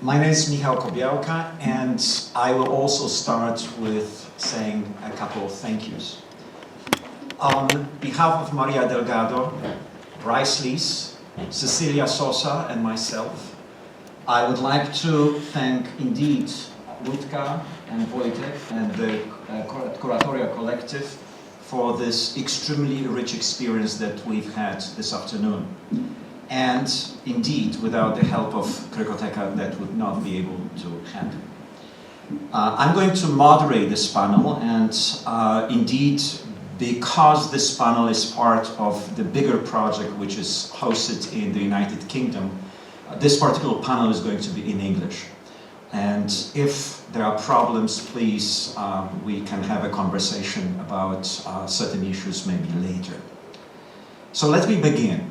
My name is Michał Kobiałka, and I will also start with saying a couple of thank yous. On behalf of Maria Delgado, Bryce Lees, Cecilia Sosa, and myself, I would like to thank indeed Ludka and Wojtek and the Kolektyw for this extremely rich experience that we've had this afternoon. And indeed, without the help of Cricoteka, that would not be able to happen. I'm going to moderate this panel, and indeed, because this panel is part of the bigger project which is hosted in the United Kingdom, this particular panel is going to be in English. And if there are problems, please, we can have a conversation about certain issues maybe later. So let me begin.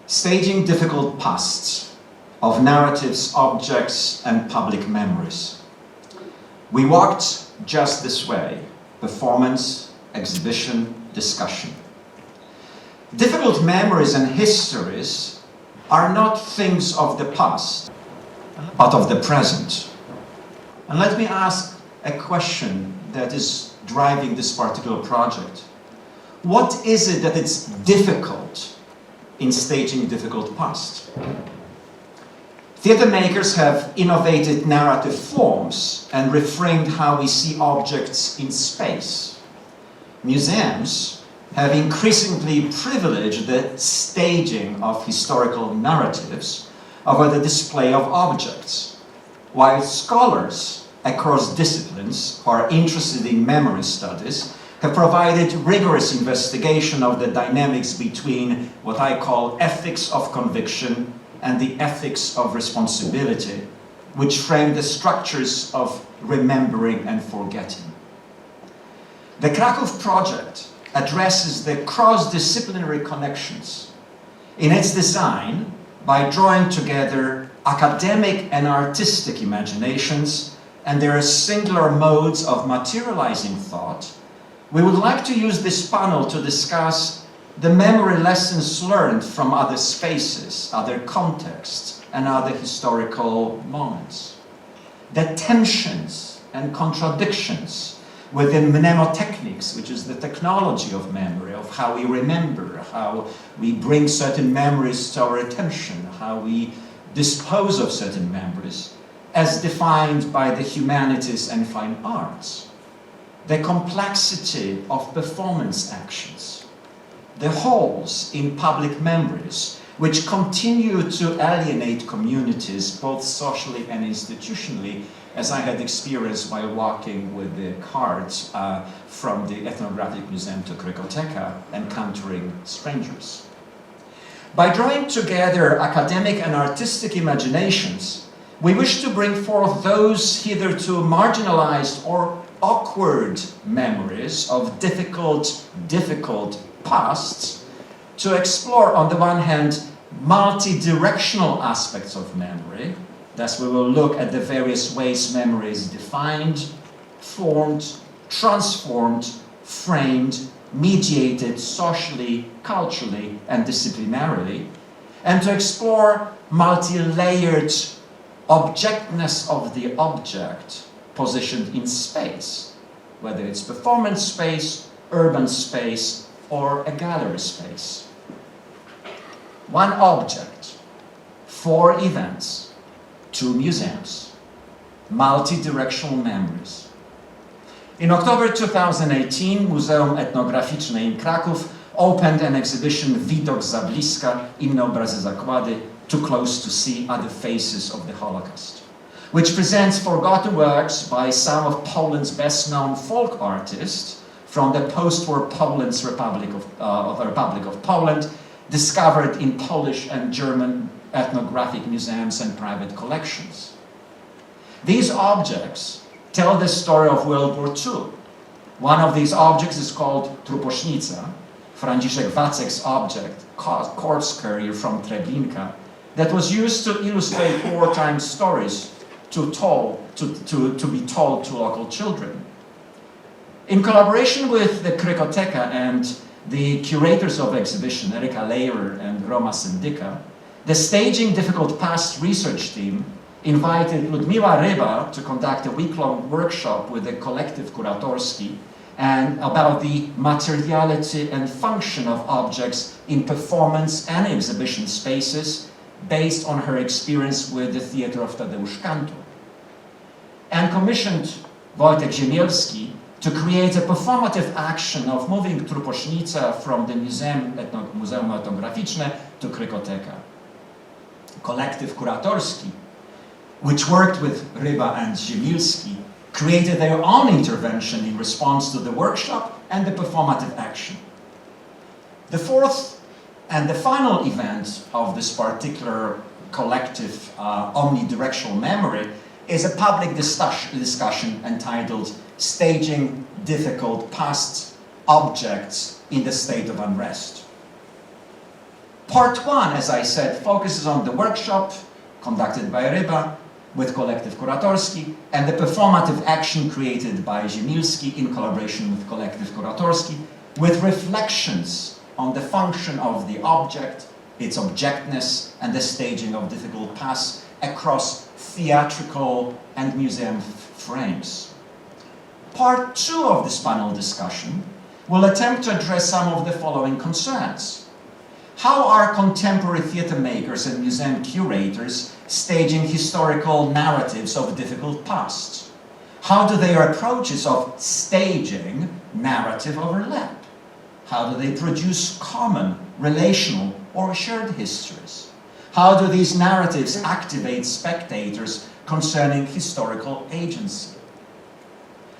Staging difficult pasts of narratives, objects, and public memories. We walked just this way: performance, exhibition, discussion. Difficult memories and histories are not things of the past, but of the present. And let me ask a question that is driving this particular project. What is it that it's difficult in staging difficult past? Theatre makers have innovated narrative forms and reframed how we see objects in space. Museums have increasingly privileged the staging of historical narratives over the display of objects, while scholars across disciplines who are interested in memory studies have provided rigorous investigation of the dynamics between what I call ethics of conviction and the ethics of responsibility, which frame the structures of remembering and forgetting. The Kraków project addresses the cross-disciplinary connections in its design by drawing together academic and artistic imaginations and their singular modes of materializing thought. We would like to use this panel to discuss the memory lessons learned from other spaces, other contexts, and other historical moments. The tensions and contradictions within mnemotechnics, which is the technology of memory, of how we remember, how we bring certain memories to our attention, how we dispose of certain memories, as defined by the humanities and fine arts. The complexity of performance actions, the holes in public memories, which continue to alienate communities, both socially and institutionally, as I had experienced while walking with the cards from the Ethnographic Museum to Cricoteka, encountering strangers. By drawing together academic and artistic imaginations, we wish to bring forth those hitherto marginalized or awkward memories of difficult pasts, to explore, on the one hand, multi-directional aspects of memory. Thus, we will look at the various ways memory is defined, formed, transformed, framed, mediated socially, culturally, and disciplinarily, and to explore multi-layered objectness of the object positioned in space, whether it's performance space, urban space, or a gallery space. One object, 4 events, 2 museums, multi-directional memories. In October 2018, Muzeum Etnograficzne in Kraków opened an exhibition Widok za bliska, inne obrazy zakłady, too close to see other faces of the Holocaust, which presents forgotten works by some of Poland's best-known folk artists from the post-war Poland's Republic of Poland, discovered in Polish and German ethnographic museums and private collections. These objects tell the story of World War II. One of these objects is called Truposznica, Franciszek Wacek's object, corpse carrier from Treblinka, that was used to illustrate wartime stories to be told to local children. In collaboration with the Cricoteka and the curators of the exhibition, Lehrer and Roma Sendyka, the Staging Difficult Past research team invited Ludmiła Ryba to conduct a week-long workshop with the Kolektyw Kuratorski and about the materiality and function of objects in performance and exhibition spaces based on her experience with the theater of Tadeusz Kantor. And commissioned Wojtek Ziemilski to create a performative action of moving Truposznica from the Muzeum Etnograficzne to Cricoteka. Kolektyw Kuratorski, which worked with Ryba and Ziemilski, created their own intervention in response to the workshop and the performative action. The fourth and the final event of this particular collective omnidirectional memory is a public discussion entitled Staging Difficult Past Objects in the State of Unrest. Part one, as I said, focuses on the workshop conducted by Ryba with Kolektyw Kuratorski and the performative action created by Ziemilski in collaboration with Kolektyw Kuratorski, with reflections on the function of the object, its objectness, and the staging of difficult pasts across theatrical and museum frames. Part two of this panel discussion will attempt to address some of the following concerns. How are contemporary theatre makers and museum curators staging historical narratives of difficult past? How do their approaches of staging narrative overlap? How do they produce common, relational, or shared histories? How do these narratives activate spectators concerning historical agency?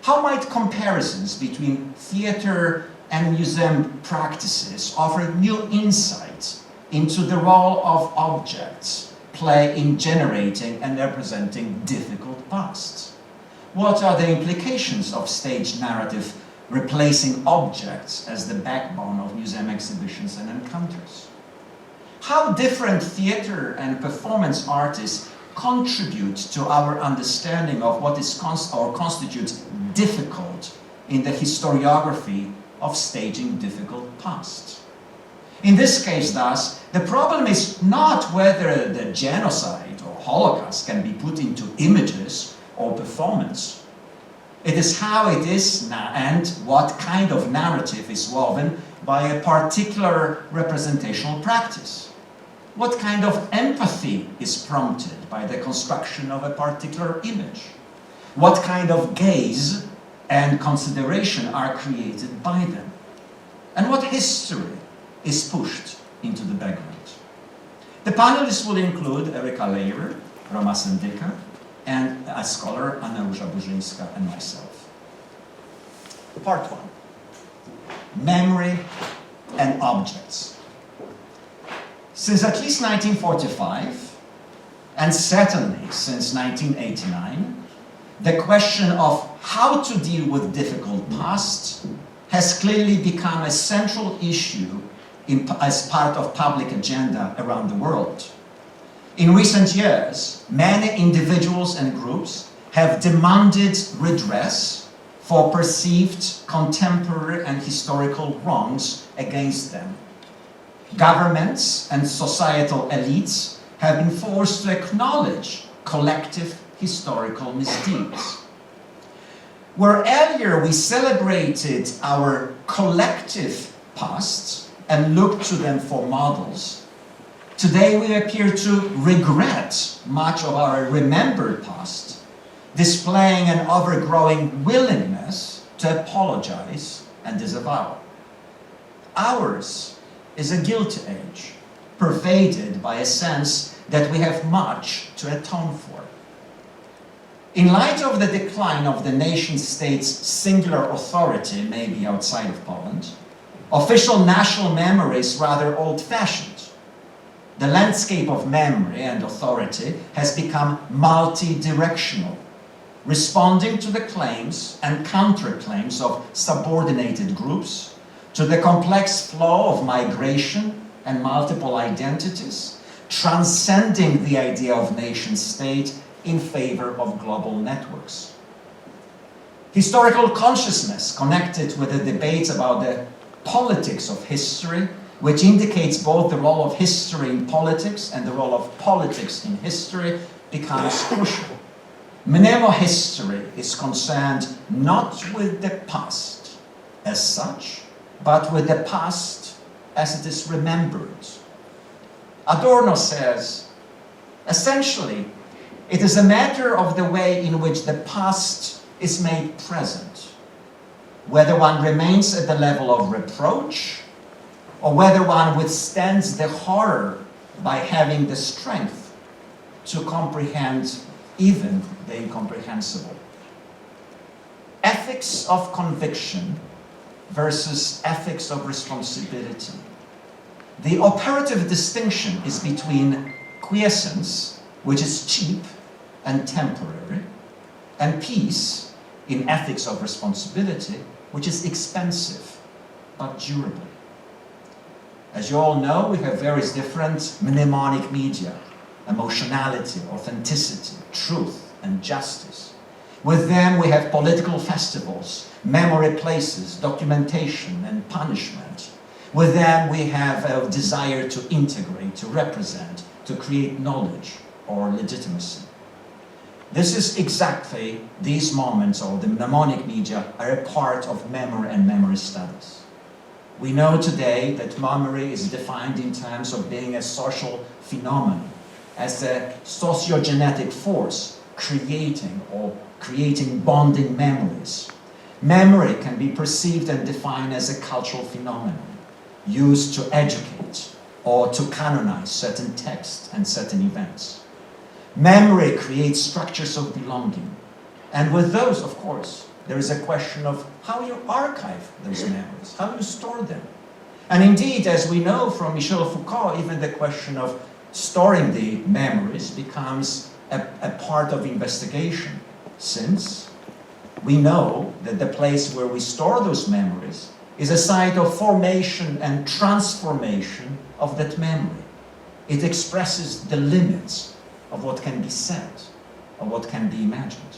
How might comparisons between theatre and museum practices offer new insights into the role of objects play in generating and representing difficult pasts? What are the implications of staged narrative replacing objects as the backbone of museum exhibitions and encounters? How different theatre and performance artists contribute to our understanding of what is constitutes difficult in the historiography of staging difficult past. In this case, thus, the problem is not whether the genocide or Holocaust can be put into images or performance. It is how it is and what kind of narrative is woven by a particular representational practice. What kind of empathy is prompted by the construction of a particular image? What kind of gaze and consideration are created by them? And what history is pushed into the background? The panelists will include Erika Lehrer, Roma Sendyka, and a scholar, Róża Burzyńska, and myself. Part one, memory and objects. Since at least 1945, and certainly since 1989, the question of how to deal with difficult past has clearly become a central issue as part of public agenda around the world. In recent years, many individuals and groups have demanded redress for perceived contemporary and historical wrongs against them. Governments and societal elites have been forced to acknowledge collective historical misdeeds. Where earlier we celebrated our collective pasts and looked to them for models, today we appear to regret much of our remembered past, displaying an ever-growing willingness to apologize and disavow. Ours is a guilty age, pervaded by a sense that we have much to atone for. In light of the decline of the nation-state's singular authority, maybe outside of Poland, official national memory is rather old-fashioned. The landscape of memory and authority has become multi-directional, responding to the claims and counterclaims of subordinated groups, to the complex flow of migration and multiple identities, transcending the idea of nation-state in favor of global networks. Historical consciousness connected with the debates about the politics of history which indicates both the role of history in politics and the role of politics in history, becomes crucial. Mnemohistory is concerned not with the past as such, but with the past as it is remembered. Adorno says, essentially, it is a matter of the way in which the past is made present, whether one remains at the level of reproach, or whether one withstands the horror by having the strength to comprehend even the incomprehensible. Ethics of conviction versus ethics of responsibility. The operative distinction is between quiescence, which is cheap and temporary, and peace, in ethics of responsibility, which is expensive but durable. As you all know, we have various different mnemonic media: emotionality, authenticity, truth, and justice. With them we have political festivals, memory places, documentation, and punishment. With them we have a desire to integrate, to represent, to create knowledge or legitimacy. This is exactly these moments, or the mnemonic media, are a part of memory and memory studies. We know today that memory is defined in terms of being a social phenomenon, as a sociogenetic force creating bonding memories. Memory can be perceived and defined as a cultural phenomenon, used to educate or to canonize certain texts and certain events. Memory creates structures of belonging. And with those, of course, there is a question of how you archive those memories, how you store them. And indeed, as we know from Michel Foucault, even the question of storing the memories becomes a part of investigation, since we know that the place where we store those memories is a site of formation and transformation of that memory. It expresses the limits of what can be said, of what can be imagined.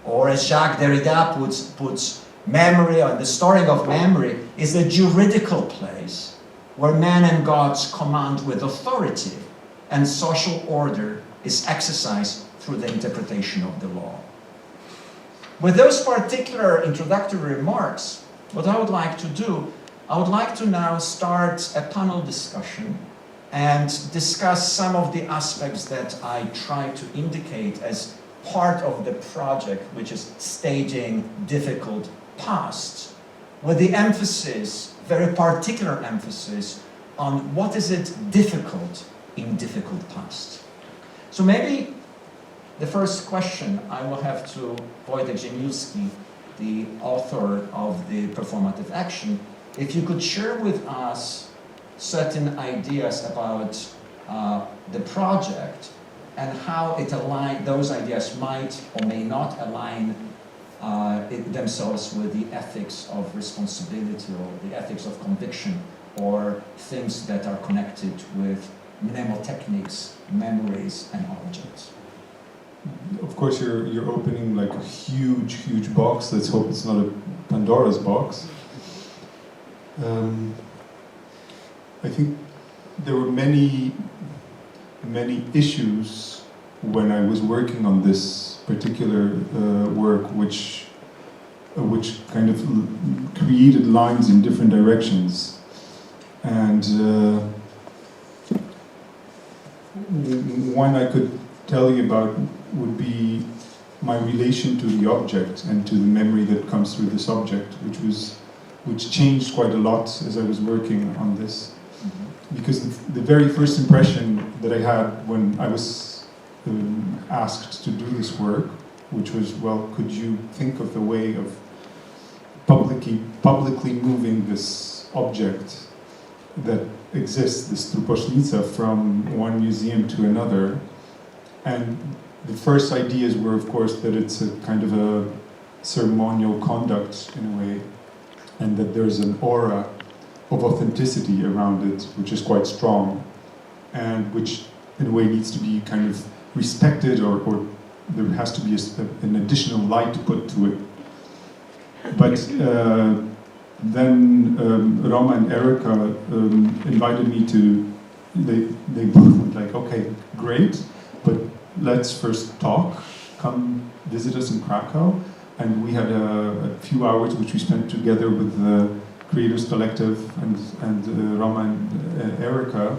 Or as Jacques Derrida puts memory, or the storing of memory, is a juridical place where man and gods command with authority, and social order is exercised through the interpretation of the law. With those particular introductory remarks, what I would like to do, I would like to now start a panel discussion and discuss some of the aspects that I try to indicate as part of the project, which is staging difficult past, with the emphasis, very particular emphasis, on what is it difficult in difficult past. So maybe the first question I will have to Wojtek Ziemilski, the author of the performative action, if you could share with us certain ideas about the project and how those ideas might or may not align themselves with the ethics of responsibility or the ethics of conviction, or things that are connected with mnemotechniques, memories, and objects. Of course, you're opening like a huge box. Let's hope it's not a Pandora's box. I think there were many issues when I was working on this particular work, which kind of created lines in different directions. And one I could tell you about would be my relation to the object and to the memory that comes through this object, which changed quite a lot as I was working on this. Because the very first impression that I had when I was asked to do this work, which was, well, could you think of the way of publicly moving this object that exists, this truposznica, from one museum to another? And the first ideas were, of course, that it's a kind of a ceremonial conduct in a way, and that there's an aura of authenticity around it, which is quite strong, and which in a way needs to be kind of respected, or there has to be an additional light to put to it. But then Roma and Erica invited me to, they both went like, okay, great, but let's first talk, come visit us in Krakow. And we had a few hours which we spent together with the Creators Collective and Roma and Erica.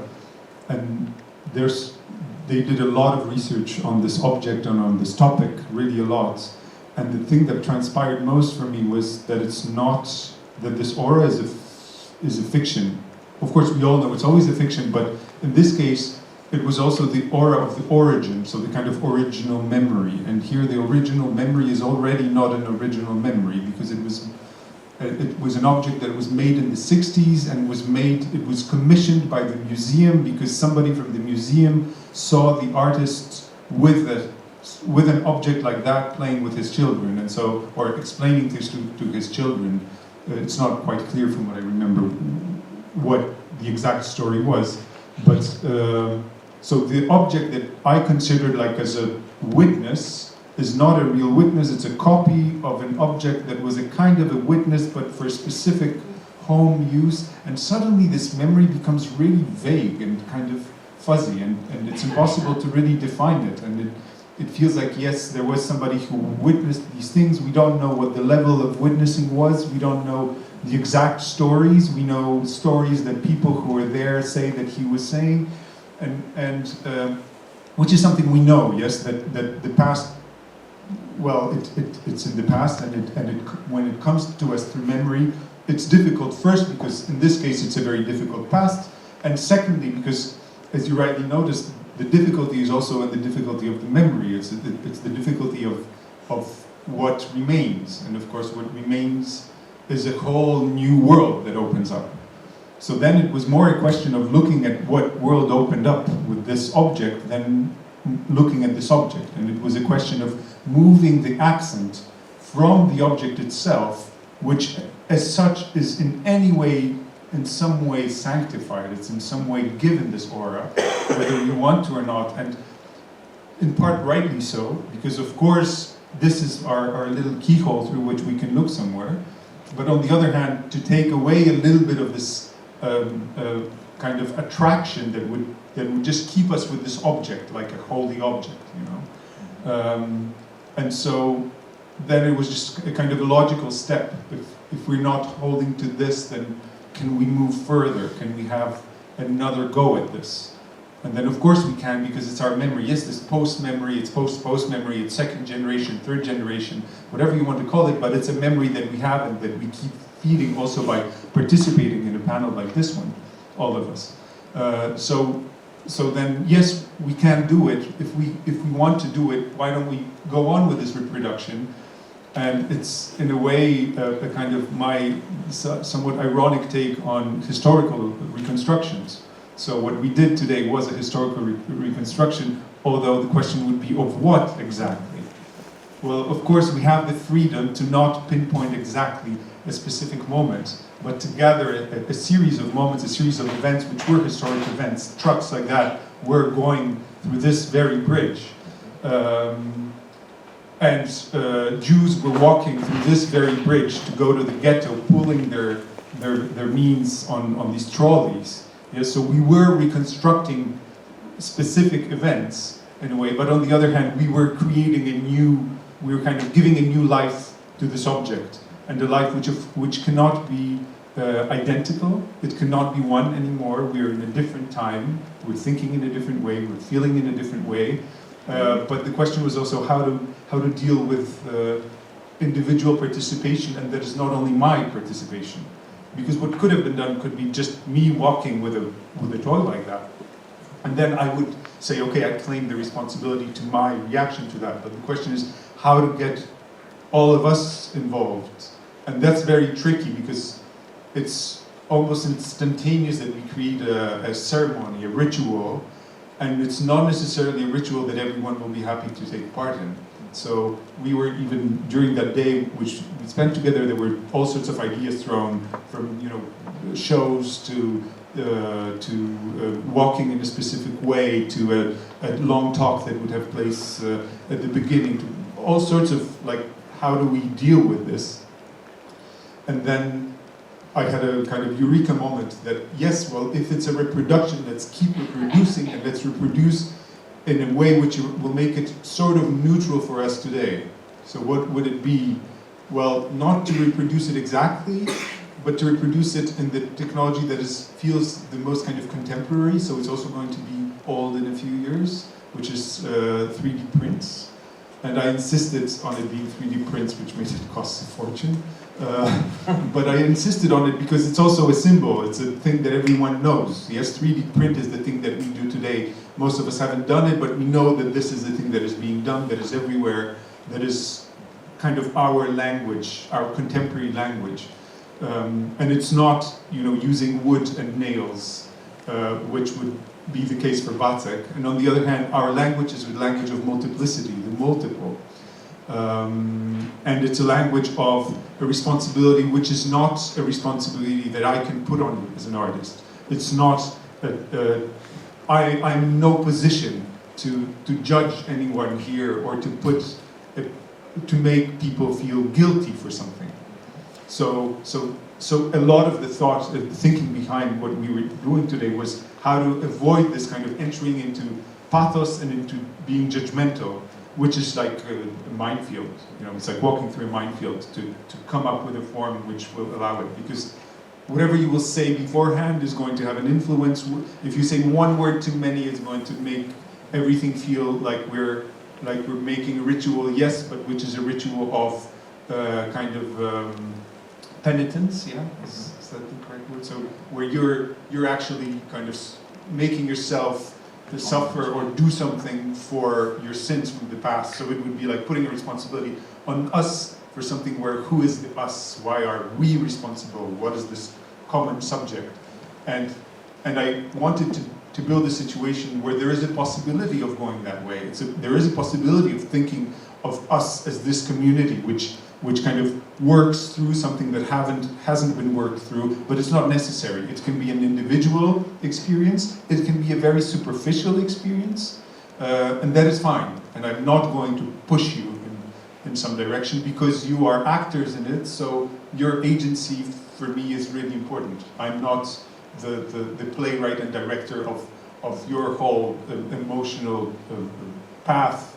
And they did a lot of research on this object and on this topic, really a lot. And the thing that transpired most for me was that it's not, that this aura is a fiction. Of course, we all know it's always a fiction, but in this case, it was also the aura of the origin, so the kind of original memory. And here the original memory is already not an original memory, because it was an object that was made in the 60s and it was commissioned by the museum because somebody from the museum saw the artist with an object like that playing with his children, and so, or explaining this to his children. It's not quite clear from what I remember what the exact story was, but so the object that I considered like as a witness is not a real witness, it's a copy of an object that was a kind of a witness but for specific home use, and suddenly this memory becomes really vague and kind of fuzzy, and it's impossible to really define it, and it feels like, yes, there was somebody who witnessed these things. We don't know what the level of witnessing was, we don't know the exact stories, we know stories that people who were there say that he was saying, and which is something we know, yes, that the past, well, it's in the past, and when it comes to us through memory, it's difficult first because in this case it's a very difficult past, and secondly because, as you rightly noticed, the difficulty is also in the difficulty of the memory. It's the difficulty of what remains, and of course what remains is a whole new world that opens up. So then it was more a question of looking at what world opened up with this object than looking at this object. And it was a question of moving the accent from the object itself, which as such is in some way sanctified, it's in some way given this aura, whether you want to or not, and in part rightly so, because of course this is our little keyhole through which we can look somewhere, but on the other hand, to take away a little bit of this kind of attraction that would just keep us with this object, like a holy object, you know. And so then it was just a kind of a logical step. If we're not holding to this, then can we move further? Can we have another go at this? And then of course we can, because it's our memory. Yes, this post-memory, it's post-memory, it's second generation, third generation, whatever you want to call it, but it's a memory that we have and that we keep feeding also by participating in a panel like this one, all of us. So then, yes, we can do it. If we want to do it, why don't we go on with this reproduction? And it's, in a way, a kind of my somewhat ironic take on historical reconstructions. So what we did today was a historical reconstruction, although the question would be of what exactly? Well, of course, we have the freedom to not pinpoint exactly a specific moment, but to gather a series of moments, a series of events which were historic events. Trucks like that were going through this very bridge. And Jews were walking through this very bridge to go to the ghetto, pulling their means on these trolleys. Yeah, so we were reconstructing specific events in a way, but on the other hand, we were creating we were kind of giving a new life to this object, and a life which cannot be identical. It cannot be one anymore. We're in a different time. We're thinking in a different way. We're feeling in a different way. But the question was also how to deal with individual participation, and that is not only my participation, because what could have been done could be just me walking with a toy like that, and then I would say, okay, I claim the responsibility to my reaction to that. But the question is how to get all of us involved, and that's very tricky because it's almost instantaneous that we create a ceremony, a ritual. And it's not necessarily a ritual that everyone will be happy to take part in. So we were even, during that day, which we spent together, there were all sorts of ideas thrown, from shows to walking in a specific way, to a long talk that would have place at the beginning, to all sorts of, like, how do we deal with this? And then I had a kind of eureka moment that, yes, well, if it's a reproduction, let's keep reproducing and let's reproduce in a way which will make it sort of neutral for us today. So what would it be? Well, not to reproduce it exactly, but to reproduce it in the technology that feels the most kind of contemporary, so it's also going to be old in a few years, which is 3D prints. And I insisted on it being 3D prints, which made it cost a fortune. But I insisted on it because it's also a symbol. It's a thing that everyone knows. Yes, 3D print is the thing that we do today. Most of us haven't done it, but we know that this is the thing that is being done, that is everywhere, that is kind of our language, our contemporary language. And it's not, using wood and nails, which would be the case for Wacek. And on the other hand, our language is a language of multiplicity, the multiple. And it's a language of a responsibility which is not a responsibility that I can put on you as an artist. It's not, I'm in no position to judge anyone here or to make people feel guilty for something. So a lot of the thought, the thinking behind what we were doing today was how to avoid this kind of entering into pathos and into being judgmental, which is like a minefield. It's like walking through a minefield to come up with a form which will allow it. Because whatever you will say beforehand is going to have an influence. If you say one word too many, it's going to make everything feel like we're making a ritual, yes, but which is a ritual of kind of penitence, yeah? Is that the correct word? So where you're actually kind of making yourself to suffer or do something for your sins from the past. So it would be like putting a responsibility on us for something where who is the us? Why are we responsible? What is this common subject? And I wanted to build a situation where there is a possibility of going that way. There is a possibility of thinking of us as this community which kind of works through something that hasn't been worked through, but it's not necessary. It can be an individual experience, it can be a very superficial experience, and that is fine. And I'm not going to push you in some direction because you are actors in it, so your agency for me is really important. I'm not the playwright and director of your whole emotional path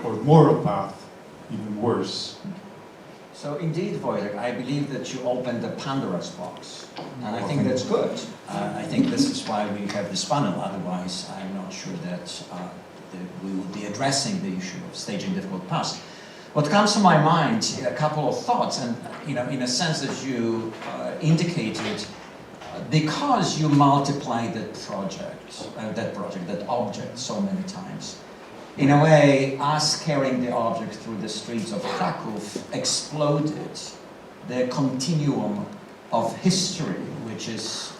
or moral path, even worse. So indeed, Wojtek, I believe that you opened the Pandora's box, and I think that's good. I think this is why we have this panel, otherwise I'm not sure that we would be addressing the issue of staging difficult past. What comes to my mind, a couple of thoughts, and in a sense that you indicated, because you multiply that object so many times, in a way, us carrying the object through the streets of Kraków exploded the continuum of history, which is,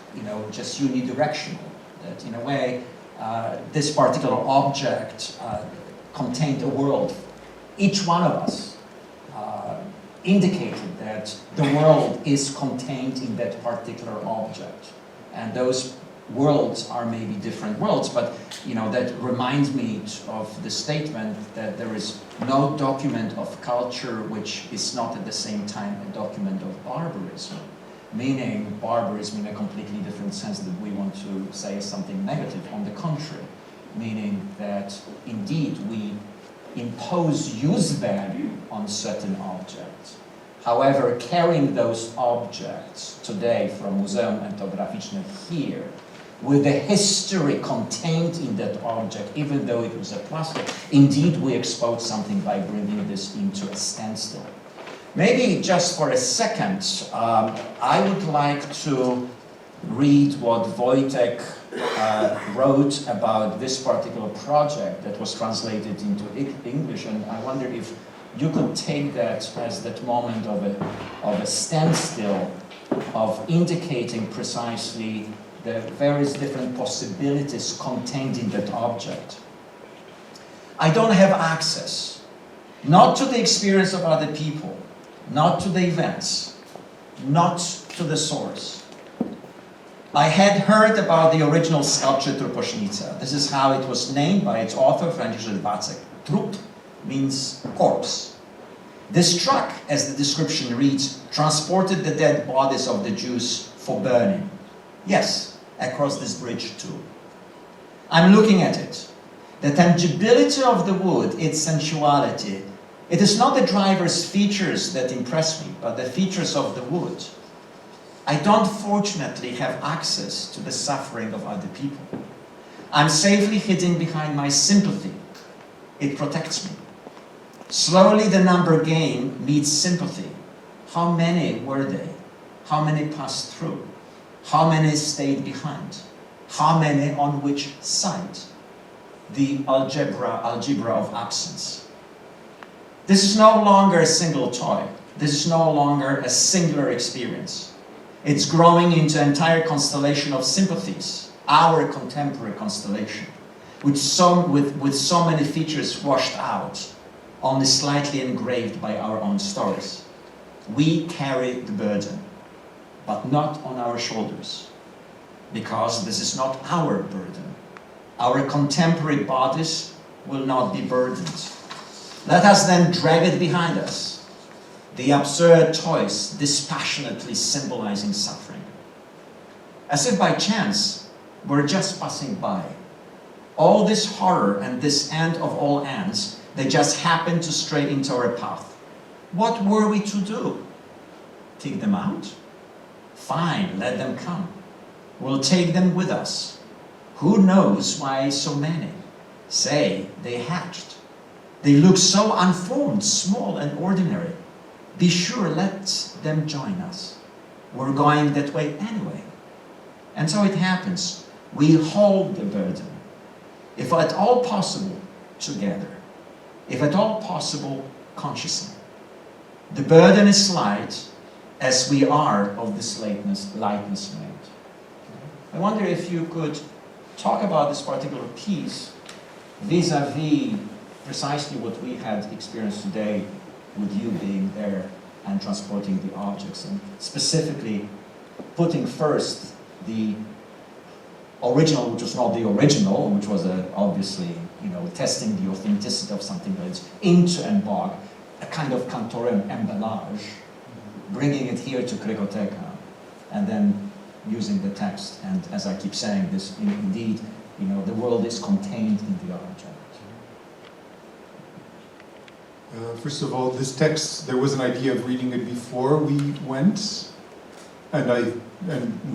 just unidirectional. That in a way, this particular object contained a world. Each one of us indicated that the world is contained in that particular object, and those worlds are maybe different worlds, but that reminds me of the statement that there is no document of culture which is not at the same time a document of barbarism, meaning barbarism in a completely different sense that we want to say something negative. On the contrary, meaning that indeed we impose use value on certain objects. However, carrying those objects today from Muzeum Etnograficzne here, with the history contained in that object, even though it was a plastic, indeed we expose something by bringing this into a standstill. Maybe just for a second, I would like to read what Wojtek wrote about this particular project that was translated into English, and I wonder if you could take that as that moment of a standstill, of indicating precisely the various different possibilities contained in that object. I don't have access, not to the experience of other people, not to the events, not to the source. I had heard about the original sculpture Trupośnica. This is how it was named by its author, Franciszek Wacek. Trup means corpse. This truck, as the description reads, transported the dead bodies of the Jews for burning. Yes, across this bridge too. I'm looking at it. The tangibility of the wood, its sensuality, it is not the driver's features that impress me, but the features of the wood. I don't fortunately have access to the suffering of other people. I'm safely hidden behind my sympathy. It protects me. Slowly the number game meets sympathy. How many were they? How many passed through? How many stayed behind? How many on which side? The algebra of absence. This is no longer a single toy. This is no longer a singular experience. It's growing into an entire constellation of sympathies, our contemporary constellation, with so many features washed out, only slightly engraved by our own stories. We carry the burden, but not on our shoulders, because this is not our burden. Our contemporary bodies will not be burdened. Let us then drag it behind us, the absurd toys dispassionately symbolizing suffering. As if by chance, we're just passing by. All this horror and this end of all ends, they just happened to stray into our path. What were we to do? Take them out? Fine, let them come. We'll take them with us. Who knows why so many? Say, they hatched. They look so unformed, small and ordinary. Be sure, let them join us. We're going that way anyway. And so it happens. We hold the burden. If at all possible, together. If at all possible, consciously. The burden is light, as we are of this lightness made. I wonder if you could talk about this particular piece vis-a-vis precisely what we had experienced today with you being there and transporting the objects, and specifically putting first the original, which was not the original, which was obviously, testing the authenticity of something else, into Embog, a kind of cantorium embellage, bringing it here to Cricoteka, and then using the text. And as I keep saying this, indeed, the world is contained in the object. First of all, this text, there was an idea of reading it before we went, and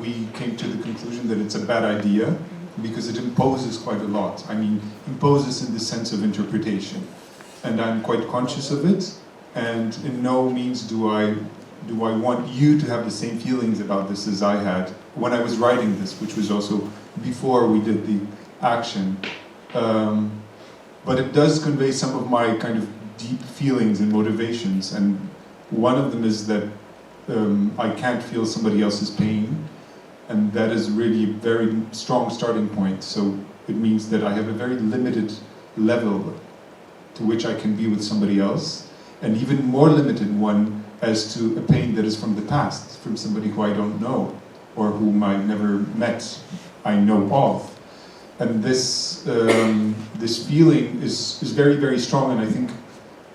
we came to the conclusion that it's a bad idea because it imposes quite a lot. I mean, imposes in the sense of interpretation, and I'm quite conscious of it. And in no means do I want you to have the same feelings about this as I had when I was writing this, which was also before we did the action. But it does convey some of my kind of deep feelings and motivations, and one of them is that I can't feel somebody else's pain, and that is really a very strong starting point. So it means that I have a very limited level to which I can be with somebody else, and even more limited one as to a pain that is from the past, from somebody who I don't know, or whom I never met, I know of. And this feeling is very, very strong, and I think,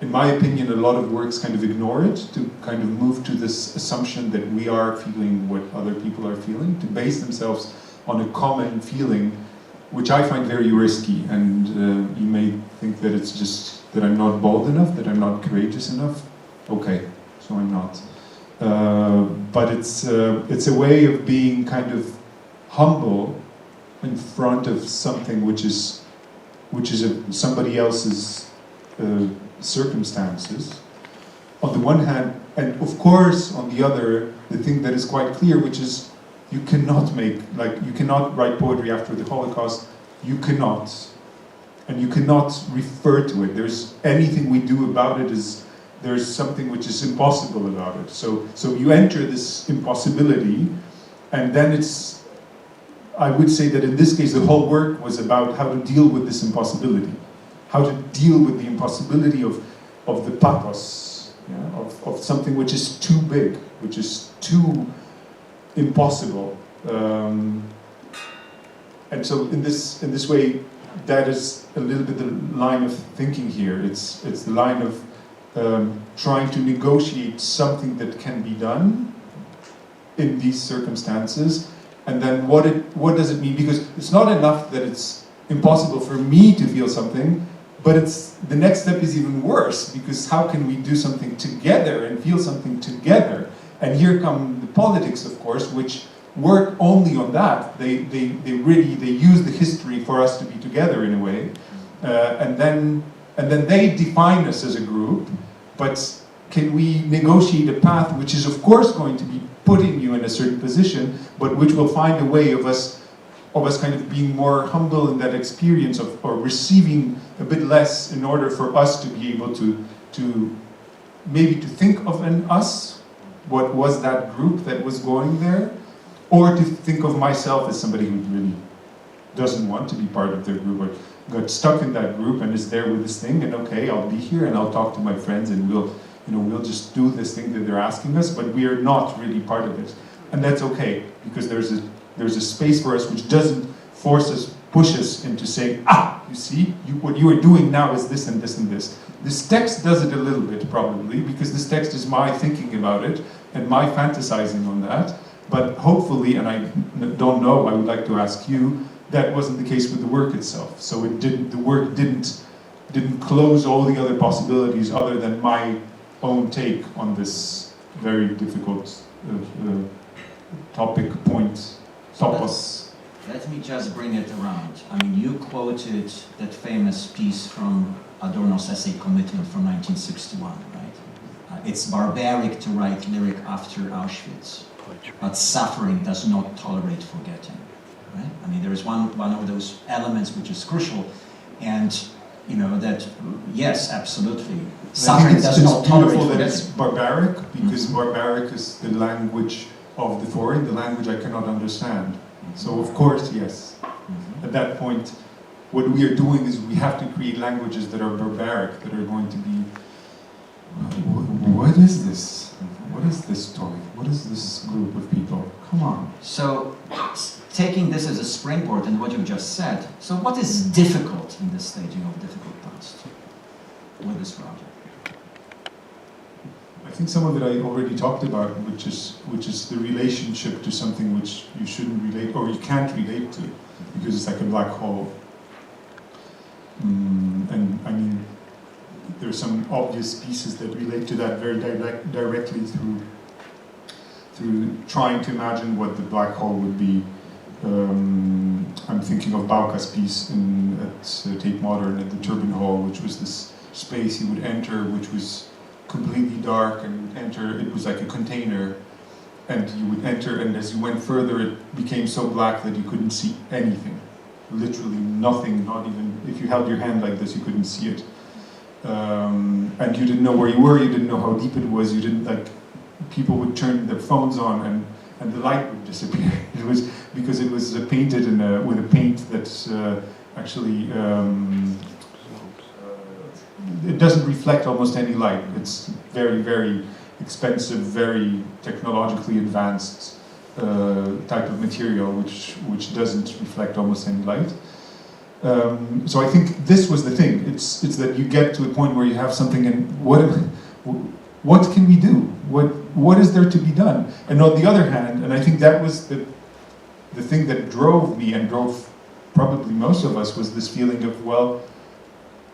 in my opinion, a lot of works kind of ignore it, to kind of move to this assumption that we are feeling what other people are feeling, to base themselves on a common feeling, which I find very risky. And you may think that it's just that I'm not bold enough, that I'm not courageous enough. Okay, so I'm not. But it's a way of being kind of humble in front of something which is somebody else's circumstances, on the one hand, and of course on the other, the thing that is quite clear, which is you cannot write poetry after the Holocaust. You cannot, and you cannot refer to it. There's anything we do about it there's something which is impossible about it. So you enter this impossibility, and then I would say that in this case the whole work was about how to deal with this impossibility. How to deal with the impossibility of the pathos, of something which is too big, which is too impossible. And so in this way, that is a little bit the line of thinking here. It's the line of trying to negotiate something that can be done in these circumstances, and then what does it mean? Because it's not enough that it's impossible for me to feel something, but the next step is even worse, because how can we do something together and feel something together? And here come the politics, of course, which work only on that. They use the history for us to be together in a way, and then they define us as a group. But can we negotiate a path which is, of course, going to be putting you in a certain position, but which will find a way of us kind of being more humble in that experience of, or receiving a bit less in order for us to be able to maybe to think of an us, what was that group that was going there, or to think of myself as somebody who really doesn't want to be part of their group, or got stuck in that group and is there with this thing, and okay, I'll be here and I'll talk to my friends and we'll just do this thing that they're asking us, but we are not really part of it. And that's okay, because there's a space for us which doesn't force us, push us into saying, you see, what you are doing now is this and this and this. This text does it a little bit, probably, because this text is my thinking about it and my fantasizing on that. But hopefully, and I don't know, I would like to ask you, that wasn't the case with the work itself. So the work didn't close all the other possibilities other than my own take on this very difficult topos. Let me just bring it around. I mean, you quoted that famous piece from Adorno's essay Commitment from 1961, right? It's barbaric to write lyric after Auschwitz, but suffering does not tolerate forgetting, right? I mean, there is one of those elements which is crucial, and you know that, yes, absolutely, suffering does not tolerate forgetting. It's barbaric, because barbaric is the language of the foreign, the language I cannot understand. So of course, yes. At that point, what we are doing is we have to create languages that are barbaric, that are going to be, what is this? What is this story? What is this group of people? Come on. So, taking this as a springboard and what you just said, so what is difficult in the staging of difficult past with this project? I think some of it I already talked about, which is the relationship to something which you shouldn't relate, or you can't relate to, because it's like a black hole. And I mean, there are some obvious pieces that relate to that very directly through trying to imagine what the black hole would be. I'm thinking of Bauka's piece at Tate Modern at the Turbine Hall, which was this space you would enter, which was completely dark, and you would enter, it was like a container, and you would enter, and as you went further it became so black that you couldn't see anything. Literally nothing, not even, if you held your hand like this you couldn't see it. And you didn't know where you were, you didn't know how deep it was, you didn't, like, people would turn their phones on and the light would disappear. It was because it was painted with a paint that's actually it doesn't reflect almost any light. It's very, very expensive, very technologically advanced type of material which doesn't reflect almost any light. So I think this was the thing. It's that you get to a point where you have something, and what can we do? What is there to be done? And on the other hand, and I think that was the thing that drove me and drove probably most of us, was this feeling of, well,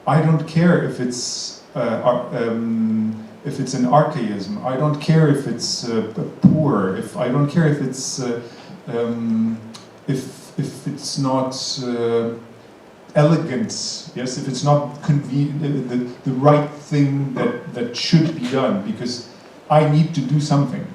I don't care if it's an archaism. I don't care if it's poor. I don't care if it's if it's not elegant. Yes, if it's not the right thing that should be done, because I need to do something,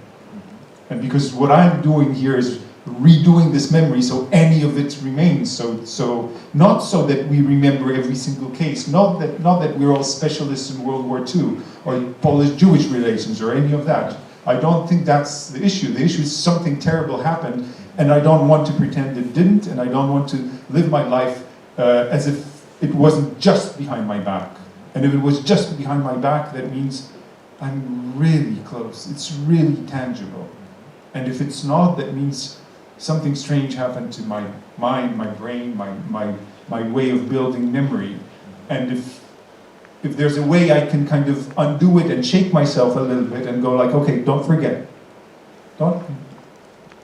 and because what I'm doing here is redoing this memory so any of it remains. So not so that we remember every single case, not that we're all specialists in World War II or Polish-Jewish relations or any of that. I don't think that's the issue. The issue is something terrible happened, and I don't want to pretend it didn't, and I don't want to live my life as if it wasn't just behind my back. And if it was just behind my back, that means I'm really close. It's really tangible. And if it's not, that means something strange happened to my mind, my brain, my way of building memory. And if there's a way I can kind of undo it and shake myself a little bit and go like, okay, don't forget. Don't,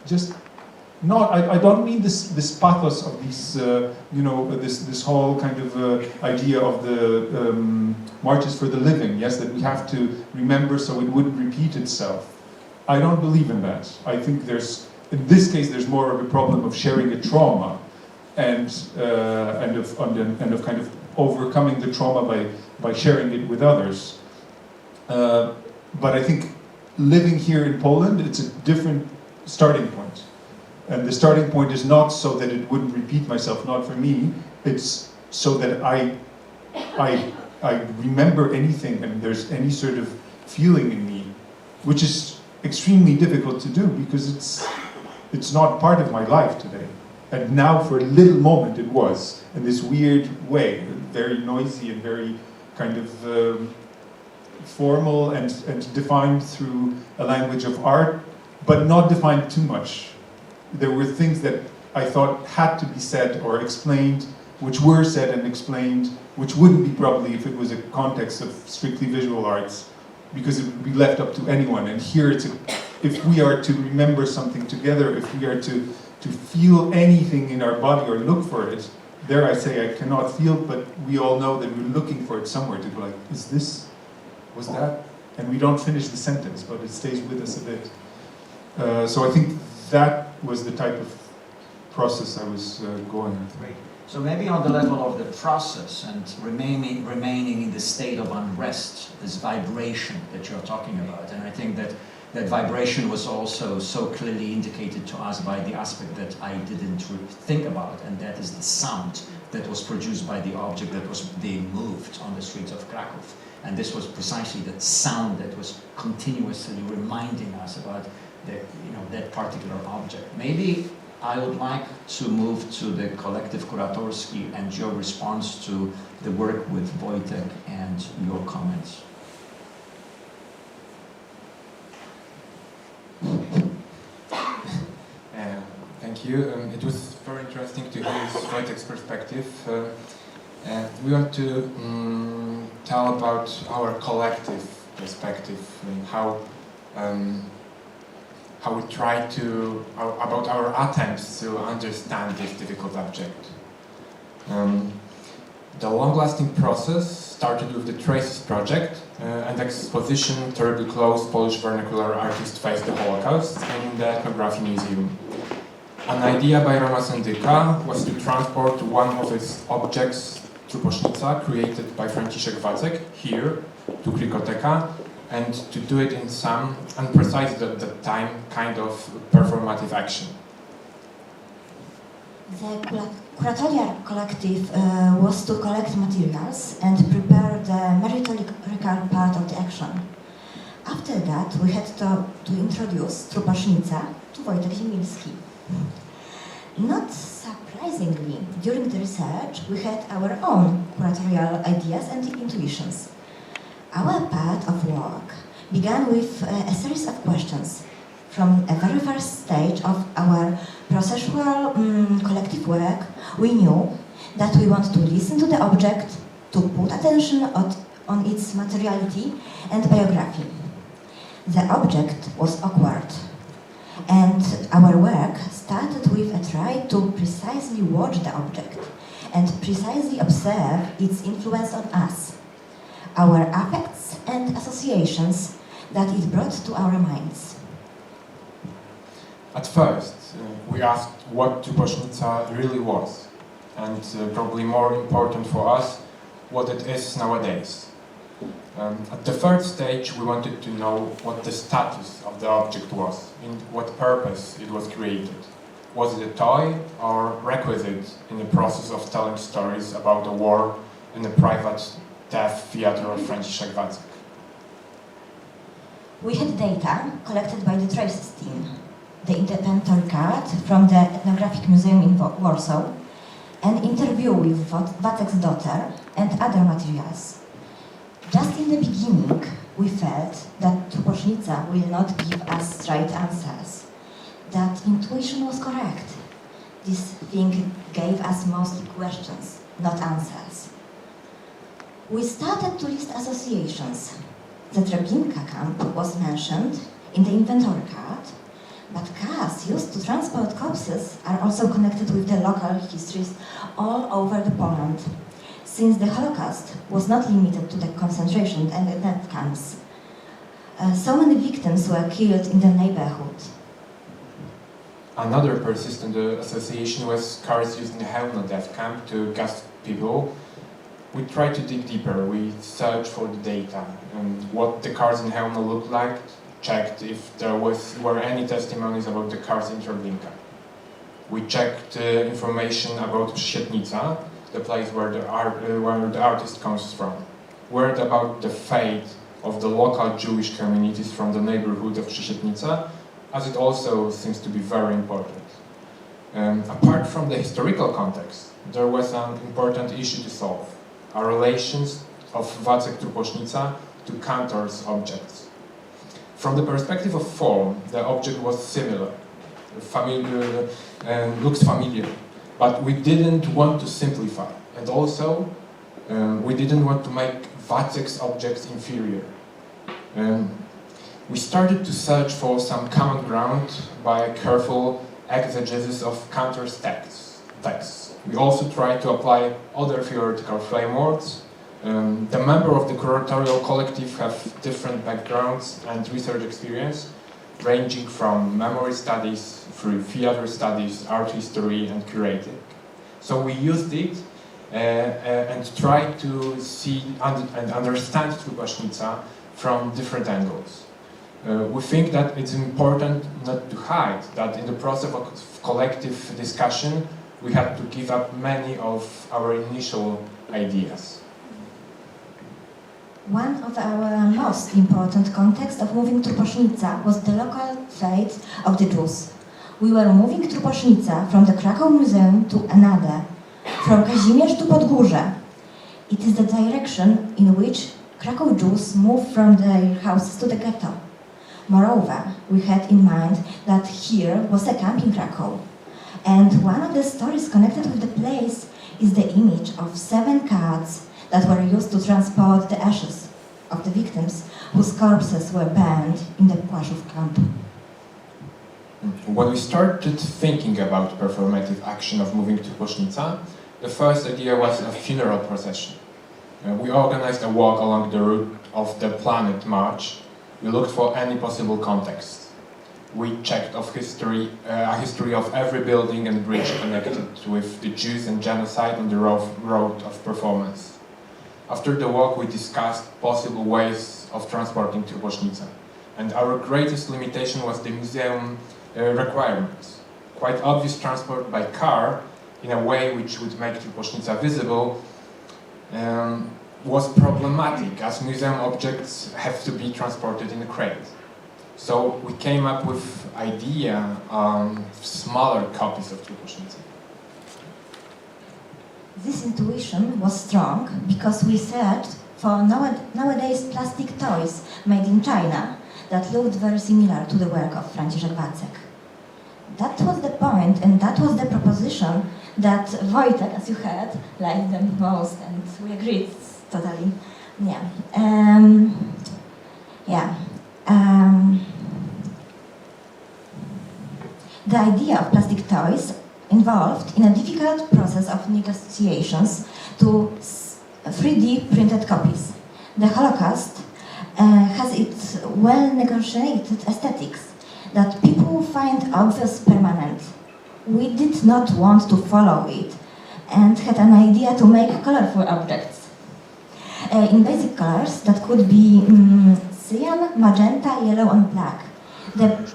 just, not, I don't mean this pathos of these, you know, this whole kind of idea of the marches for the living, yes, that we have to remember so it wouldn't repeat itself. I don't believe in that. I think there's, in this case, there's more of a problem of sharing a trauma and of kind of overcoming the trauma by sharing it with others. But I think living here in Poland, it's a different starting point. And the starting point is not so that it wouldn't repeat myself, not for me, it's so that I remember anything and there's any sort of feeling in me, which is extremely difficult to do because it's not part of my life today. And now for a little moment it was, in this weird way, very noisy and very kind of formal and defined through a language of art, but not defined too much. There were things that I thought had to be said or explained, which were said and explained, which wouldn't be probably if it was a context of strictly visual arts, because it would be left up to anyone. And here it's if we are to remember something together, if we are to feel anything in our body or look for it, there I say I cannot feel, but we all know that we're looking for it somewhere to go like, is this, was that? And we don't finish the sentence, but it stays with us a bit. So I think that was the type of process I was going with. Great. So maybe on the level of the process and remaining in the state of unrest, this vibration that you're talking about, and I think that that vibration was also so clearly indicated to us by the aspect that I didn't think about, and that is the sound that was produced by the object that was being moved on the streets of Kraków. And this was precisely that sound that was continuously reminding us about that particular object. Maybe I would like to move to the Kolektyw Kuratorski and your response to the work with Wojtek and your comments. Thank you. It was very interesting to hear Wojtek's perspective. We want to tell about our collective perspective and how we try to, about our attempts to understand this difficult object. The long-lasting process started with the Traces project, an exposition Terribly Close Polish Vernacular Artist Face the Holocaust in the Ethnography Museum. An idea by Roma Sendyka was to transport one of its objects, Truposznica, created by Franciszek Wacek, here, to Cricoteka, and to do it in some, unprecise at that time, kind of performative action. The curatorial collective was to collect materials and prepare the materiality part of the action. After that, we had to introduce Truposznica to Wojtek Ziemilski. Not surprisingly, during the research, we had our own curatorial ideas and intuitions. Our part of work began with a series of questions. From a very first stage of our processual collective work, we knew that we want to listen to the object, to put attention on its materiality and biography. The object was awkward, and our work started with a try to precisely watch the object and precisely observe its influence on us, our affects and associations that it brought to our minds. At first, we asked what Truposznica really was, and probably more important for us, what it is nowadays. At the third stage, we wanted to know what the status of the object was, in what purpose it was created. Was it a toy or requisite in the process of telling stories about a war in the private death theater of Franciszek Wacek? We had data collected by the Traces team, the inventory card from the Ethnographic Museum in Warsaw, an interview with Wacek's daughter, and other materials. Just in the beginning, we felt that Truposznica will not give us straight answers, that intuition was correct. This thing gave us mostly questions, not answers. We started to list associations. The Treblinka camp was mentioned in the inventory card, but cars used to transport corpses are also connected with the local histories all over the Poland, since the Holocaust was not limited to the concentration and the death camps. So many victims were killed in the neighborhood. Another persistent association was cars used in the Chełmno death camp to gas people. We tried to dig deeper. We searched for the data and what the cars in Chełmno looked like, checked if there were any testimonies about the cars in Treblinka. We checked information about Przysietnica, the place where the artist comes from. Word about the fate of the local Jewish communities from the neighborhood of Przysietnica, as it also seems to be very important. Apart from the historical context, there was an important issue to solve: our relations of Wacek Truposznica to Kantor's objects. From the perspective of form, the object was similar, looks familiar, but we didn't want to simplify, and also we didn't want to make Wacek's objects inferior. We started to search for some common ground by a careful exegesis of Kantor's texts. We also tried to apply other theoretical frameworks. The members of the curatorial collective have different backgrounds and research experience, ranging from memory studies through theater studies, art history, and curating. So we used it and tried to see and understand Truposznica from different angles. We think that it's important not to hide that in the process of collective discussion, we had to give up many of our initial ideas. One of our most important contexts of moving Truposznica was the local fate of the Jews. We were moving Truposznica from the Kraków Museum to another, from Kazimierz to Podgórze. It is the direction in which Kraków Jews moved from their houses to the ghetto. Moreover, we had in mind that here was a camp in Kraków, and one of the stories connected with the place is the image of 7 carts that were used to transport the ashes of the victims whose corpses were burned in the Płaszów camp. When we started thinking about performative action of moving to Truposznica, the first idea was a funeral procession. We organized a walk along the route of the planned march. We looked for any possible context. We checked a history of every building and bridge connected with the Jews and genocide on the road of performance. After the walk, we discussed possible ways of transporting Truposznica, and our greatest limitation was the museum requirements. Quite obvious transport by car in a way which would make Truposznica visible was problematic, as museum objects have to be transported in a crate. So we came up with idea smaller copies of Truposznica. This intuition was strong because we searched for nowadays plastic toys made in China that looked very similar to the work of Franciszek Wacek. That was the point, and that was the proposition that Wojtek, as you heard, liked the most, and we agreed totally. The idea of plastic toys involved in a difficult process of negotiations to 3D printed copies. The Holocaust has its well-negotiated aesthetics that people find obvious permanent. We did not want to follow it and had an idea to make colorful objects. In basic colors that could be cyan, magenta, yellow and black. The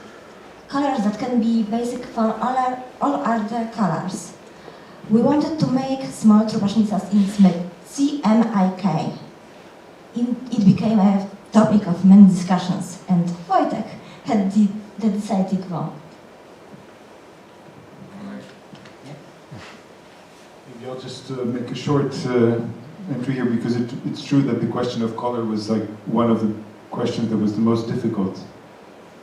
colors that can be basic for all other colors. We wanted to make small Truposznicas in CMYK. It became a topic of many discussions, and Wojtek had the deciding vote. Maybe I'll just make a short entry here, because it's true that the question of color was like one of the questions that was the most difficult.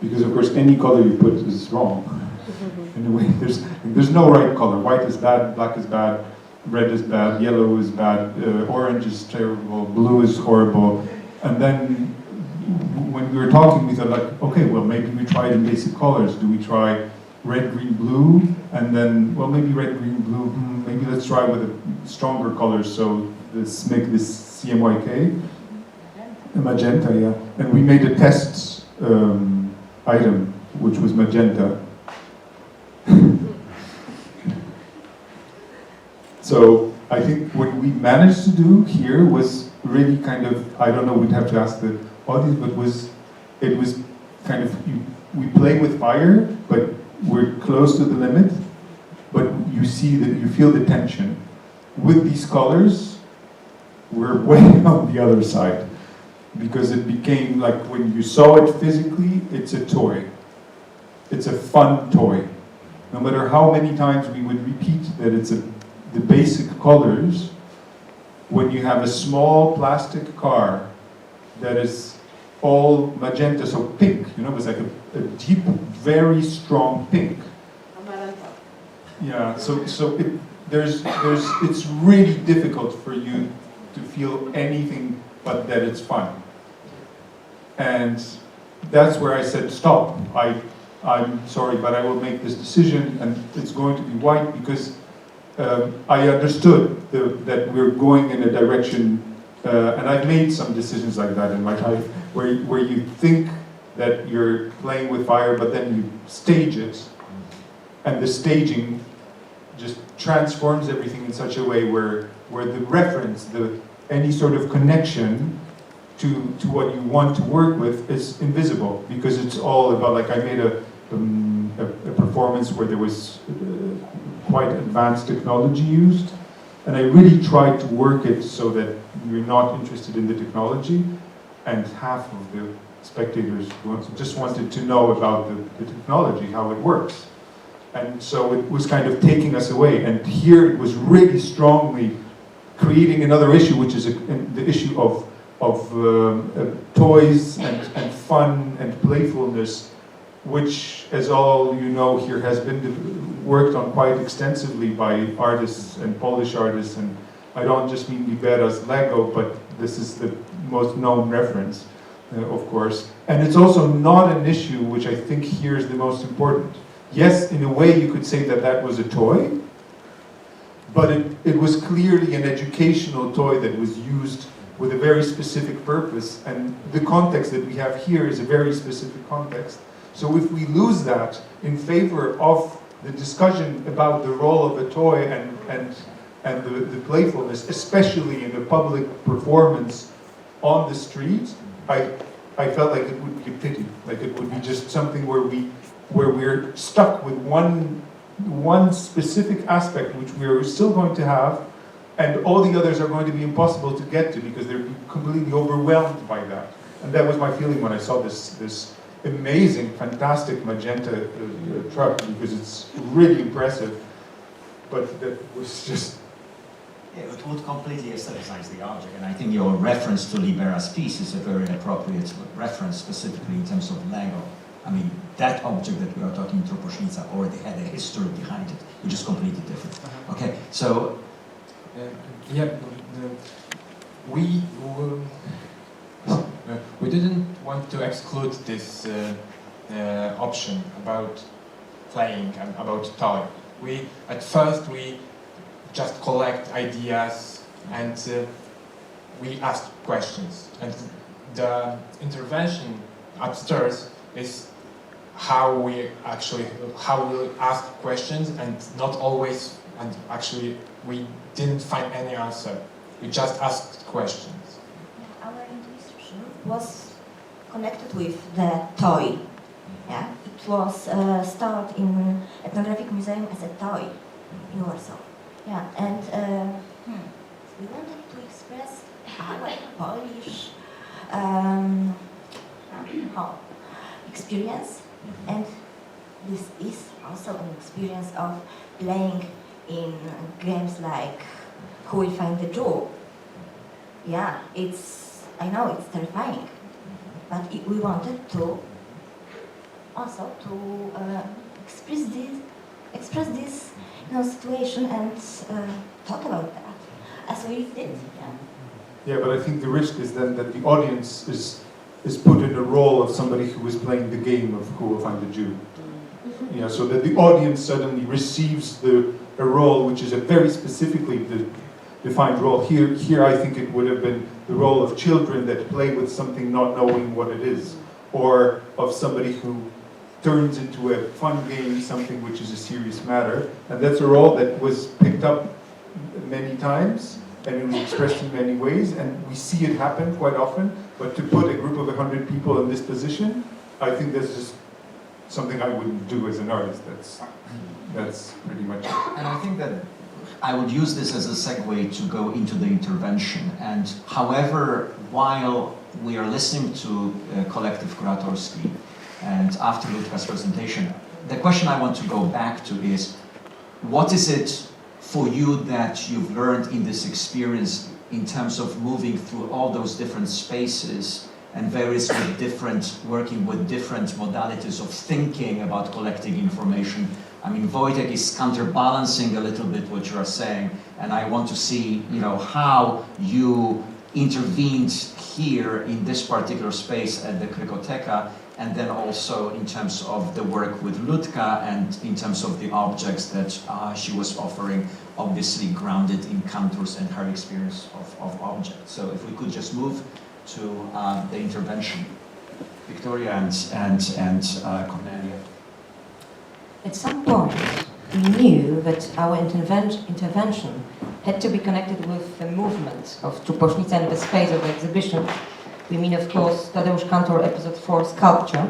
Because of course any color you put is wrong. In a way, there's no right color. White is bad, black is bad, red is bad, yellow is bad, orange is terrible, blue is horrible. And then when we were talking, we thought like, okay, well maybe we try it in basic colors. Do we try red, green, blue? And then, well maybe red, green, blue, maybe let's try with a stronger colors. So let's make this CMYK, magenta, yeah. And we made a test item, which was magenta. So I think what we managed to do here was really kind of, I don't know, we'd have to ask the audience, but it was kind of, we play with fire, but we're close to the limit, but you see that, you feel the tension. With these colors, we're way on the other side, because it became like, when you saw it physically, it's a toy. It's a fun toy. No matter how many times we would repeat that it's the basic colors, when you have a small plastic car that is all magenta, so pink, you know, it was like a deep, very strong pink. Yeah, so it's really difficult for you to feel anything but that it's fun. And that's where I said, stop, I'm sorry, but I will make this decision, and it's going to be white, because I understood that we're going in a direction, and I've made some decisions like that in my life, where you think that you're playing with fire, but then you stage it, and the staging just transforms everything in such a way where the reference, any sort of connection to what you want to work with is invisible, because it's all about, like, I made a performance where there was quite advanced technology used, and I really tried to work it so that you're not interested in the technology, and half of the spectators just wanted to know about the technology, how it works. And so it was kind of taking us away, and here it was really strongly creating another issue, which is the issue of toys and fun and playfulness, which, as all you know here, has been worked on quite extensively by artists and Polish artists, and I don't just mean Libera's Lego, but this is the most known reference, of course. And it's also not an issue which I think here is the most important. Yes, in a way you could say that that was a toy, but it was clearly an educational toy that was used with a very specific purpose, and the context that we have here is a very specific context. So if we lose that in favor of the discussion about the role of a toy and the playfulness, especially in a public performance on the street, I felt like it would be a pity. Like it would be just something where we're stuck with one specific aspect which we're still going to have, and all the others are going to be impossible to get to because they're completely overwhelmed by that. And that was my feeling when I saw this amazing, fantastic magenta truck, because it's really impressive, but that was just... It would completely aestheticize the object, and I think your reference to Libera's piece is a very appropriate reference, specifically in terms of Lego. I mean, that object that we are talking, Truposznica, already had a history behind it, which is completely different. Okay, so... We didn't want to exclude this option about playing and about toy. At first we just collect ideas and we ask questions. And the intervention upstairs is how we ask questions, and not always, and actually we didn't find any answer. We just asked questions. Our intuition was connected with the toy. Yeah, it was stored in Ethnographic Museum as a toy in Warsaw. Yeah, and we wanted to express our Polish experience, and this is also an experience of playing in games like Who Will Find the Jewel. Yeah, I know it's terrifying, but we wanted to also to express this situation and talk about that, as we did. Yeah. Yeah, but I think the risk is then that the audience is put in the role of somebody who is playing the game of who will find the Jew. Yeah, so that the audience suddenly receives a role which is a very specifically defined role. Here I think it would have been the role of children that play with something not knowing what it is, or of somebody who turns into a fun game something which is a serious matter. And that's a role that was picked up many times, and it was expressed in many ways, and we see it happen quite often. But to put a group of 100 people in this position, I think that's just something I wouldn't do as an artist. That's pretty much it. And I think that I would use this as a segue to go into the intervention. And however, while we are listening to Kolektyw Kuratorski and after Ludka's presentation, the question I want to go back to is, what is it for you that you've learned in this experience in terms of moving through all those different spaces and working with different modalities of thinking about collecting information? I mean, Wojtek is counterbalancing a little bit what you are saying, and I want to see, how you intervened here in this particular space at the Cricoteka, and then also in terms of the work with Ludka and in terms of the objects that she was offering, obviously grounded in Cantor's and her experience of objects. So if we could just move to the intervention. Victoria and Cornelia. At some point, we knew that our intervention had to be connected with the movement of Truposznica and the space of the exhibition. We mean, of course, Tadeusz Kantor Episode 4 sculpture.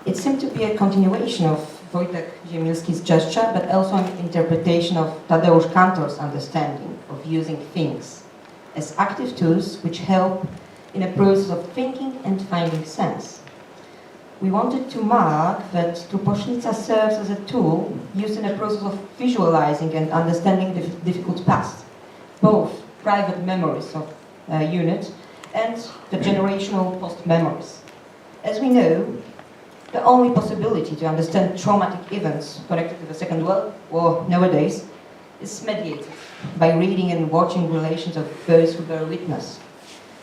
It seemed to be a continuation of Wojtek Ziemilski's gesture, but also an interpretation of Tadeusz Kantor's understanding of using things as active tools which help in a process of thinking and finding sense. We wanted to mark that Truposznica serves as a tool used in a process of visualizing and understanding the difficult past, both private memories of a unit and the generational post-memories. As we know, the only possibility to understand traumatic events connected to the Second World War nowadays is mediated by reading and watching relations of those who bear witness.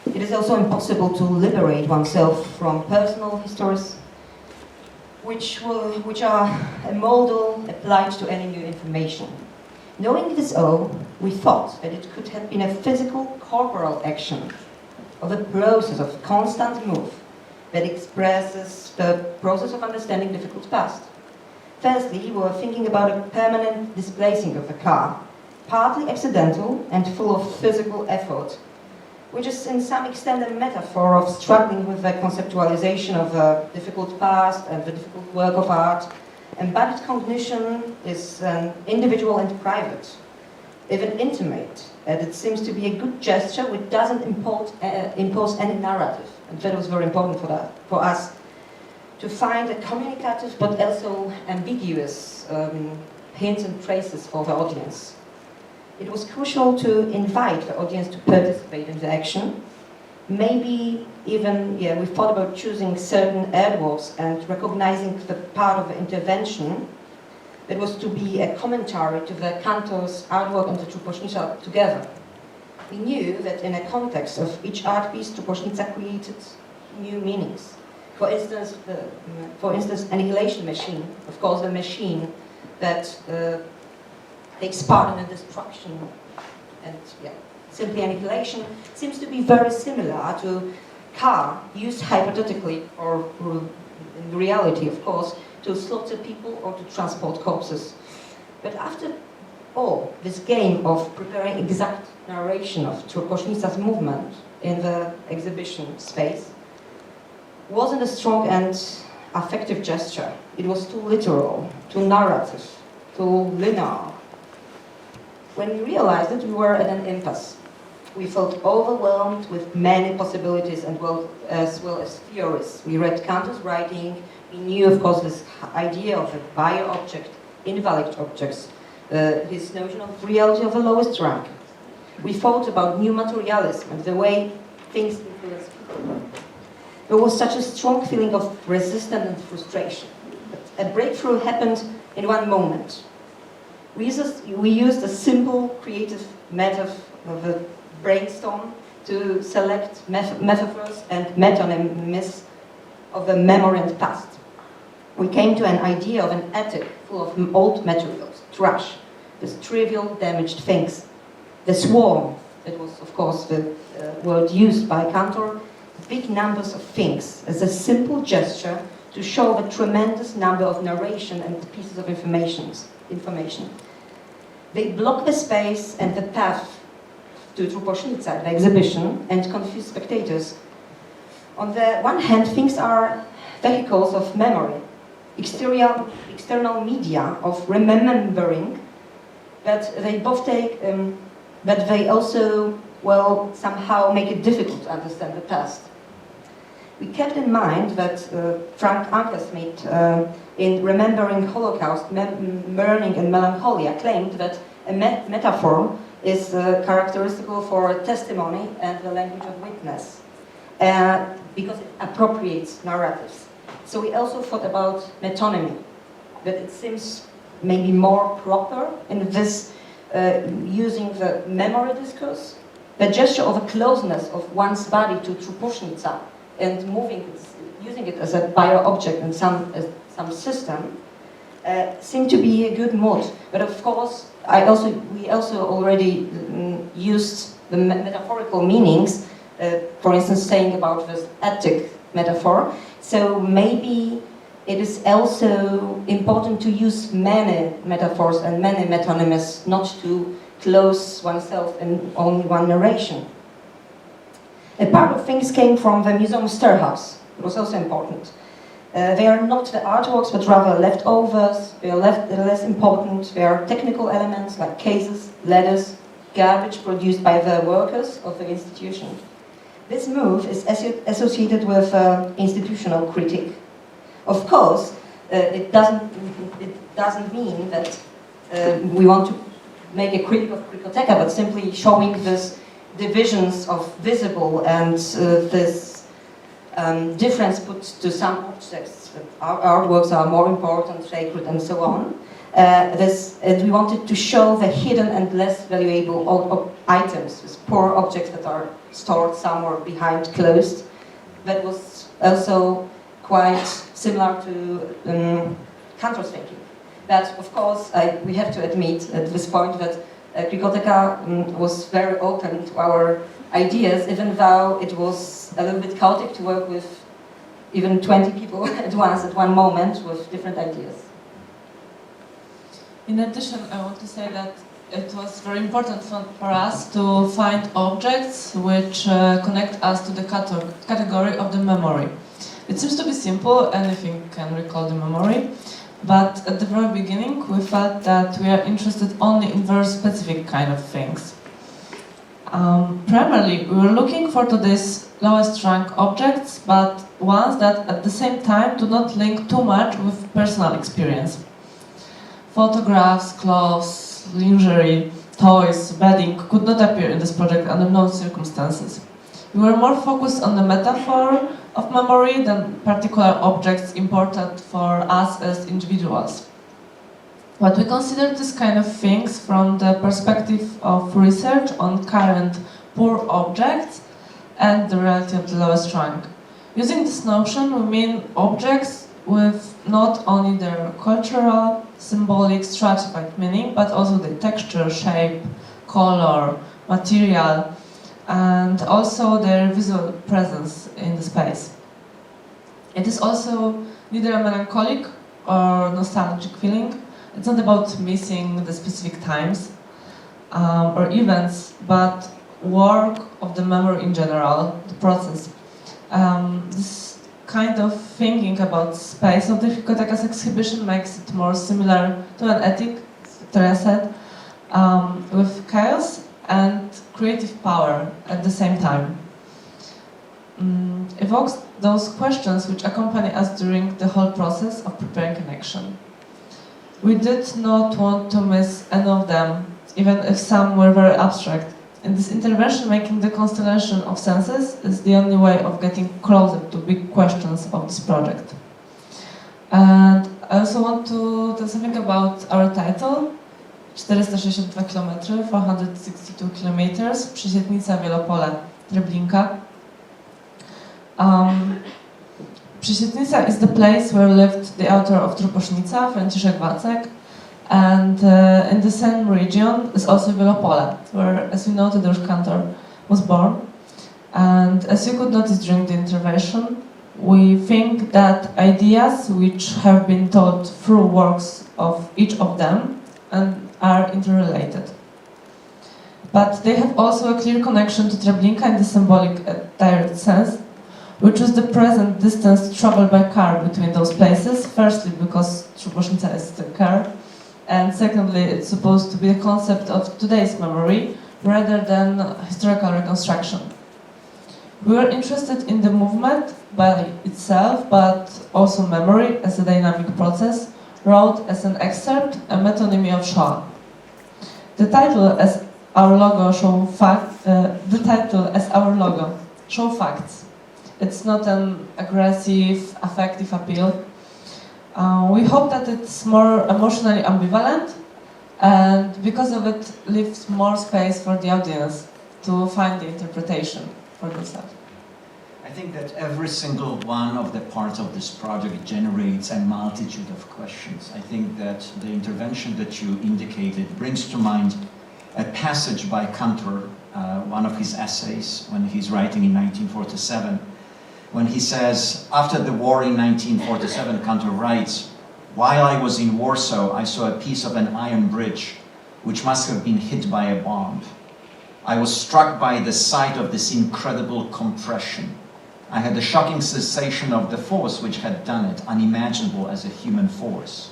It is also impossible to liberate oneself from personal histories which are a model applied to any new information. Knowing this all, we thought that it could have been a physical, corporal action of a process of constant move that expresses the process of understanding difficult past. Firstly, we were thinking about a permanent displacing of the car, partly accidental and full of physical effort, which is in some extent a metaphor of struggling with the conceptualization of a difficult past and the difficult work of art. Embodied cognition is individual and private, even intimate, and it seems to be a good gesture which doesn't impose any narrative. And that was very important for us to find a communicative but also ambiguous hints and traces for the audience. It was crucial to invite the audience to participate in the action. Maybe even, we thought about choosing certain words and recognizing the part of the intervention that was to be a commentary to the Kantor's artwork and the Truposznica together. We knew that in a context of each art piece, Truposznica created new meanings. For instance, Annihilation Machine, of course, the machine that takes part in the destruction and simply annihilation, seems to be very similar to car used hypothetically or in reality, of course, to slaughter people or to transport corpses. But after all, this game of preparing exact narration of Truposznica's movement in the exhibition space wasn't a strong and affective gesture. It was too literal, too narrative, too linear. When we realized that we were at an impasse, we felt overwhelmed with many possibilities as well as theories. We read Kantor's writing. We knew, of course, this idea of a bio-object, invalid objects, his notion of reality of the lowest rank. We thought about new materialism and the way things influence people. There was such a strong feeling of resistance and frustration. But a breakthrough happened in one moment. We used a simple creative method of a brainstorm to select metaphors and metonyms of the memory and past. We came to an idea of an attic full of old materials, trash, with trivial damaged things. The swarm, that was of course the word used by Cantor, big numbers of things as a simple gesture to show the tremendous number of narration and pieces of information. They block the space and the path to Truposznica, the exhibition, and confuse spectators. On the one hand, things are vehicles of memory, external media of remembering, but they both take, but they also, well, somehow make it difficult to understand the past. We kept in mind that Frank Anker's made in Remembering Holocaust, Mourning and Melancholia claimed that a metaphor is characteristical for testimony and the language of witness, because it appropriates narratives. So we also thought about metonymy, that it seems maybe more proper in this using the memory discourse, the gesture of a closeness of one's body to Truposznica and using it as a bio-object in some system, seemed to be a good mood. But of course, we also already used the metaphorical meanings, for instance, saying about this attic metaphor. So maybe it is also important to use many metaphors and many metonyms, not to close oneself in only one narration. A part of things came from the Museum Storehouse. It was also important. They are not the artworks, but rather leftovers. They are less important. They are technical elements like cases, letters, garbage produced by the workers of the institution. This move is associated with institutional critique. Of course, it doesn't mean that we want to make a critique of Cricoteka, but simply showing this divisions of visible and this difference put to some objects. Artworks are more important, sacred, and so on. And we wanted to show the hidden and less valuable items, these poor objects that are stored somewhere behind closed. That was also quite similar to Cantor's thinking. But of course, we have to admit at this point that Cricoteka was very open to our ideas, even though it was a little bit chaotic to work with even 20 people at once, at one moment, with different ideas. In addition, I want to say that it was very important for us to find objects which connect us to the category of the memory. It seems to be simple, anything can recall the memory, but at the very beginning we felt that we are interested only in very specific kind of things. Primarily, we were looking for today's lowest rank objects, but ones that at the same time do not link too much with personal experience. Photographs, clothes, lingerie, toys, bedding could not appear in this project under no circumstances. We were more focused on the metaphor of memory than particular objects important for us as individuals. But we considered this kind of things from the perspective of research on current poor objects and the reality of the lowest rank. Using this notion, we mean objects with not only their cultural, symbolic, stratified meaning, but also the texture, shape, color, material, and also their visual presence in the space. It is also neither a melancholic or nostalgic feeling. It's not about missing the specific times or events, but work of the memory in general, the process. This kind of thinking about space of the Cricoteka's exhibition makes it more similar to an ethic, Victoria said, with chaos and creative power at the same time. Evokes those questions which accompany us during the whole process of preparing an action. We did not want to miss any of them, even if some were very abstract. In this intervention, making the constellation of senses is the only way of getting closer to big questions of this project. And I also want to tell something about our title, 462 km, 462 km, Przysietnica, Wielopole, Treblinka. Przysietnica is the place where lived the author of Truposznica, Franciszek Wacek, and in the same region is also Wielopole, where, as you know, Tadeusz Kantor was born. And as you could notice during the intervention, we think that ideas which have been taught through works of each of them and are interrelated. But they have also a clear connection to Treblinka in the symbolic direct sense, which is the present distance traveled by car between those places, firstly because Truposznica is the car, and secondly it's supposed to be a concept of today's memory rather than historical reconstruction. We were interested in the movement by itself, but also memory as a dynamic process, wrote as an excerpt, a metonymy of Shoah. The title as our logo show facts. It's not an aggressive, affective appeal. We hope that it's more emotionally ambivalent, and because of it leaves more space for the audience to find the interpretation for themselves. I think that every single one of the parts of this project generates a multitude of questions. I think that the intervention that you indicated brings to mind a passage by Kantor, one of his essays when he's writing in 1947, when he says, after the war in 1947, Kantor writes, "While I was in Warsaw, I saw a piece of an iron bridge which must have been hit by a bomb. I was struck by the sight of this incredible compression. I had a shocking sensation of the force which had done it, unimaginable as a human force.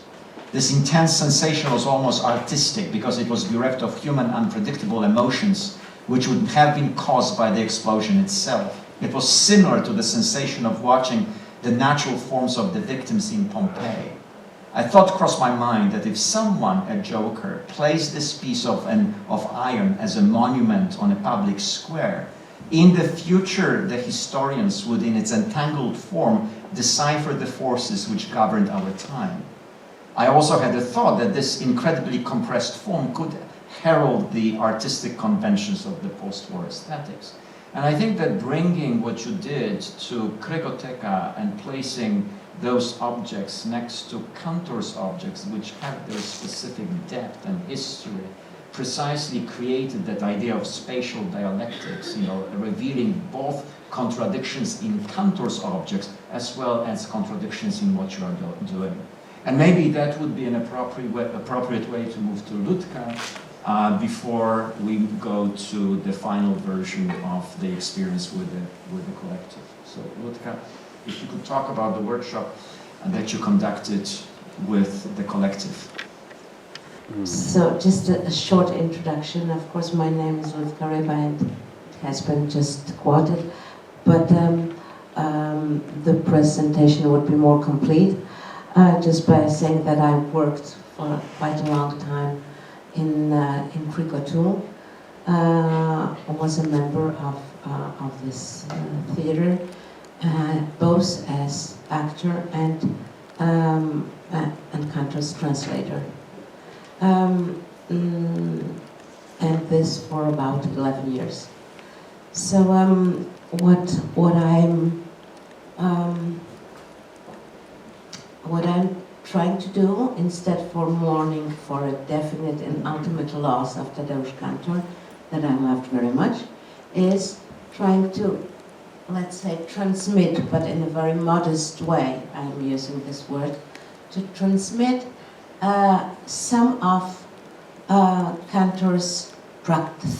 This intense sensation was almost artistic because it was bereft of human unpredictable emotions which would have been caused by the explosion itself. It was similar to the sensation of watching the natural forms of the victims in Pompeii. I thought crossed my mind that if someone, a joker, placed this piece of iron as a monument on a public square, in the future the historians would, in its entangled form, decipher the forces which governed our time. I also had a thought that this incredibly compressed form could herald the artistic conventions of the post-war aesthetics." And I think that bringing what you did to Cricoteka and placing those objects next to Kantor's objects, which have their specific depth and history, precisely created that idea of spatial dialectics, revealing both contradictions in Kantor's objects as well as contradictions in what you are doing. And maybe that would be an appropriate way to move to Ludka before we go to the final version of the experience with the collective. So Ludka, if you could talk about the workshop that you conducted with the collective. So just a short introduction. Of course, my name is Ryba and it has been just quoted, but the presentation would be more complete just by saying that I worked for quite a long time in Cricot too. I was a member of this theater, both as actor and Kantor's translator. And this for about 11 years. So what I'm trying to do, instead for mourning for a definite and ultimate loss of Tadeusz Kantor, that I loved very much, is trying to, let's say, transmit, but in a very modest way, I'm using this word, to transmit some of Kantor's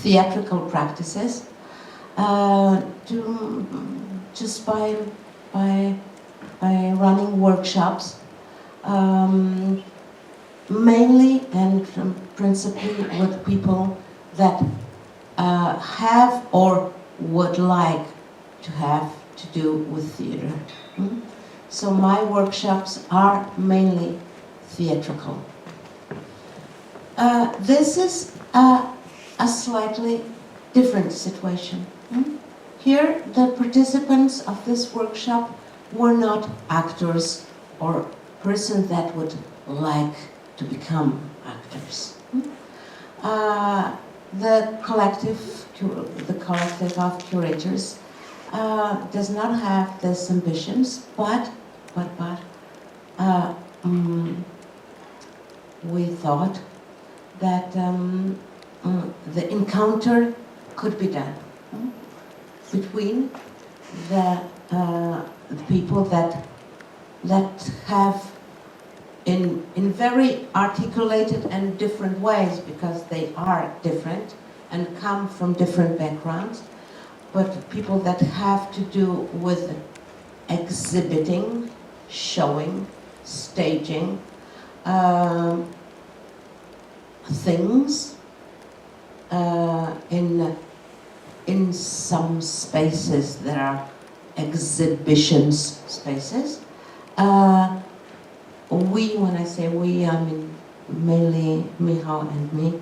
theatrical practices just by running workshops, mainly and principally with people that have or would like to have to do with theater. So my workshops are mainly theatrical. This is a slightly different situation. Here, the participants of this workshop were not actors or persons that would like to become actors. The collective of curators does not have these ambitions, but we thought that the encounter could be done between the people that have in very articulated and different ways, because they are different and come from different backgrounds, but people that have to do with exhibiting, showing, staging things in some spaces there are exhibitions spaces. When I say we, I mean mainly Michał and me,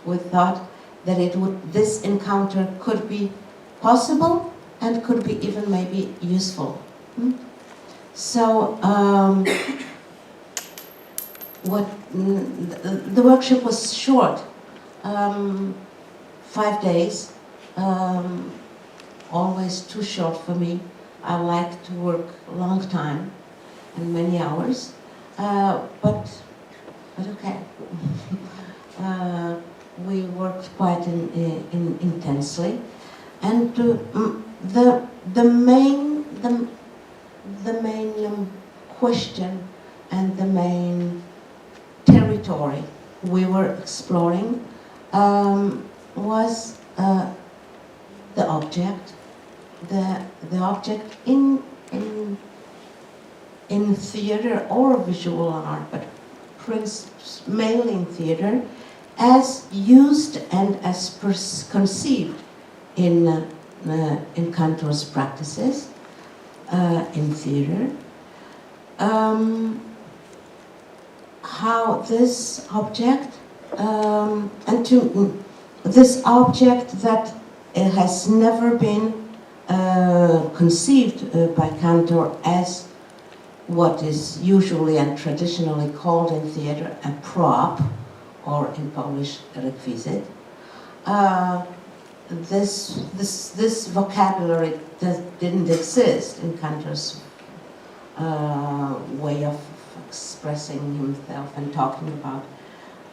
we thought that this encounter could be possible and could be even maybe useful. So the workshop was short, 5 days, always too short for me. I like to work a long time and many hours, but okay. We worked quite intensely, and the main question and the main territory we were exploring was the object, the object in theater or visual art, but mainly in theater, as used and as conceived in Cantor's practices in theater. How this object this object that has never been conceived by Cantor as what is usually and traditionally called in theater a prop, or in Polish a requisite. This vocabulary didn't exist in Cantor's way of expressing himself and talking about.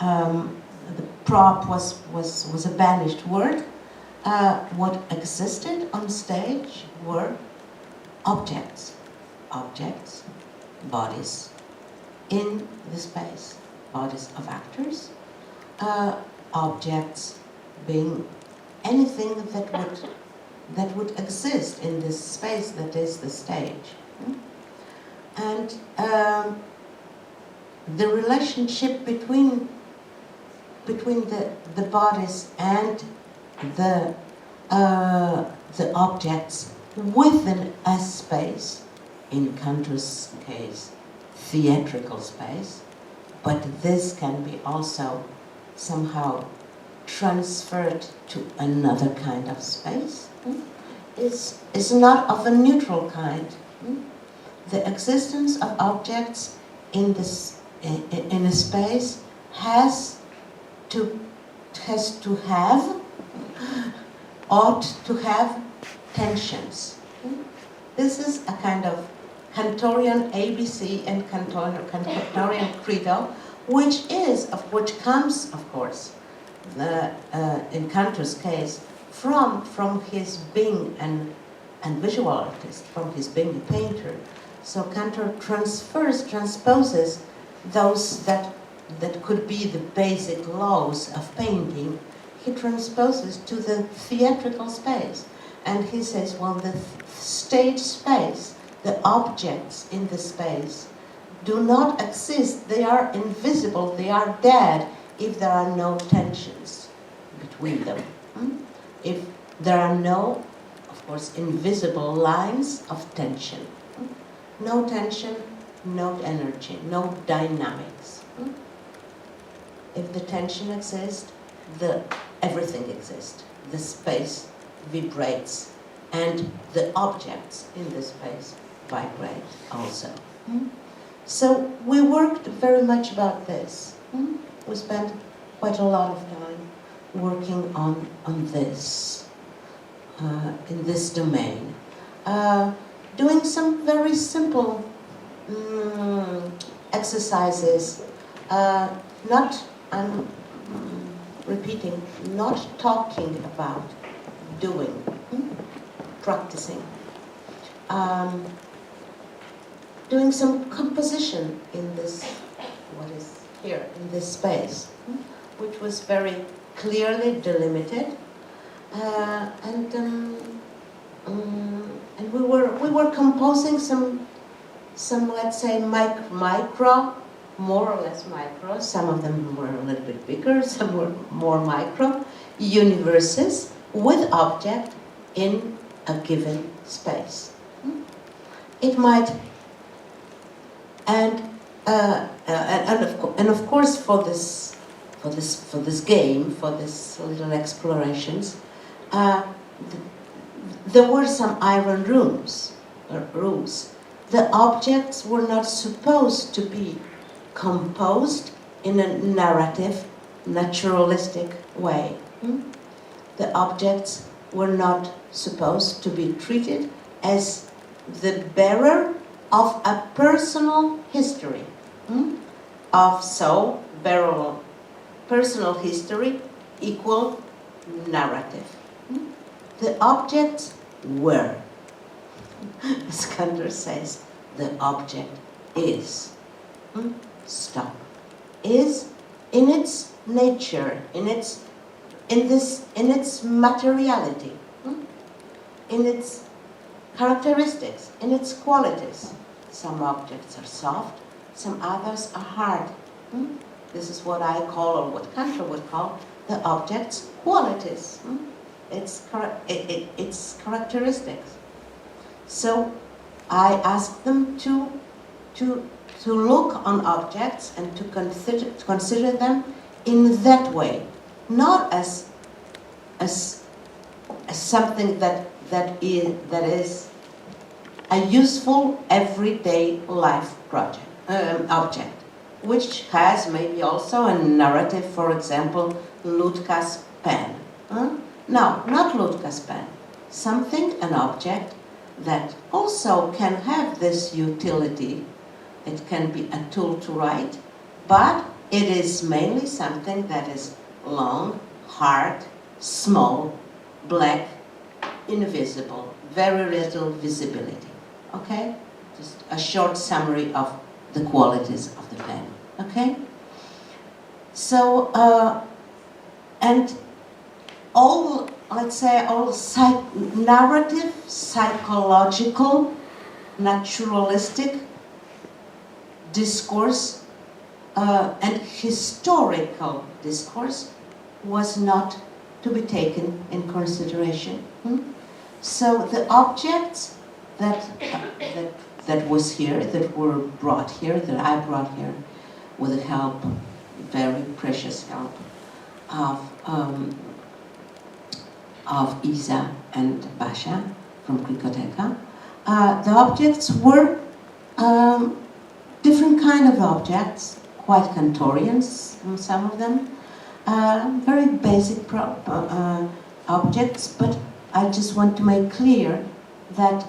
The prop was a banished word. What existed on stage were objects, bodies in the space, bodies of actors, objects being anything that would exist in this space that is the stage. And the relationship between the bodies and the objects within a space, in Cantor's case, theatrical space, but this can be also somehow transferred to another kind of space, is not of a neutral kind. The existence of objects in a space ought to have tensions. This is a kind of Cantorian ABC and Cantorian credo, which comes, of course, in Cantor's case, from his being an visual artist, from his being a painter. So Cantor transposes those that could be the basic laws of painting. He transposes to the theatrical space, and he says, well, the stage space, the objects in the space, do not exist. They are invisible. They are dead if there are no tensions between them. If there are no, of course, invisible lines of tension. No tension, no energy, no dynamics. If the tension exists, everything exists. The space vibrates, and the objects in the space vibrate also. So we worked very much about this. We spent quite a lot of time working on this, in this domain. Doing some very simple exercises, I'm repeating, not talking about, doing, practicing. Doing some composition in this, what is here, in this space, which was very clearly delimited, and we were composing some let's say micro, more or less micro. Some of them were a little bit bigger, some were more micro universes with object in a given space. It might, and of course for this game, for this little explorations, there were some iron rules. The objects were not supposed to be composed in a narrative, naturalistic way. The objects were not supposed to be treated as the bearer of a personal history. Personal history equal narrative. The objects were. Skander says, the object is. Stop. Is in its nature, in its materiality, in its characteristics, in its qualities. Some objects are soft, some others are hard. This is what I call, or what Kantor would call, the object's qualities. Its characteristics. So I ask them to look on objects and to consider them in that way, not as something that is a useful everyday life object, which has maybe also a narrative. For example, Ludka's pen. No, not Ludka's pen. An object that also can have this utility. It can be a tool to write, but it is mainly something that is long, hard, small, black, invisible, very little visibility. Okay? Just a short summary of the qualities of the pen. Okay? So, and all, let's say, all narrative, psychological, naturalistic discourse and historical discourse was not to be taken in consideration. So the objects that was here, that were brought here, that I brought here, with the help, very precious help, of Isa and Basia from Cricoteka. The objects were different kind of objects, quite Kantorians, some of them, very basic objects, but I just want to make clear that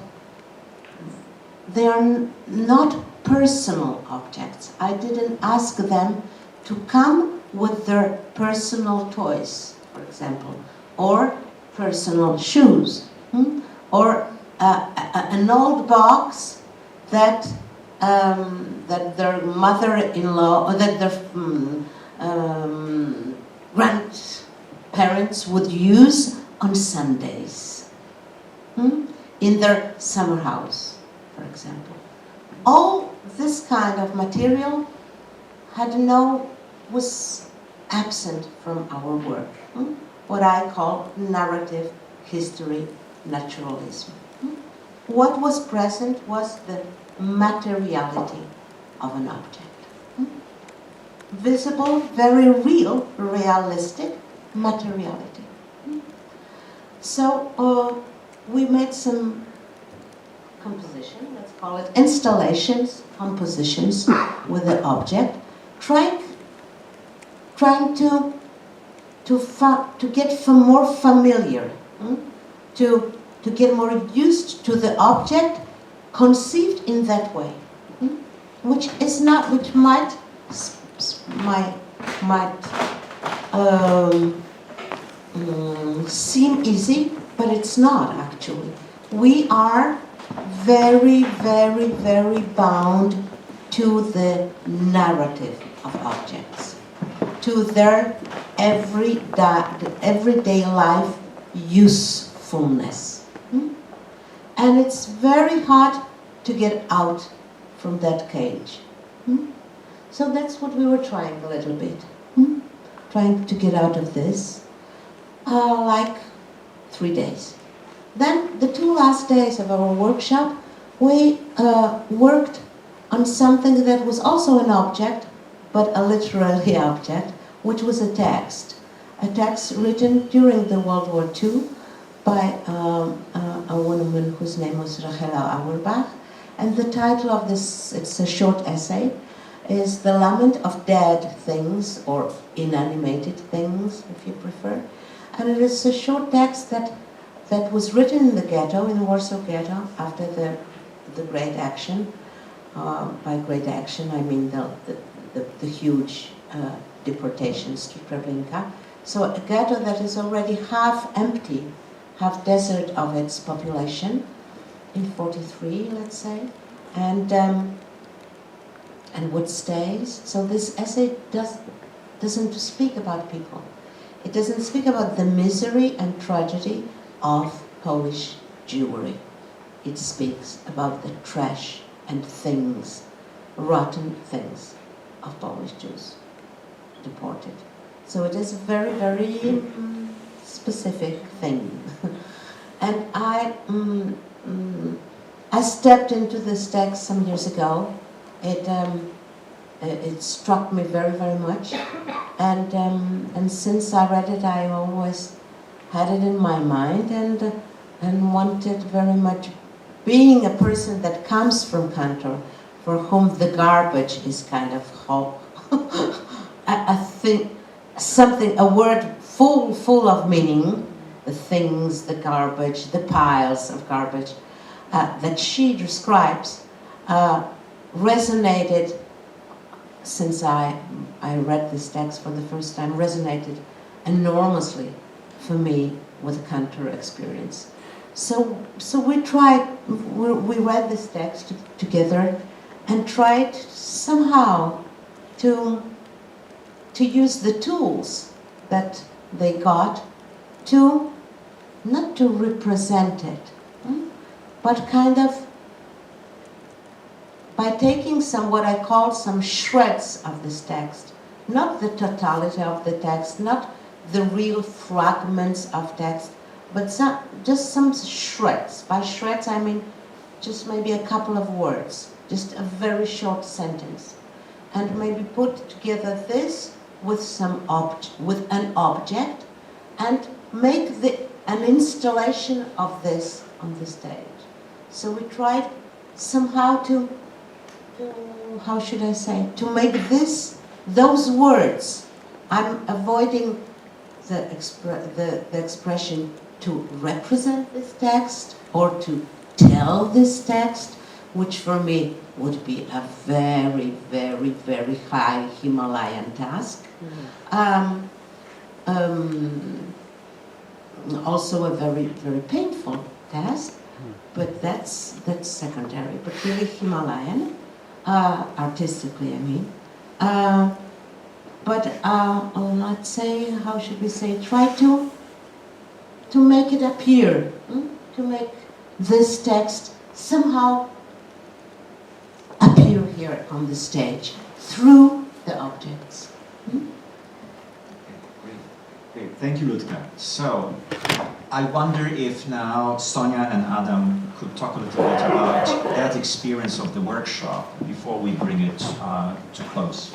they are not personal objects. I didn't ask them to come with their personal toys, for example, or personal shoes, or an old box that their mother-in-law or that their grandparents would use on Sundays in their summer house, for example. All this kind of material was absent from our work. What I call narrative history naturalism. What was present was the materiality of an object. Visible, very real, realistic materiality. So we made some composition, let's call it installations, compositions with the object, trying to to get more familiar, to get more used to the object conceived in that way, which might seem easy, but it's not actually. We are very, very, very bound to the narrative of objects, to their everyday life usefulness. And it's very hard to get out from that cage. So that's what we were trying a little bit. Trying to get out of this, like 3 days. Then the 2 last days of our workshop, we worked on something that was also an object, but a literary object, which was a text written during the World War II by a woman whose name was Auerbach. And the title of this, it's a short essay, is The Lament of Dead Things, or Inanimated Things, if you prefer. And it is a short text that was written in the ghetto, in the Warsaw Ghetto, after the Great Action. By Great Action, I mean the huge deportations to Treblinka. So a ghetto that is already half empty, half desert of its population, in 43, let's say, and what stays. So this essay doesn't speak about people. It doesn't speak about the misery and tragedy of Polish Jewry. It speaks about the trash and things, rotten things of Polish Jews deported. So it is a very, very specific thing. And I stepped into this text some years ago. It struck me very, very much, and since I read it, I always had it in my mind and wanted very much, being a person that comes from Cantor, for whom the garbage is kind of a word full of meaning, the things, the garbage, the piles of garbage that she describes resonated, since I read this text for the first time, resonated enormously for me with the Cantor experience. So we read this text together and tried somehow to use the tools that they got to, not to represent it, but kind of by taking what I call some shreds of this text, not the totality of the text, not the real fragments of text, but just some shreds. By shreds, I mean just maybe a couple of words, just a very short sentence, and maybe put together this with an object, and make an installation of this on the stage. So we tried somehow to how should I say, to make those words. I'm avoiding the expression to represent this text or to tell this text, which for me would be a very, very, very high Himalayan task. Also a very, very painful task, but that's secondary, but really Himalayan, artistically, I mean. But let's say, how should we say, try to make it appear, to make this text somehow appear here on the stage through the objects. Great. Thank you, Ludka. So, I wonder if now Sonia and Adam could talk a little bit about that experience of the workshop before we bring it to close.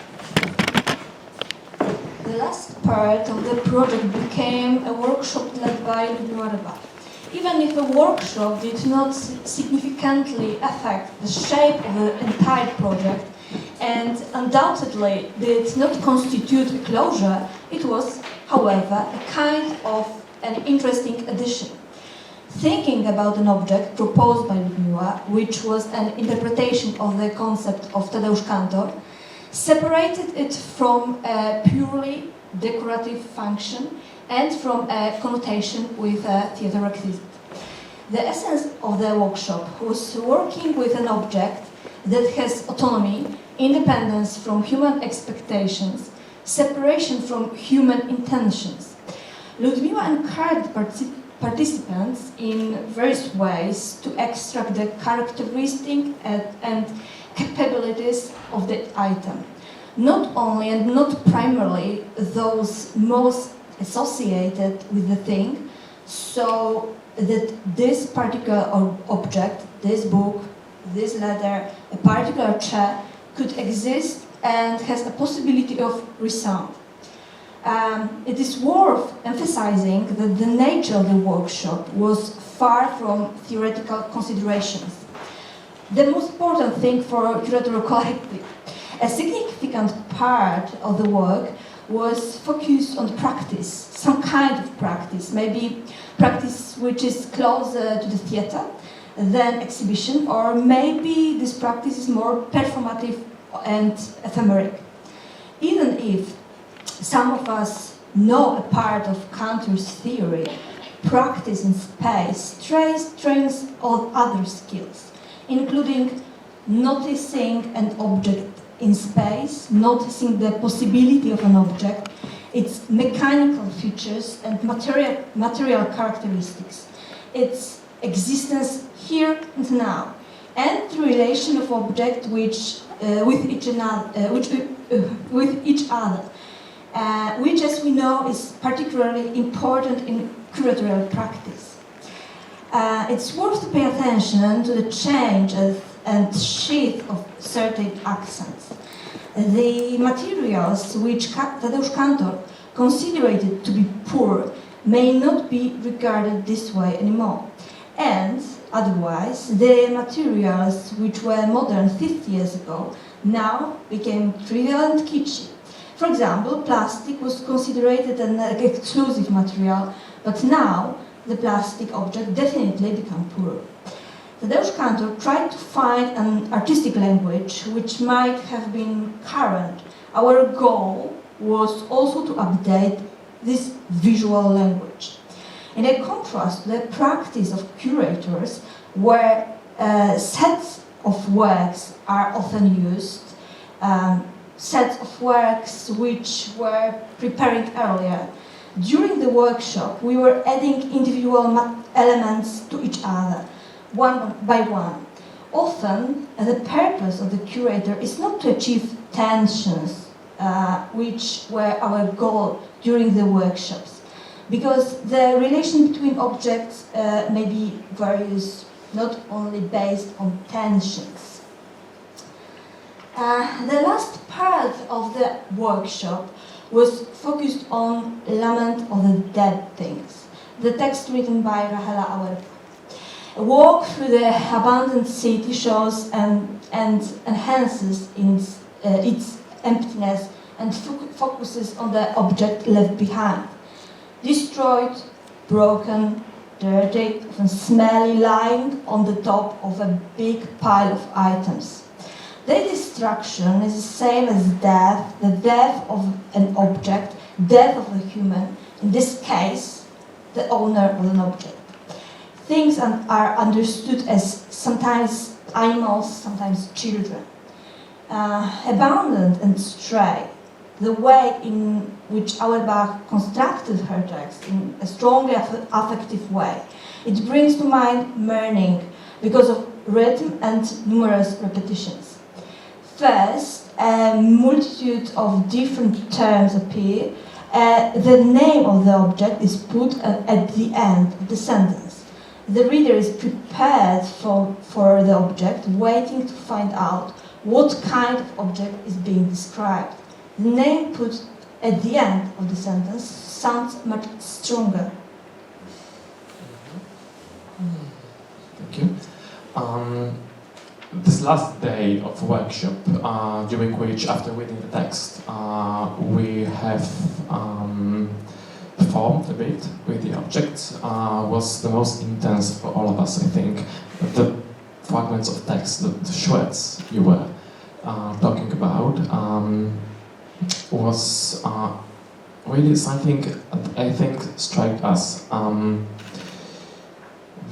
The last part of the project became a workshop led by Ryba. Even if the workshop did not significantly affect the shape of the entire project and undoubtedly did not constitute a closure, it was however, a kind of an interesting addition. Thinking about an object proposed by Ludmiła, which was an interpretation of the concept of Tadeusz Kantor, separated it from a purely decorative function and from a connotation with a theatre requisite. The essence of the workshop was working with an object that has autonomy, independence from human expectations, separation from human intentions. Ludmiła encouraged participants in various ways to extract the characteristics and capabilities of the item. Not only and not primarily those most associated with the thing, so that this particular object, this book, this letter, a particular chair could exist and has a possibility of resound. It is worth emphasizing that the nature of the workshop was far from theoretical considerations. The most important thing for curatorial collective, a significant part of the work was focused on practice, some kind of practice, maybe practice which is closer to the theatre than exhibition, or maybe this practice is more performative and ephemeric. Even if some of us know a part of Kantor's theory, practice in space trains all other skills, including noticing an object in space, noticing the possibility of an object, its mechanical features and material characteristics, its existence here and now, and the relation of objects with each other, which, as we know, is particularly important in curatorial practice. It's worth to pay attention to the change and shift of certain accents. The materials which Tadeusz Kantor considered to be poor may not be regarded this way anymore. And otherwise, the materials which were modern 50 years ago now became trivial and kitschy. For example, plastic was considered an exclusive material, but now the plastic object definitely became poor. Tadeusz Kantor tried to find an artistic language which might have been current. Our goal was also to update this visual language. In a contrast to the practice of curators, where sets of works are often used, sets of works which were preparing earlier. During the workshop, we were adding individual elements to each other, one by one. Often, the purpose of the curator is not to achieve tensions, which were our goal during the workshops, because the relation between objects may be various, not only based on tensions. The last part of the workshop was focused on Lament of the Dead Things, the text written by Rahela Auerbach. A walk through the abandoned city shows and enhances its emptiness and focuses on the object left behind. Destroyed, broken, dirty, and smelly, lying on the top of a big pile of items. Their destruction is the same as death, the death of an object, death of a human, in this case, the owner of an object. Things are understood as sometimes animals, sometimes children. Abandoned and stray, the way in which Auerbach constructed her text in a strongly affective way. It brings to mind mourning because of rhythm and numerous repetitions. First, a multitude of different terms appear. The name of the object is put at the end of the sentence. The reader is prepared for the object, waiting to find out what kind of object is being described. The name put at the end of the sentence sounds much stronger. Thank you. this last day of workshop, during which, after reading the text, we have performed a bit with the objects, was the most intense for all of us, I think. The fragments of text, the shreds you were talking about, was really something that I think struck us.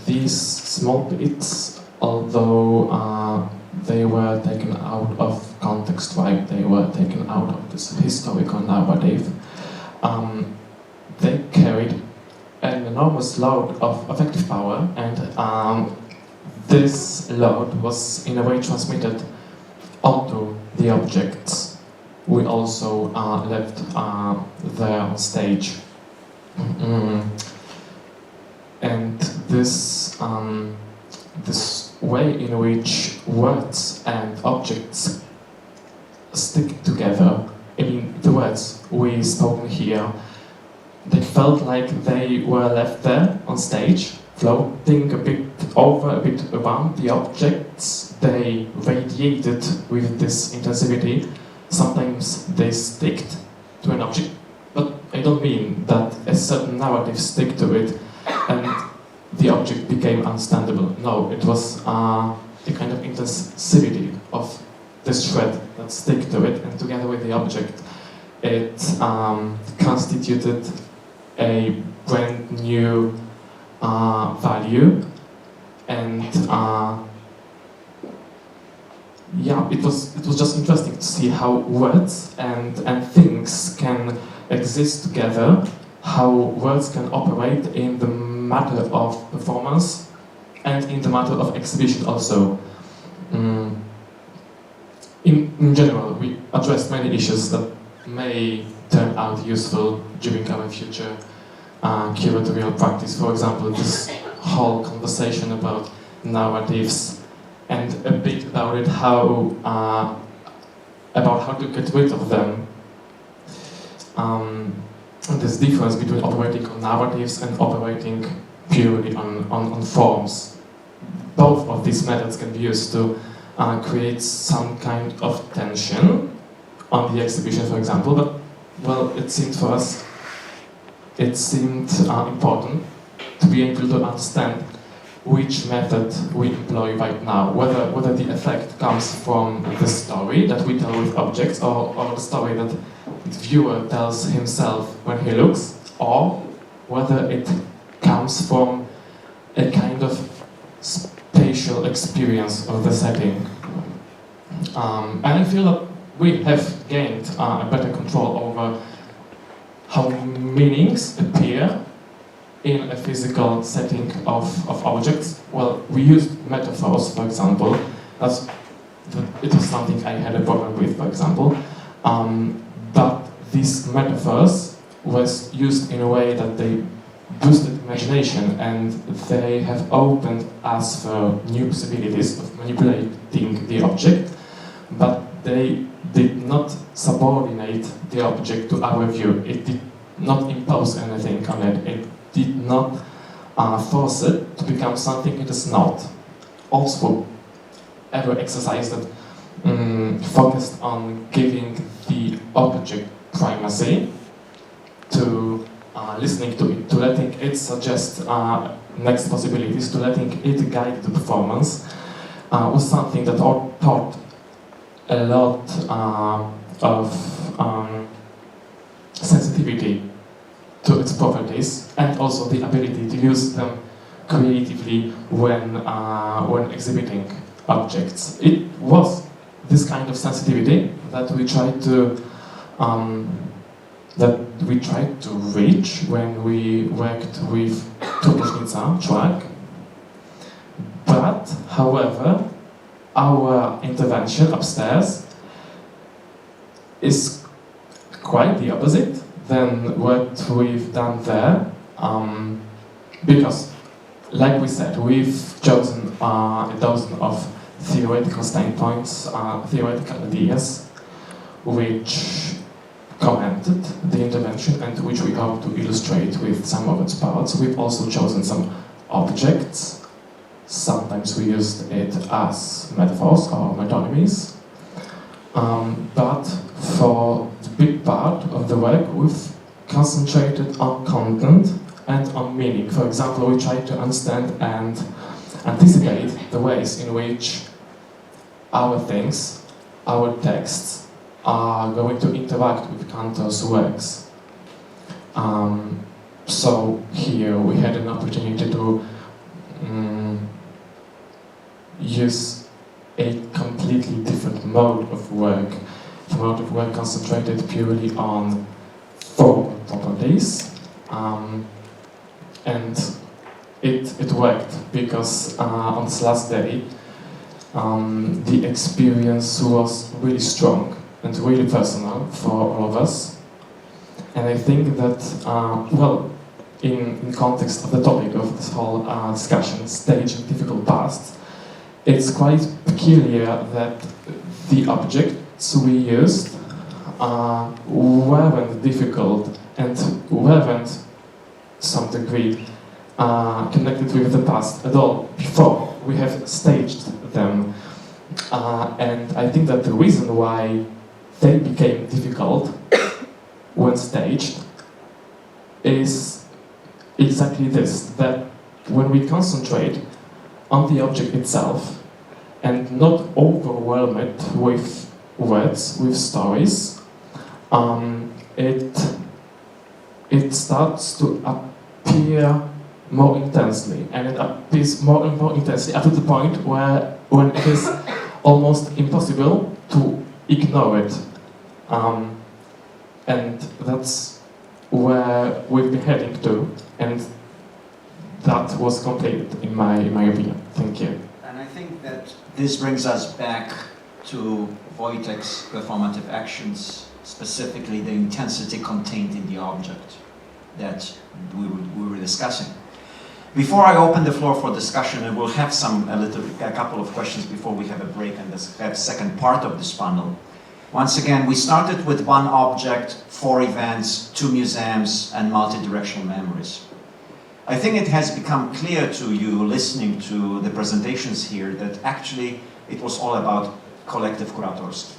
These small bits, although they were taken out of context, right? They were taken out of this historical narrative. They carried an enormous load of affective power, and this load was in a way transmitted onto the objects we also left there on stage. And this this way in which words and objects stick together, I mean the words we spoken here, they felt like they were left there on stage, floating a bit over, a bit around the objects. They radiated with this intensivity. Sometimes they sticked to an object, but I don't mean that a certain narrative stick to it and the object became understandable. No, it was the kind of intensivity of this shred that stick to it, and together with the object, it constituted a brand new value, and yeah, it was just interesting to see how words and things can exist together, how words can operate in the matter of performance and in the matter of exhibition also. In general, we addressed many issues that may turn out useful during our future curatorial practice. For example, this whole conversation about narratives and a bit about it, about how to get rid of them. This difference between operating on narratives and operating purely on forms. Both of these methods can be used to create some kind of tension on the exhibition, for example, but, well, it seemed for us, it seemed important to be able to understand which method we employ right now, whether the effect comes from the story that we tell with objects, or the story that the viewer tells himself when he looks, or whether it comes from a kind of spatial experience of the setting. And I feel that we have gained a better control over how meanings appear in a physical setting of objects. Well, we used metaphors, for example. It was something I had a problem with, for example. But these metaphors was used in a way that they boosted imagination, and they have opened us for new possibilities of manipulating the object, but they did not subordinate the object to our view. It did not impose anything on it. It did not force it to become something it is not. Also, every exercise that focused on giving the object primacy, to listening to it, to letting it suggest next possibilities, to letting it guide the performance, was something that taught a lot of sensitivity to its properties, and also the ability to use them creatively when exhibiting objects. It was this kind of sensitivity that we tried to reach when we worked with Burzyńska track. But, however, our intervention upstairs is quite the opposite than what we've done there, because, like we said, we've chosen a dozen of theoretical standpoints, theoretical ideas, which commented the intervention and which we hope to illustrate with some of its parts. We've also chosen some objects, Sometimes we used it as metaphors or metonymies. But for the big part of the work, we've concentrated on content and on meaning. For example, we tried to understand and anticipate the ways in which our things, our texts, are going to interact with Cantor's works. So here we had an opportunity to use a completely different mode of work concentrated purely on form properties, and it worked because on this last day the experience was really strong and really personal for all of us, and I think that well, in context of the topic of this whole discussion, staging difficult past, it's quite peculiar that the objects we used weren't difficult and weren't, to some degree, connected with the past at all before we have staged them. And I think that the reason why they became difficult when staged is exactly this, that when we concentrate on the object itself and not overwhelm it with words, with stories, it starts to appear more intensely, and it appears more and more intensely up to the point where when it is almost impossible to ignore it. And that's where we've been heading to, and that was completed in my opinion. Thank you. And I think that this brings us back to Wojtek's performative actions, specifically the intensity contained in the object that we were discussing. Before I open the floor for discussion, and we'll have a couple of questions before we have a break and have second part of this panel. Once again, we started with one object, 4 events, 2 museums, and multi-directional memories. I think it has become clear to you, listening to the presentations here, that actually it was all about Kolektyw Kuratorski.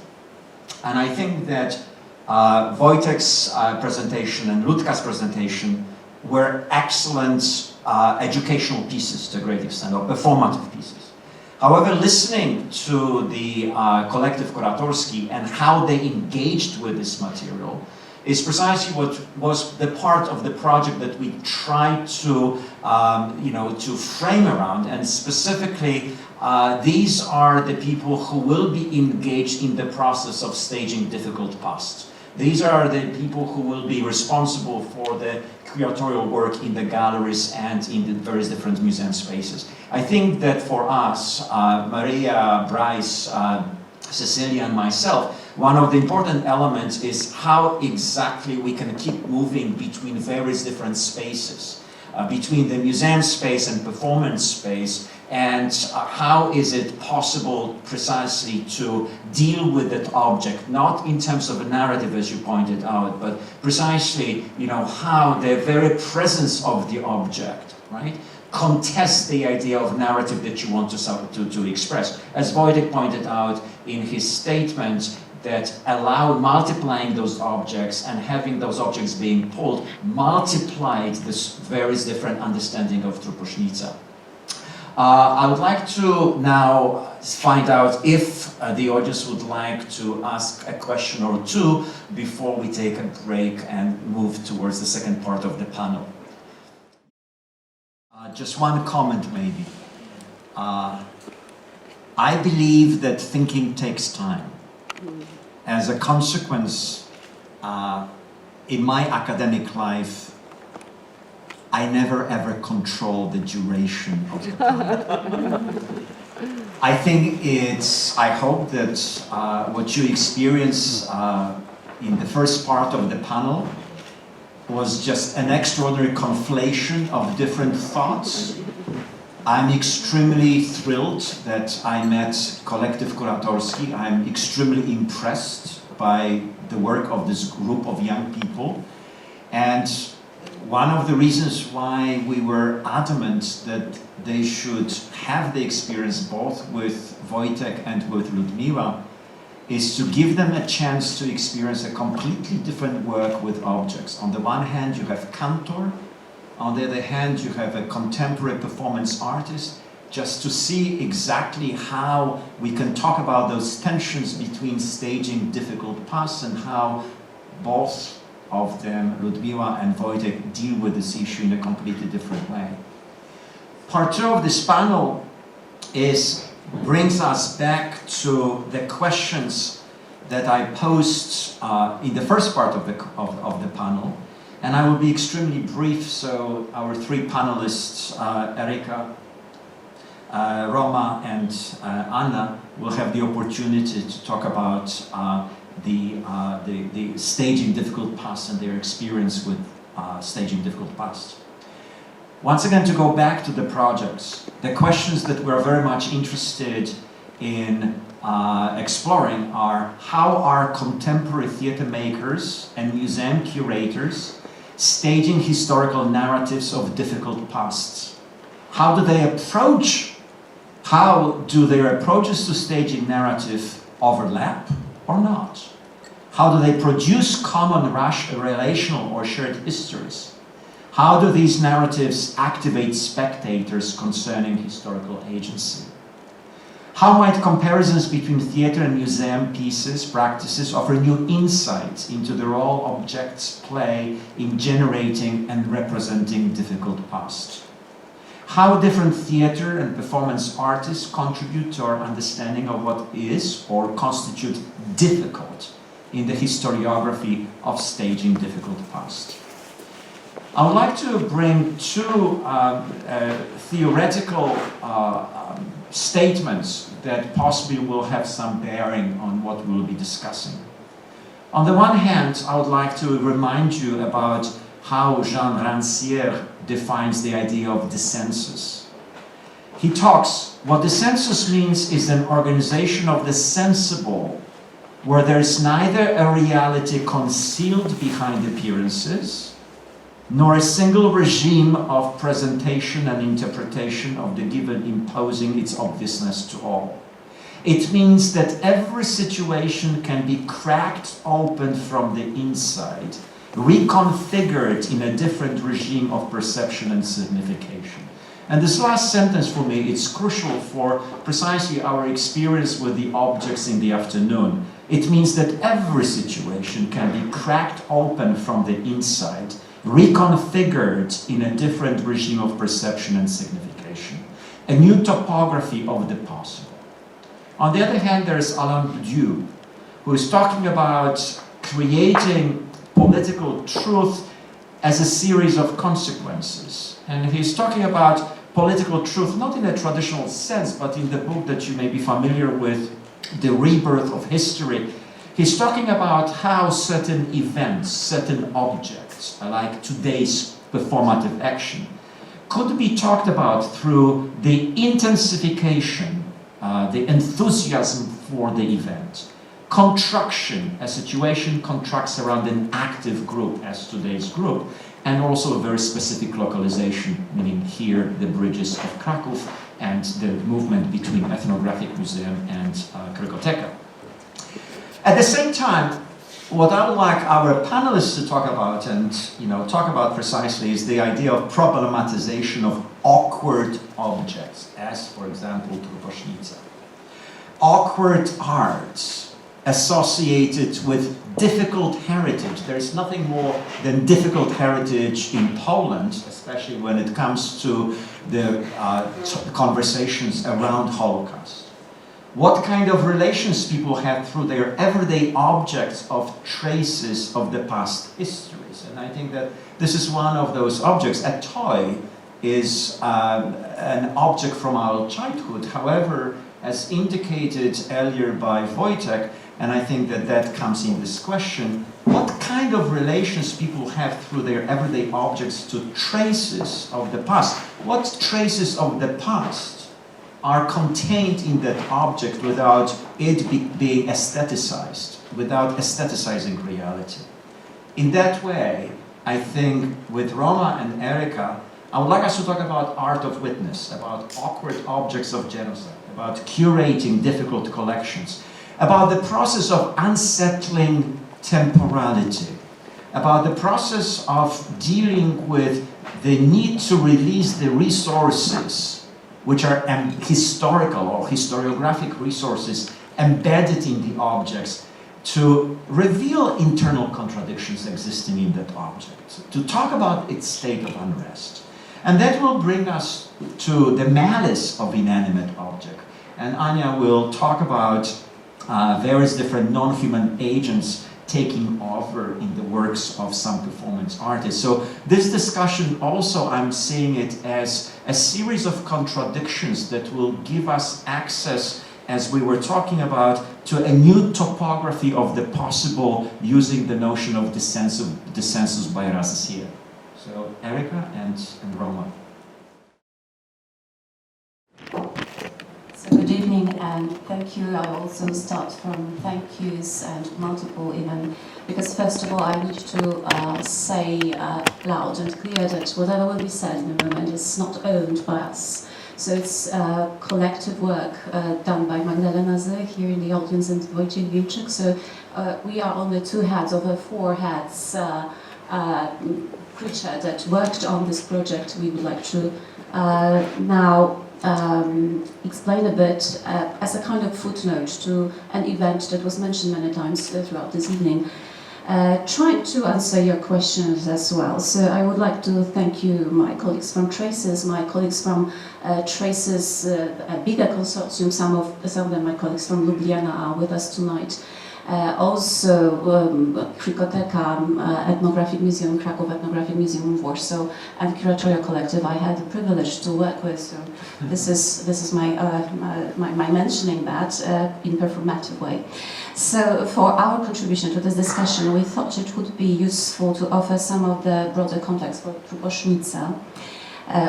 And I think that Wojtek's presentation and Ludka's presentation were excellent educational pieces to a great extent, or performative pieces. However, listening to the Kolektyw Kuratorski and how they engaged with this material is precisely what was the part of the project that we tried to, to frame around. And specifically, these are the people who will be engaged in the process of staging difficult past. These are the people who will be responsible for the curatorial work in the galleries and in the various different museum spaces. I think that for us, Maria, Bryce, Cecilia and myself, one of the important elements is how exactly we can keep moving between various different spaces, between the museum space and performance space, and how is it possible precisely to deal with that object, not in terms of a narrative as you pointed out, but precisely, how the very presence of the object, right, contests the idea of narrative that you want to express. As Wojtek pointed out in his statement, that allowed multiplying those objects and having those objects being pulled, multiplied this various different understanding of Truposznica. I would like to now find out if the audience would like to ask a question or two before we take a break and move towards the second part of the panel. Just one comment maybe. I believe that thinking takes time. As a consequence, in my academic life, I never ever control the duration of the time. I think I hope that what you experience in the first part of the panel was just an extraordinary conflation of different thoughts. I'm extremely thrilled that I met Kolektyw Kuratorski. I'm extremely impressed by the work of this group of young people. And one of the reasons why we were adamant that they should have the experience both with Wojtek and with Ludmiła is to give them a chance to experience a completely different work with objects. On the one hand, you have cantor. On the other hand, you have a contemporary performance artist, just to see exactly how we can talk about those tensions between staging difficult pasts and how both of them, Ludmiła and Wojtek, deal with this issue in a completely different way. Part two of this panel brings us back to the questions that I posed in the first part of the panel. And I will be extremely brief, so our three panelists, Erika, Roma and Anna, will have the opportunity to talk about the staging difficult past and their experience with staging difficult past. Once again, to go back to the projects, the questions that we're very much interested in exploring are: how are contemporary theater makers and museum curators staging historical narratives of difficult pasts? How do their approaches to staging narrative overlap or not? How do they produce common relational or shared histories? How do these narratives activate spectators concerning historical agency? How might comparisons between theater and museum pieces, practices, offer new insights into the role objects play in generating and representing difficult past? How different theater and performance artists contribute to our understanding of what is or constitute difficult in the historiography of staging difficult past. I would like to bring two theoretical statements that possibly will have some bearing on what we'll be discussing. On the one hand, I would like to remind you about how Jean Rancière defines the idea of dissensus. He talks, what dissensus means is an organization of the sensible, where there is neither a reality concealed behind appearances, nor a single regime of presentation and interpretation of the given imposing its obviousness to all. It means that every situation can be cracked open from the inside, reconfigured in a different regime of perception and signification. And this last sentence for me, it's crucial for precisely our experience with the objects in the afternoon. It means that every situation can be cracked open from the inside, reconfigured in a different regime of perception and signification. A new topography of the possible. On the other hand, there's Alain Badiou, who is talking about creating political truth as a series of consequences. And he's talking about political truth, not in a traditional sense, but in the book that you may be familiar with, The Rebirth of History. He's talking about how certain events, certain objects, like today's performative action, could be talked about through the intensification, the enthusiasm for the event. Contraction, a situation contracts around an active group, as today's group, and also a very specific localization, meaning here the bridges of Kraków and the movement between Ethnographic Museum and Cricoteka. At the same time, what I would like our panelists to talk about and talk about precisely is the idea of problematization of awkward objects, as for example truposznica. Awkward arts associated with difficult heritage. There is nothing more than difficult heritage in Poland, especially when it comes to the conversations around Holocaust. What kind of relations people have through their everyday objects of traces of the past histories. And I think that this is one of those objects. A toy is an object from our childhood. However, as indicated earlier by Wojtek, and I think that that comes in this question, what kind of relations people have through their everyday objects to traces of the past? What traces of the past are contained in that object without it being aestheticized, without aestheticizing reality? In that way, I think with Roma and Erika, I would like us to talk about art of witness, about awkward objects of genocide, about curating difficult collections, about the process of unsettling temporality, about the process of dealing with the need to release the resources which are historical or historiographic resources embedded in the objects, to reveal internal contradictions existing in that object, to talk about its state of unrest. And that will bring us to the malice of inanimate object. And Anya will talk about various different non-human agents taking over in the works of some performance artists. So this discussion also, I'm seeing it as a series of contradictions that will give us access, as we were talking about, to a new topography of the possible, using the notion of dissensus by Razzier. So Erika and Roma. So good evening and thank you. I also start from thank yous and multiple even, because first of all I need to say loud and clear that whatever will be said in a moment is not owned by us. So it's collective work done by Magdalena Ze here in the audience and Wojciech Wilczek. So we are only two heads of a four heads creature that worked on this project. We would like to now explain a bit as a kind of footnote to an event that was mentioned many times throughout this evening, trying to answer your questions as well. So I would like to thank you, my colleagues from Traces, my colleagues from Traces, a bigger consortium, some of them, my colleagues from Ljubljana, are with us tonight. Also Cricoteka, Ethnographic Museum, Kraków Ethnographic Museum in Warsaw, and Curatorial Collective I had the privilege to work with. So this is my mentioning that in performative way. So for our contribution to this discussion, we thought it would be useful to offer some of the broader context for Truposznica,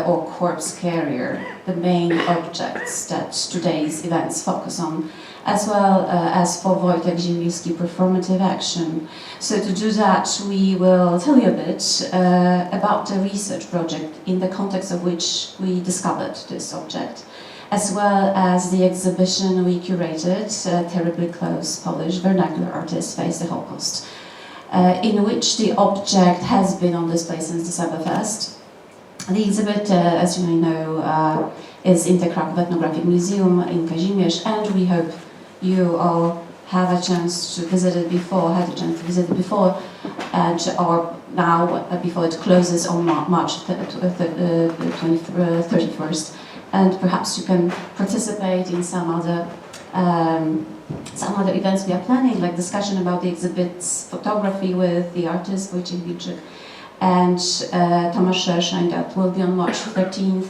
or corpse carrier, the main objects that today's events focus on, as well as for Wojtek Ziemilski performative action. So to do that, we will tell you a bit about the research project in the context of which we discovered this object, as well as the exhibition we curated, Terribly Close Polish Vernacular Artists Face the Holocaust, in which the object has been on display since December 1st. The exhibit, as you may know, is in the Kraków Ethnographic Museum in Kazimierz, and we hope you all have a chance to visit it before, and or now before it closes on March 31st, and perhaps you can participate in some other events we are planning, like discussion about the exhibit's photography with the artist Wojciech Wilczek and Tomasz Szerszeń, that will be on March 13th.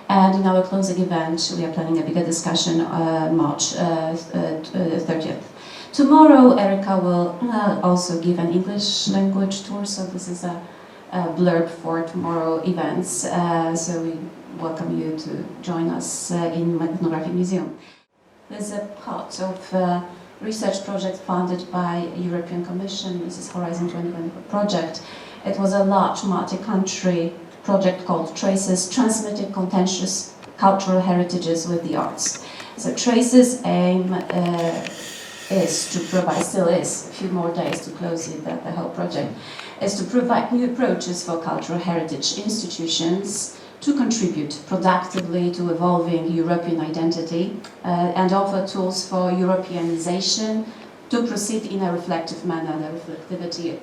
And in our closing event, we are planning a bigger discussion March 30th. Tomorrow, Erika will also give an English language tour, so this is a blurb for tomorrow events. So we welcome you to join us in the Ethnographic Museum. There's a part of research project funded by European Commission. This is Horizon 2020 project. It was a large multi-country project called Traces, Transmitting Contentious Cultural Heritages with the Arts. So Traces' aim is to provide, still is, a few more days to close the whole project, is to provide new approaches for cultural heritage institutions to contribute productively to evolving European identity and offer tools for Europeanization, to proceed in a reflective manner. The reflectivity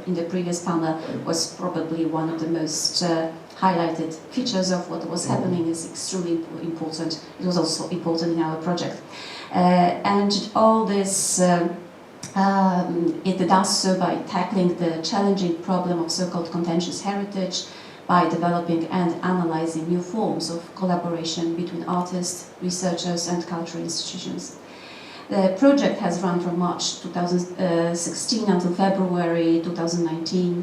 in the previous panel was probably one of the most highlighted features of what was happening. Is extremely important. It was also important in our project. And all this, it does so by tackling the challenging problem of so-called contentious heritage, by developing and analyzing new forms of collaboration between artists, researchers and cultural institutions. The project has run from March 2016 until February 2019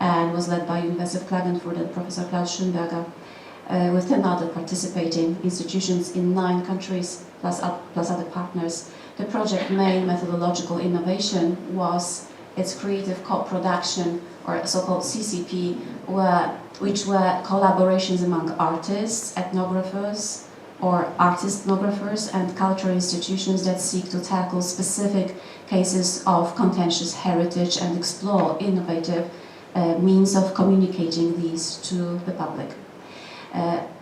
and was led by University of Klagenfurt and Professor Klaus Schönberger, with 10 other participating institutions in 9 countries plus other partners. The project's main methodological innovation was its creative co-production or so-called CCP, which were collaborations among artists, ethnographers, or artist-ethnographers and cultural institutions that seek to tackle specific cases of contentious heritage and explore innovative means of communicating these to the public.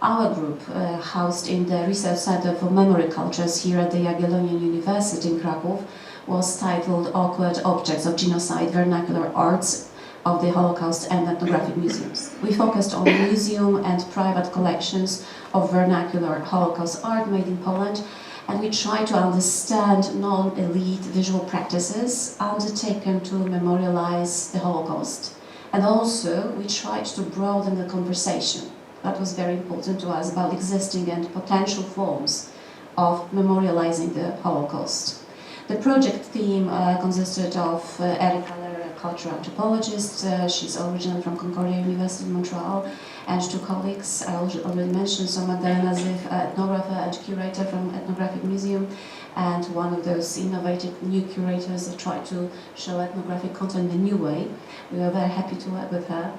Our group, housed in the Research Center for Memory Cultures here at the Jagiellonian University in Kraków, was titled Awkward Objects of Genocide, Vernacular Arts of the Holocaust and Ethnographic Museums. We focused on museum and private collections of vernacular Holocaust art made in Poland, and we tried to understand non-elite visual practices undertaken to memorialize the Holocaust. And also, we tried to broaden the conversation. That was very important to us, about existing and potential forms of memorializing the Holocaust. The project theme consisted of Erika Lehrer, a cultural anthropologist. She's originally from Concordia University in Montreal, and two colleagues I already mentioned, so Magdalena Zych, ethnographer and curator from Ethnographic Museum, and one of those innovative new curators that tried to show ethnographic content in a new way. We were very happy to work with her.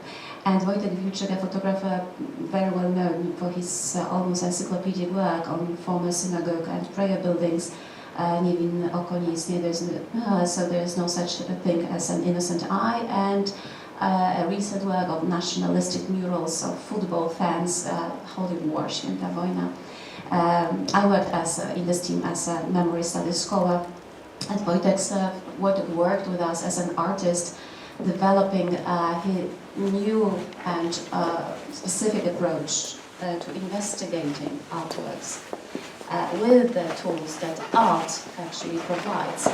And Wojtek, a photographer very well known for his almost encyclopedic work on former synagogue and prayer buildings. Nie winne oko nie istnieje, so there is no such a thing as an innocent eye, and a recent work of nationalistic murals of football fans, Holy War, Święta Wojna. I worked in this team as a memory studies scholar, and Wojtek worked with us as an artist, developing his new and specific approach to investigating artworks with the tools that art actually provides,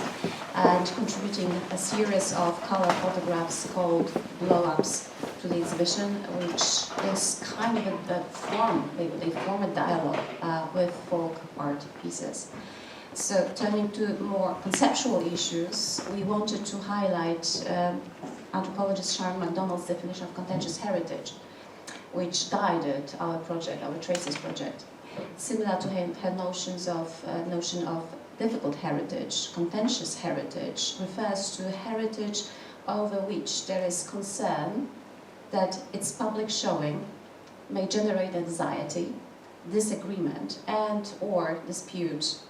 and contributing a series of color photographs called blow-ups to the exhibition, which is kind of a form, they form a dialogue with folk art pieces. So turning to more conceptual issues, we wanted to highlight anthropologist Sharon MacDonald's definition of contentious heritage, which guided our project, our Traces project. Similar to her notion of difficult heritage, contentious heritage refers to heritage over which there is concern that its public showing may generate anxiety, disagreement, and or dispute.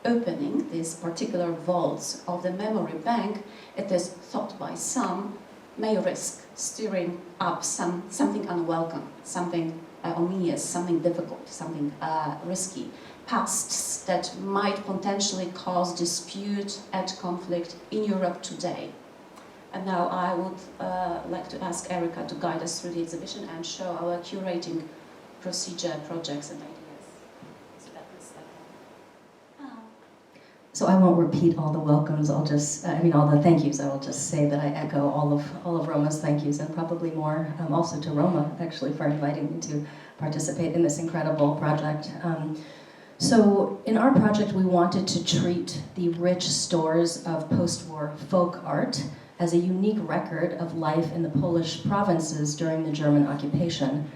Opening these particular vaults of the memory bank, it is thought by some, may risk stirring up something unwelcome, something ominous, something difficult, something risky, pasts that might potentially cause dispute and conflict in Europe today. And now I would like to ask Erika to guide us through the exhibition and show our curating procedure, projects and ideas. So I won't repeat all the welcomes, all the thank yous. I will just say that I echo all of Roma's thank yous, and probably more also to Roma, actually, for inviting me to participate in this incredible project. So in our project, we wanted to treat the rich stores of post-war folk art as a unique record of life in the Polish provinces during the German occupation.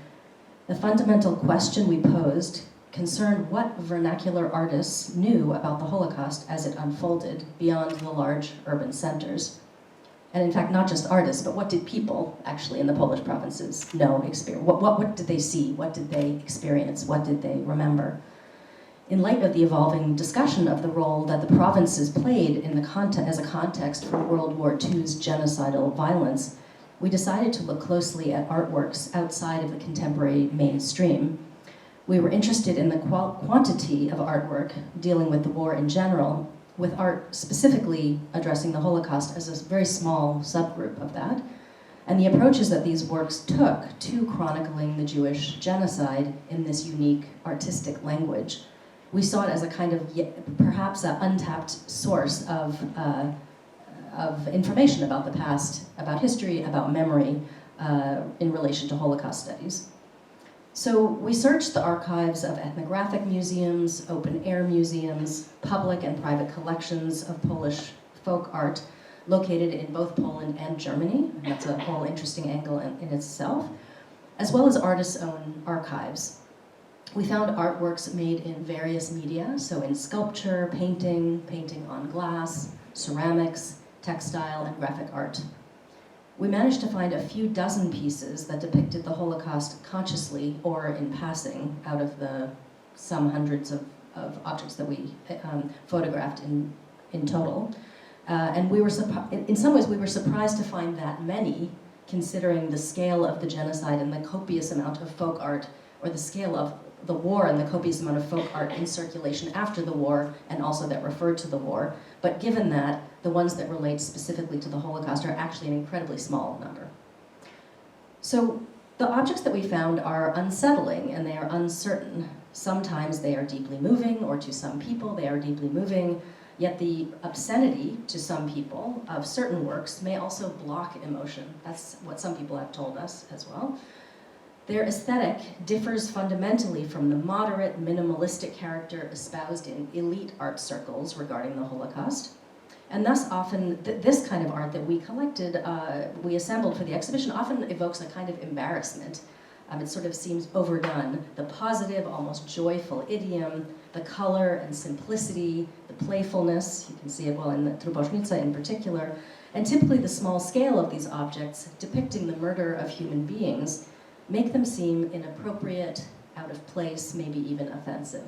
The fundamental question we posed concerned what vernacular artists knew about the Holocaust as it unfolded beyond the large urban centers. And in fact, not just artists, but what did people actually in the Polish provinces know, experience? What did they see? What did they experience? What did they remember? In light of the evolving discussion of the role that the provinces played in as a context for World War II's genocidal violence, we decided to look closely at artworks outside of the contemporary mainstream. We were interested in the quantity of artwork dealing with the war in general, with art specifically addressing the Holocaust as a very small subgroup of that, and the approaches that these works took to chronicling the Jewish genocide in this unique artistic language. We saw it as a kind of, perhaps an untapped source of information about the past, about history, about memory, in relation to Holocaust studies. So we searched the archives of ethnographic museums, open-air museums, public and private collections of Polish folk art located in both Poland and Germany. And that's a whole interesting angle in itself, as well as artists' own archives. We found artworks made in various media, so in sculpture, painting on glass, ceramics, textile, and graphic art. we managed to find a few dozen pieces that depicted the Holocaust consciously or in passing out of the some hundreds of objects that we photographed in total. And we were in some ways we were surprised to find that many, considering the scale of the genocide and the copious amount of folk art, or the scale of the war and the copious amount of folk art in circulation after the war, and also that referred to the war. But given that, the ones that relate specifically to the Holocaust are actually an incredibly small number. So the objects that we found are unsettling and they are uncertain. Sometimes they are deeply moving, or to some people they are deeply moving, yet the obscenity to some people of certain works may also block emotion. That's what some people have told us as well. Their aesthetic differs fundamentally from the moderate, minimalistic character espoused in elite art circles regarding the Holocaust. And thus often, this kind of art that we collected, we assembled for the exhibition, often evokes a kind of embarrassment. It sort of seems overdone. The positive, almost joyful idiom, the color and simplicity, the playfulness, you can see it well in the Trubożnica in particular, and typically the small scale of these objects depicting the murder of human beings make them seem inappropriate, out of place, maybe even offensive.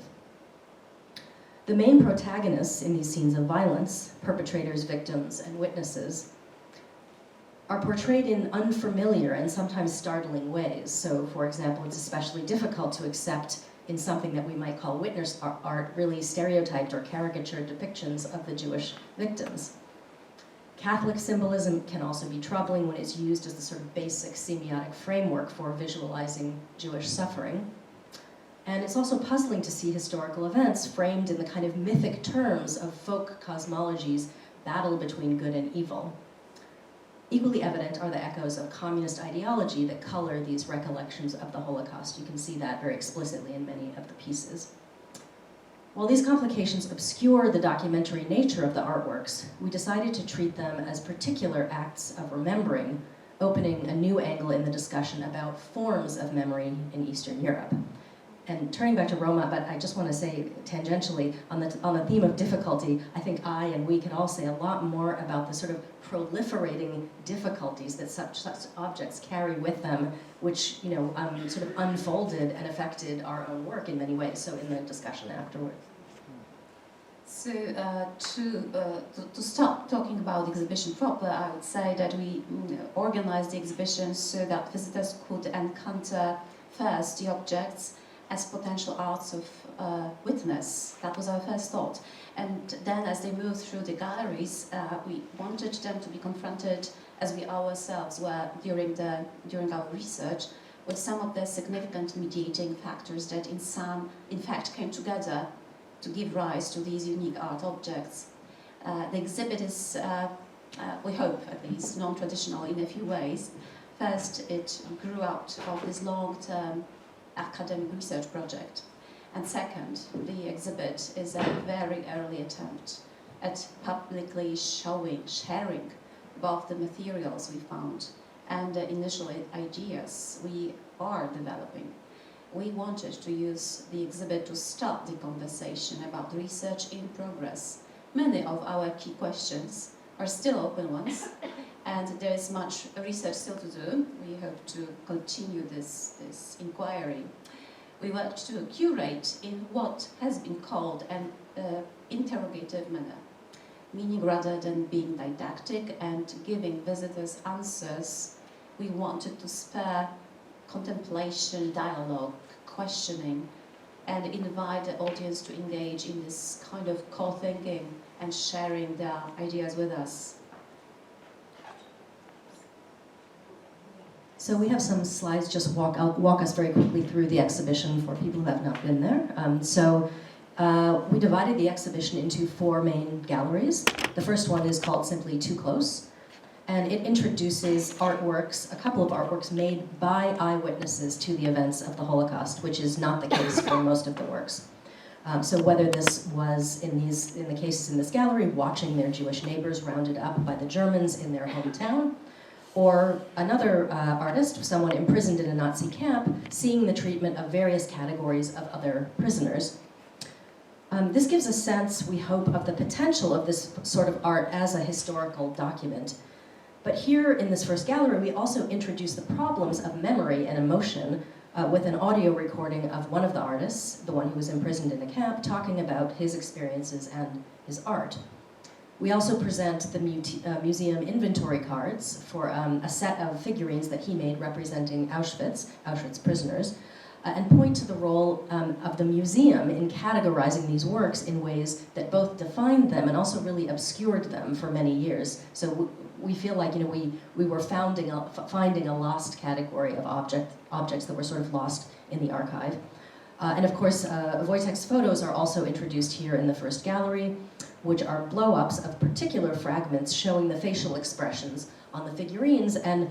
The main protagonists in these scenes of violence, perpetrators, victims, and witnesses, are portrayed in unfamiliar and sometimes startling ways. So, for example, it's especially difficult to accept in something that we might call witness art really stereotyped or caricatured depictions of the Jewish victims. Catholic symbolism can also be troubling when it's used as the sort of basic semiotic framework for visualizing Jewish suffering. And it's also puzzling to see historical events framed in the kind of mythic terms of folk cosmology's battle between good and evil. Equally evident are the echoes of communist ideology that color these recollections of the Holocaust. You can see that very explicitly in many of the pieces. While these complications obscure the documentary nature of the artworks, we decided to treat them as particular acts of remembering, opening a new angle in the discussion about forms of memory in Eastern Europe. And turning back to Roma, but I just want to say tangentially, on the theme of difficulty, I think I and we can all say a lot more about the sort of proliferating difficulties that such objects carry with them, which sort of unfolded and affected our own work in many ways, so in the discussion afterwards. So to start talking about the exhibition proper, I would say that we organized the exhibition so that visitors could encounter first the objects as potential arts of witness. That was our first thought. And then as they moved through the galleries, we wanted them to be confronted, as we ourselves were during our research, with some of the significant mediating factors that in fact came together to give rise to these unique art objects. The exhibit is, we hope at least, non-traditional in a few ways. First, it grew out of this long-term academic research project. And second, the exhibit is a very early attempt at publicly sharing both the materials we found and the initial ideas we are developing. We wanted to use the exhibit to start the conversation about research in progress. Many of our key questions are still open ones, and there is much research still to do. We hope to continue this inquiry. We worked to curate in what has been called an interrogative manner, meaning rather than being didactic and giving visitors answers, we wanted to spur contemplation, dialogue, questioning, and invite the audience to engage in this kind of co-thinking and sharing their ideas with us. So we have some slides just walk us very quickly through the exhibition for people who have not been there. We divided the exhibition into 4 main galleries. The first one is called simply Too Close, and it introduces artworks, a couple of artworks made by eyewitnesses to the events of the Holocaust, which is not the case for most of the works. So whether this was in the cases in this gallery, watching their Jewish neighbors rounded up by the Germans in their hometown, or another artist, someone imprisoned in a Nazi camp, seeing the treatment of various categories of other prisoners. This gives a sense, we hope, of the potential of this sort of art as a historical document. But here in this first gallery, we also introduce the problems of memory and emotion with an audio recording of one of the artists, the one who was imprisoned in a camp, talking about his experiences and his art. We also present the museum inventory cards for a set of figurines that he made representing Auschwitz prisoners, and point to the role of the museum in categorizing these works in ways that both defined them and also really obscured them for many years. So we feel like we were finding a lost category of objects that were sort of lost in the archive. And of course, Wojtek's photos are also introduced here in the first gallery, which are blow-ups of particular fragments showing the facial expressions on the figurines. And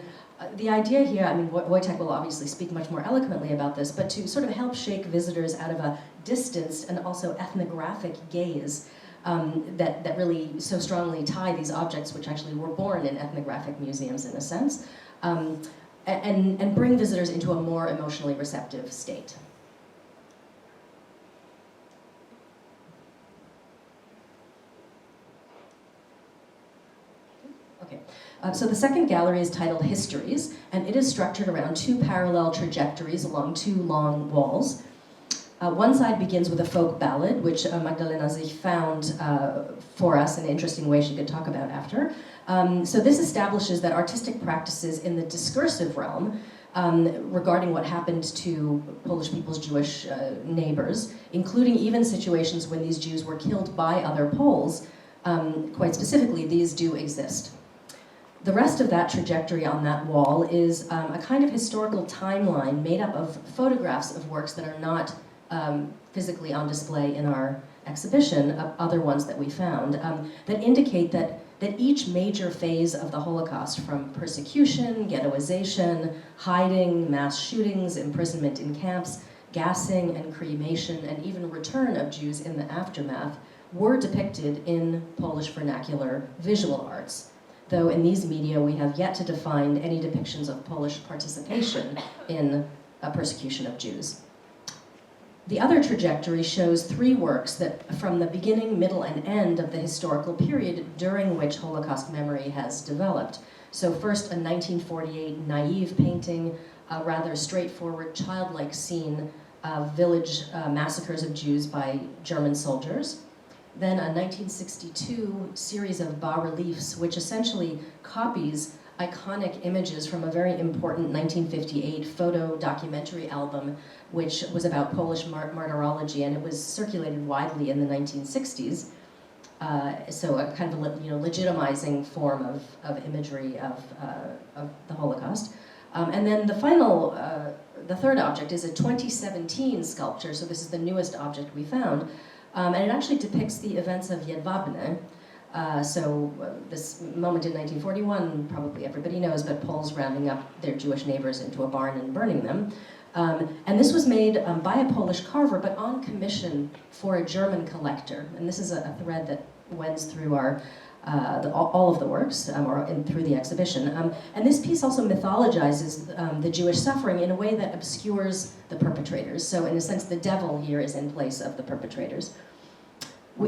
the idea here, I mean, Wojtek will obviously speak much more eloquently about this, but to sort of help shake visitors out of a distanced and also ethnographic gaze that really so strongly tie these objects, which actually were born in ethnographic museums in a sense, and bring visitors into a more emotionally receptive state. Okay, so the second gallery is titled Histories, and it is structured around two parallel trajectories along two long walls. One side begins with a folk ballad, which Magdalena Zich found for us in an interesting way she could talk about after. So this establishes that artistic practices in the discursive realm regarding what happened to Polish people's Jewish neighbors, including even situations when these Jews were killed by other Poles, quite specifically, these do exist. The rest of that trajectory on that wall is a kind of historical timeline made up of photographs of works that are not physically on display in our exhibition, other ones that we found, that indicate that each major phase of the Holocaust, from persecution, ghettoization, hiding, mass shootings, imprisonment in camps, gassing and cremation, and even return of Jews in the aftermath, were depicted in Polish vernacular visual arts. Though in these media we have yet to define any depictions of Polish participation in persecution of Jews. The other trajectory shows three works that from the beginning, middle, and end of the historical period during which Holocaust memory has developed. So first, a 1948 naive painting, a rather straightforward childlike scene of village massacres of Jews by German soldiers. Then a 1962 series of bas-reliefs, which essentially copies iconic images from a very important 1958 photo documentary album, which was about Polish martyrology, and it was circulated widely in the 1960s. So a kind of legitimizing form of imagery of the Holocaust. And then the third object is a 2017 sculpture, so this is the newest object we found, and it actually depicts the events of Jedwabne. This moment in 1941, probably everybody knows, but Poles rounding up their Jewish neighbors into a barn and burning them. And this was made by a Polish carver, but on commission for a German collector. And this is a thread that wends through all of the works, through the exhibition. And this piece also mythologizes the Jewish suffering in a way that obscures the perpetrators. So in a sense, the devil here is in place of the perpetrators.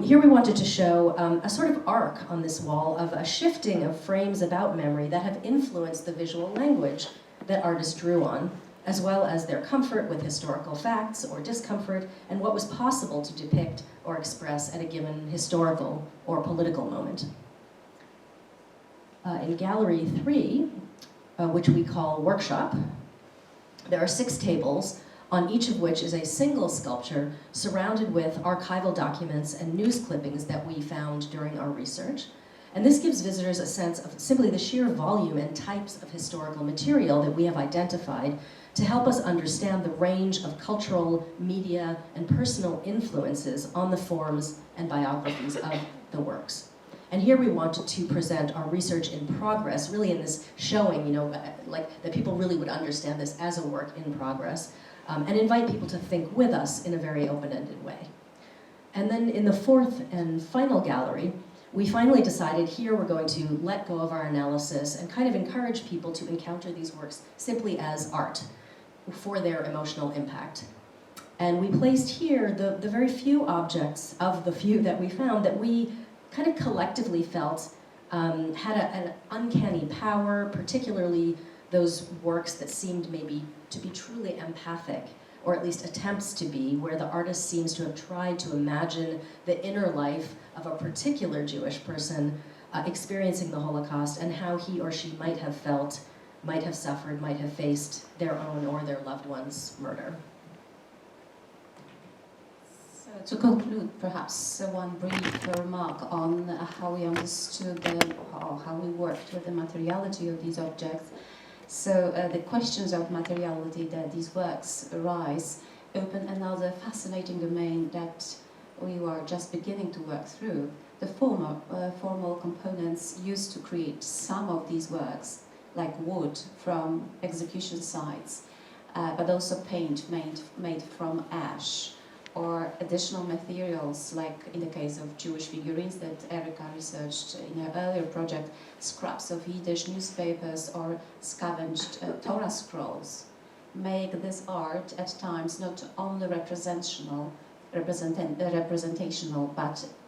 Here we wanted to show a sort of arc on this wall of a shifting of frames about memory that have influenced the visual language that artists drew on, as well as their comfort with historical facts or discomfort, and what was possible to depict or express at a given historical or political moment. In Gallery 3, which we call Workshop, there are 6 tables, on each of which is a single sculpture surrounded with archival documents and news clippings that we found during our research. And this gives visitors a sense of simply the sheer volume and types of historical material that we have identified to help us understand the range of cultural, media, and personal influences on the forms and biographies of the works. And here we wanted to present our research in progress, really in this showing, like that people really would understand this as a work in progress, and invite people to think with us in a very open-ended way. And then in the fourth and final gallery, we finally decided here we're going to let go of our analysis and kind of encourage people to encounter these works simply as art for their emotional impact. And we placed here the very few objects of the few that we found that we kind of collectively felt had an uncanny power, particularly those works that seemed maybe to be truly empathic, or at least attempts to be, where the artist seems to have tried to imagine the inner life of a particular Jewish person experiencing the Holocaust and how he or she might have felt, might have suffered, might have faced their own or their loved one's murder. So to conclude, perhaps one brief remark on how we understood or how we worked with the materiality of these objects. So the questions of materiality that these works arise open another fascinating domain that we were just beginning to work through. The formal components used to create some of these works, like wood from execution sites, but also paint made from ash, or additional materials, like in the case of Jewish figurines that Erika researched in her earlier project, scraps of Yiddish newspapers or scavenged Torah scrolls, make this art at times not only representational, but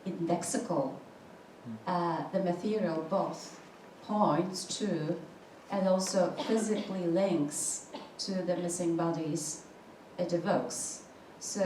indexical. The material both points to and also physically links to the missing bodies it evokes. So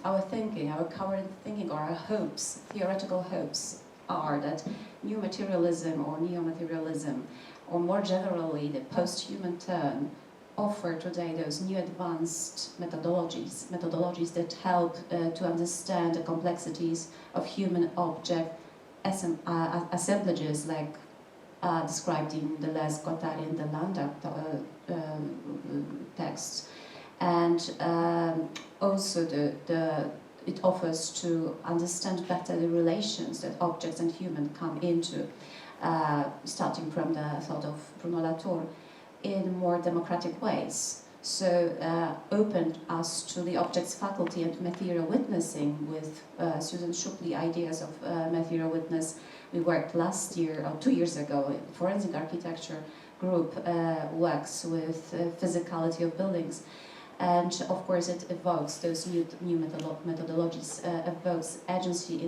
our thinking, our current thinking, or our hopes, theoretical hopes, are that new materialism or neo-materialism, or more generally the post-human turn, offer today those new advanced methodologies that help to understand the complexities of human object assemblages, like described in the Les Guattari and the Landa texts. And also it offers to understand better the relations that objects and human come into, starting from the thought of Bruno Latour, in more democratic ways. So opened us to the object's faculty and material witnessing with Susan Shukley ideas of material witness. We worked last year, or 2 years ago, forensic architecture group works with physicality of buildings. And of course it evokes those new methodologies, evokes agency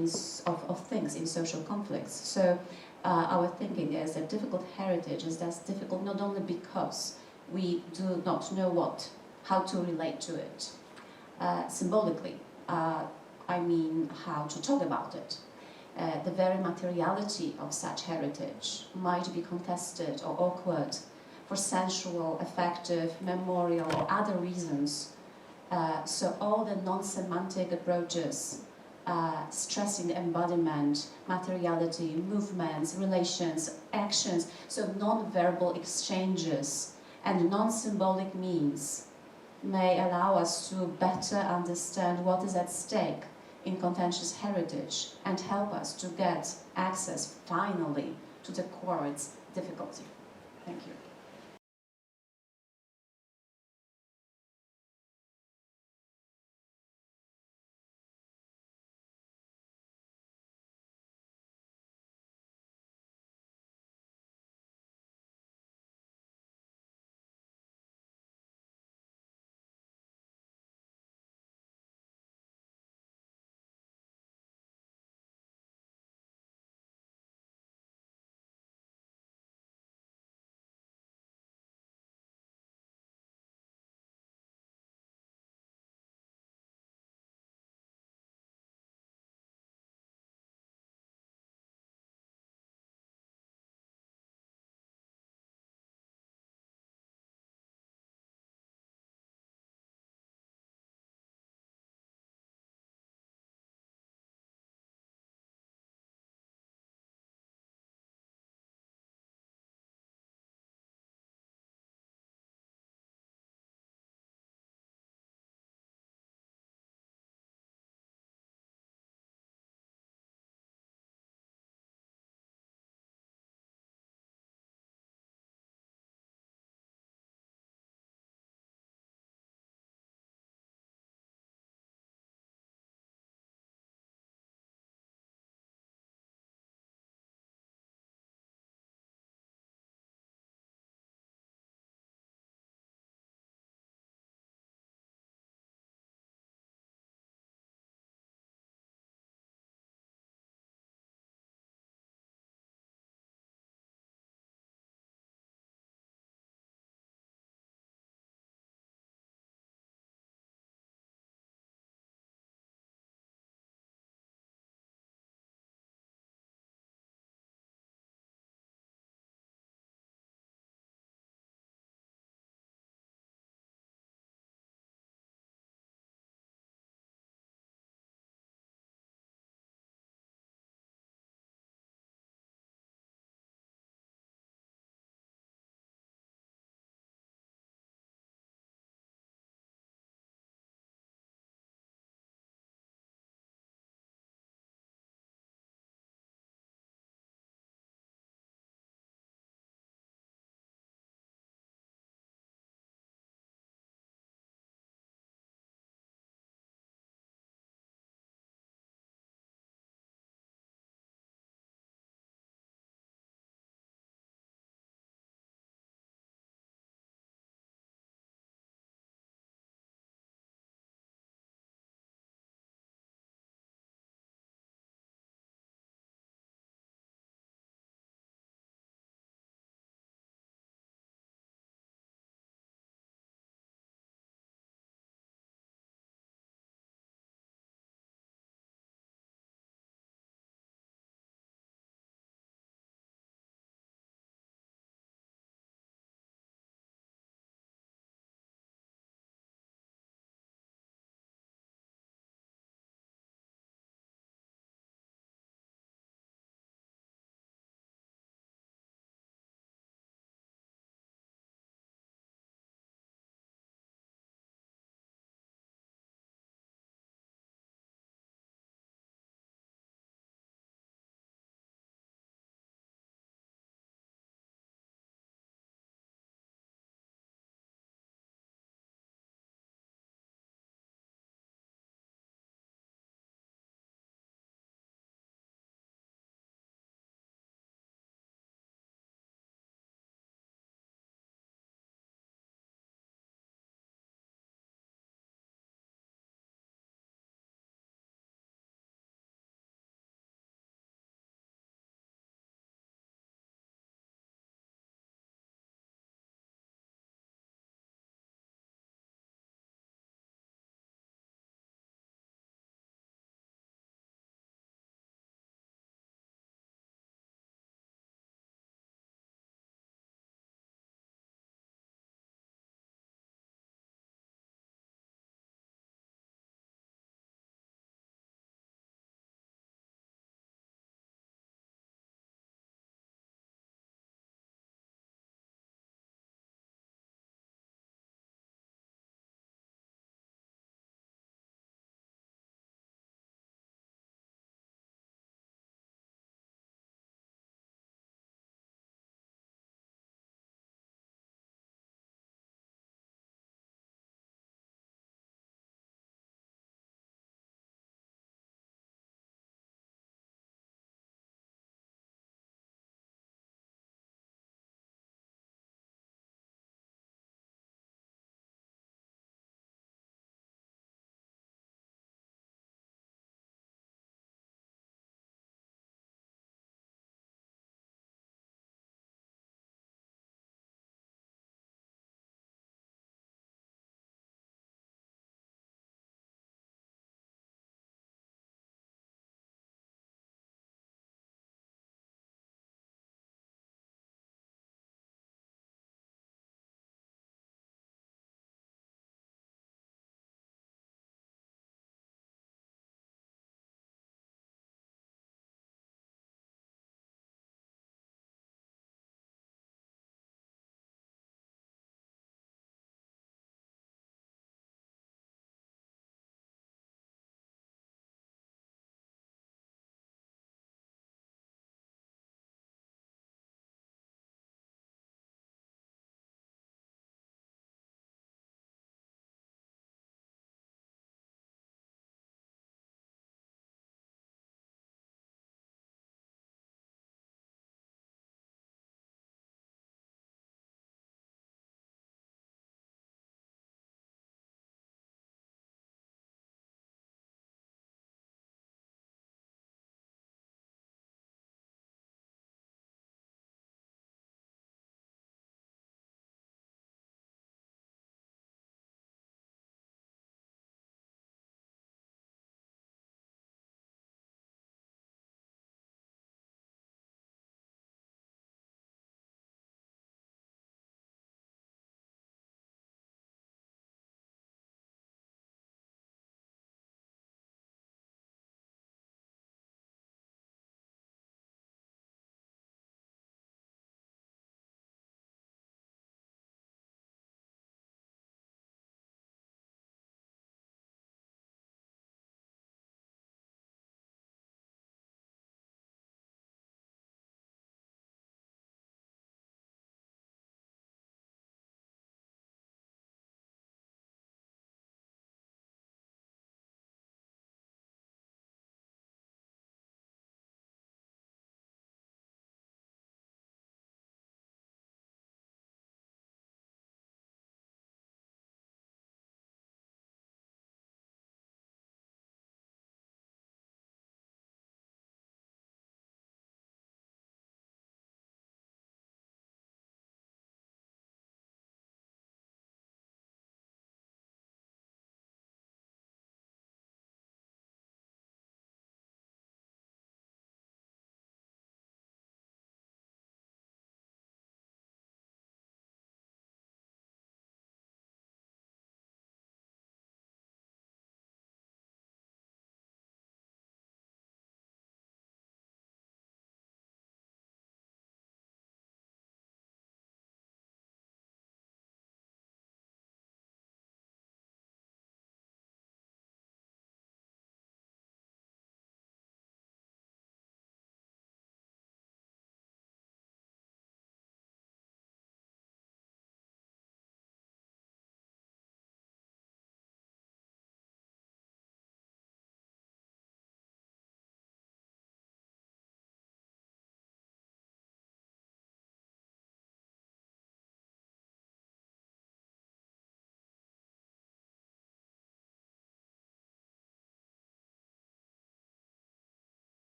of things in social conflicts. So our thinking is that difficult heritage is thus difficult not only because we do not know how to relate to it symbolically, I mean how to talk about it. The very materiality of such heritage might be contested or awkward for sensual, affective, memorial, or other reasons. So all the non-semantic approaches, stressing the embodiment, materiality, movements, relations, actions, so non-verbal exchanges and non-symbolic means may allow us to better understand what is at stake in contentious heritage and help us to get access, finally, to the core of its difficulty. Thank you.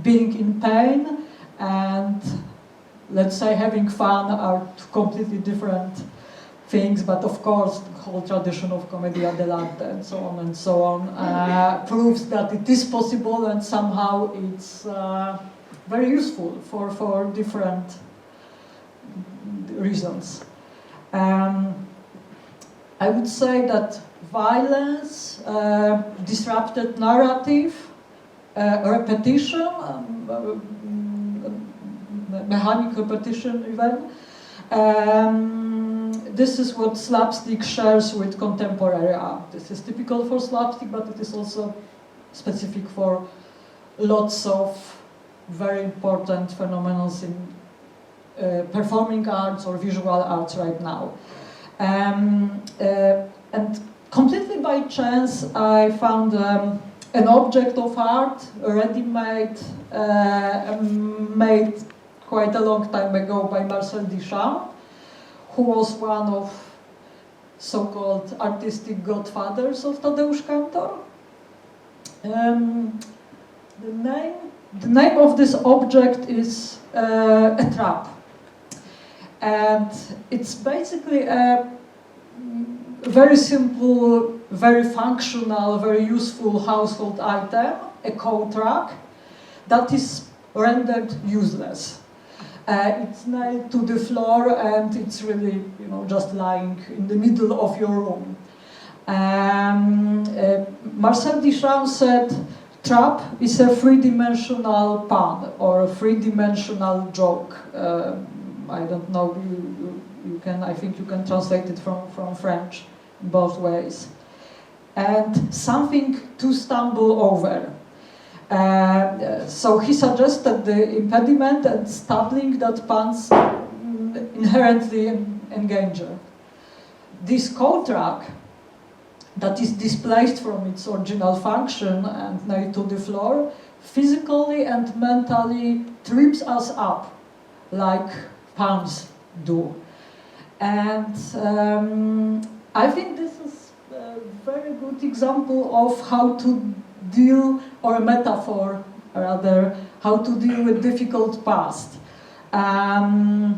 being in pain and, let's say, having fun are two completely different things, but of course the whole tradition of commedia dell'arte and so on proves that it is possible, and somehow it's very useful for different reasons. I would say that violence, disrupted narrative, repetition, mechanic repetition even, this is what slapstick shares with contemporary art. This is typical for slapstick, but it is also specific for lots of very important phenomena in performing arts or visual arts right now. And completely by chance, I found an object of art, ready-made, made quite a long time ago by Marcel Duchamp, who was one of so-called artistic godfathers of Tadeusz Kantor. The name of this object is a trap. And it's basically a very simple, very functional, very useful household item, a coat rack, that is rendered useless. It's nailed to the floor and it's really, just lying in the middle of your room. Marcel Duchamp said, trap is a three-dimensional pun or a three-dimensional joke. I don't know, I think you can translate it from French in both ways. And something to stumble over. So he suggested the impediment and stumbling that puns inherently endanger. This coat rack that is displaced from its original function and nailed to the floor physically and mentally trips us up like puns do. And I think this is a very good example of how to deal, or a metaphor rather, how to deal with difficult past. I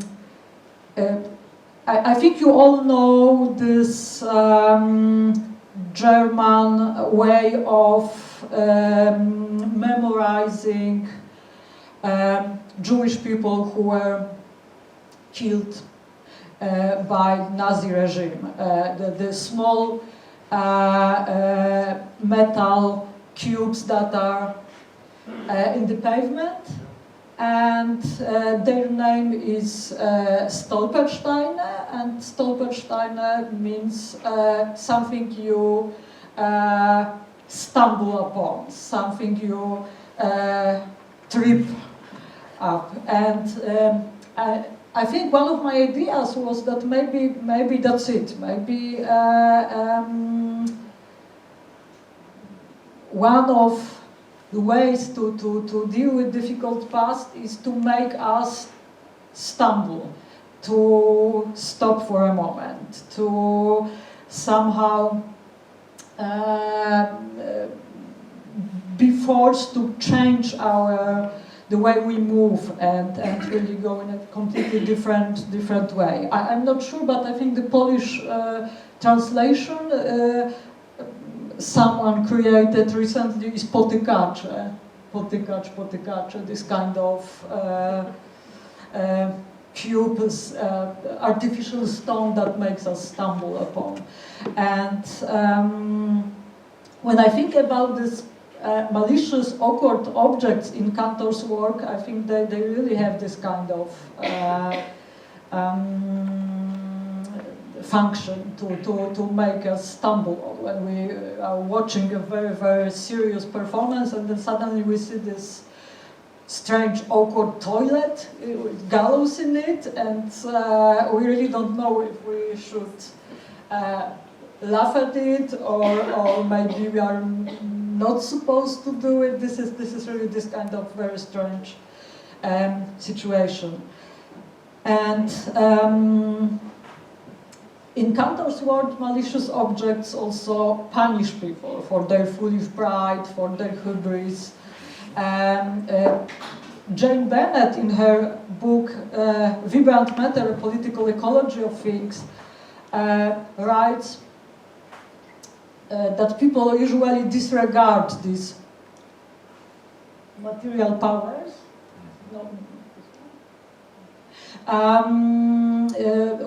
think you all know this German way of memorizing Jewish people who were killed by Nazi regime. The small metal cubes that are in the pavement, and their name is Stolpersteine, and Stolpersteine means something you stumble upon, something you trip up. And I think one of my ideas was that maybe that's it. Maybe one of the ways to deal with difficult past is to make us stumble, to stop for a moment, to somehow be forced to change the way we move and really go in a completely different way. I'm not sure, but I think the Polish translation someone created recently is potykacze, this kind of cube, artificial stone that makes us stumble upon. And when I think about this malicious, awkward objects in Kantor's work, I think they really have this kind of function to make us stumble when we are watching a very, very serious performance, and then suddenly we see this strange, awkward toilet with gallows in it, and we really don't know if we should laugh at it or maybe we are not supposed to do it. This is really this kind of very strange situation. And in Kantor's work, malicious objects also punish people for their foolish pride, for their hubris, Jane Bennett, in her book Vibrant Matter, A Political Ecology of Things, writes that people usually disregard these material powers,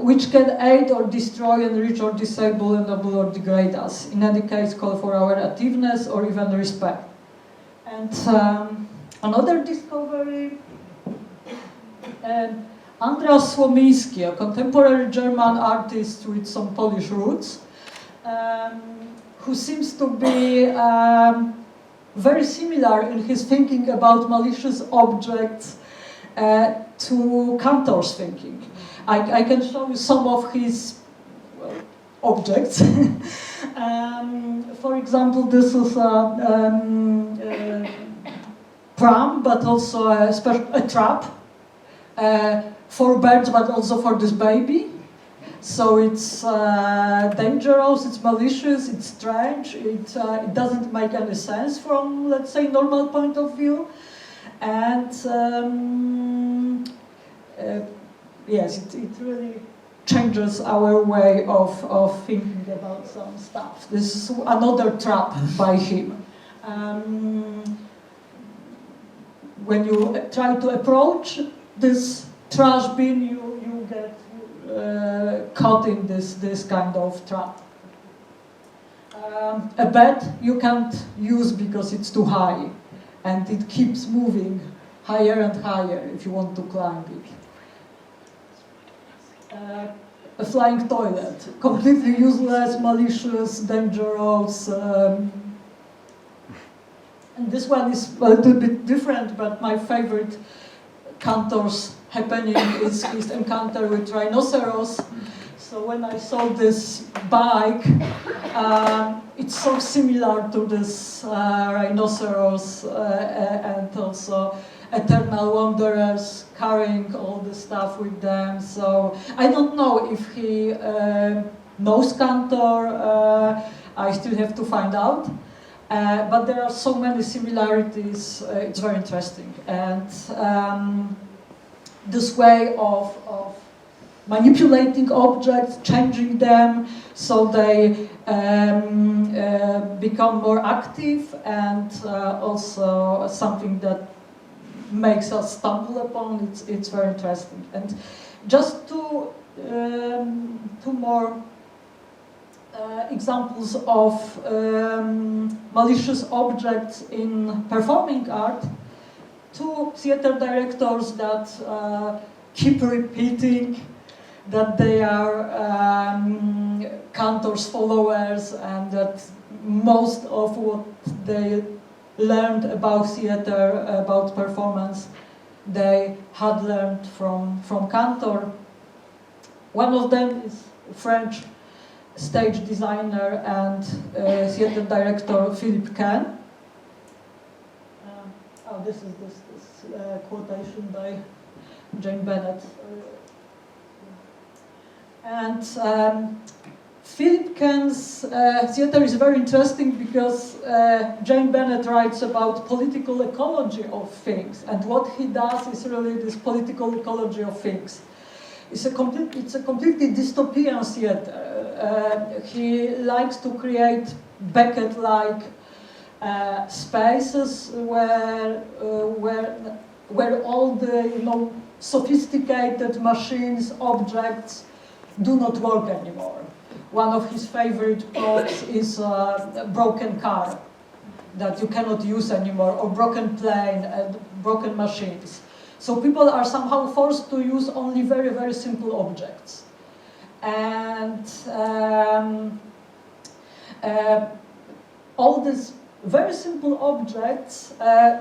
which can aid or destroy, enrich or disable, ennoble or degrade us. In any case, call for our attentiveness or even respect. And another discovery, Andreas Słomiński, a contemporary German artist with some Polish roots, who seems to be very similar in his thinking about malicious objects to Cantor's thinking. I can show you some of his objects. For example, this is a pram, but also a trap for birds, but also for this baby. So it's dangerous, it's malicious, it's strange, it doesn't make any sense from, let's say, normal point of view. And yes, it really changes our way of thinking about some stuff. This is another trap by him. When you try to approach this trash bin, you get caught in this kind of trap. A bed you can't use because it's too high, and it keeps moving higher and higher if you want to climb it. A flying toilet, completely useless, malicious, dangerous. And this one is a little bit different, but my favorite Cantor's happening is his encounter with rhinoceros. So when I saw this bike, it's so similar to this rhinoceros and also eternal wanderers carrying all the stuff with them. So I don't know if he knows Cantor. I still have to find out. But there are so many similarities. It's very interesting. And this way of manipulating objects, changing them so they become more active, and also something that makes us stumble upon. It's very interesting. And just two more examples of malicious objects in performing art. Two theater directors that keep repeating that they are Cantor's followers, and that most of what they learned about theater, about performance, they had learned from Cantor. One of them is French stage designer and theater director Philippe Kahn. This is this quotation by Jane Bennett. And Philippe Kahn's theater is very interesting because Jane Bennett writes about political ecology of things, and what he does is really this political ecology of things. It's a completely dystopian theater. He likes to create Beckett-like spaces where all the sophisticated machines, objects do not work anymore. One of his favorite plots is a broken car that you cannot use anymore, or broken plane and broken machines. So people are somehow forced to use only very, very simple objects. And all these very simple objects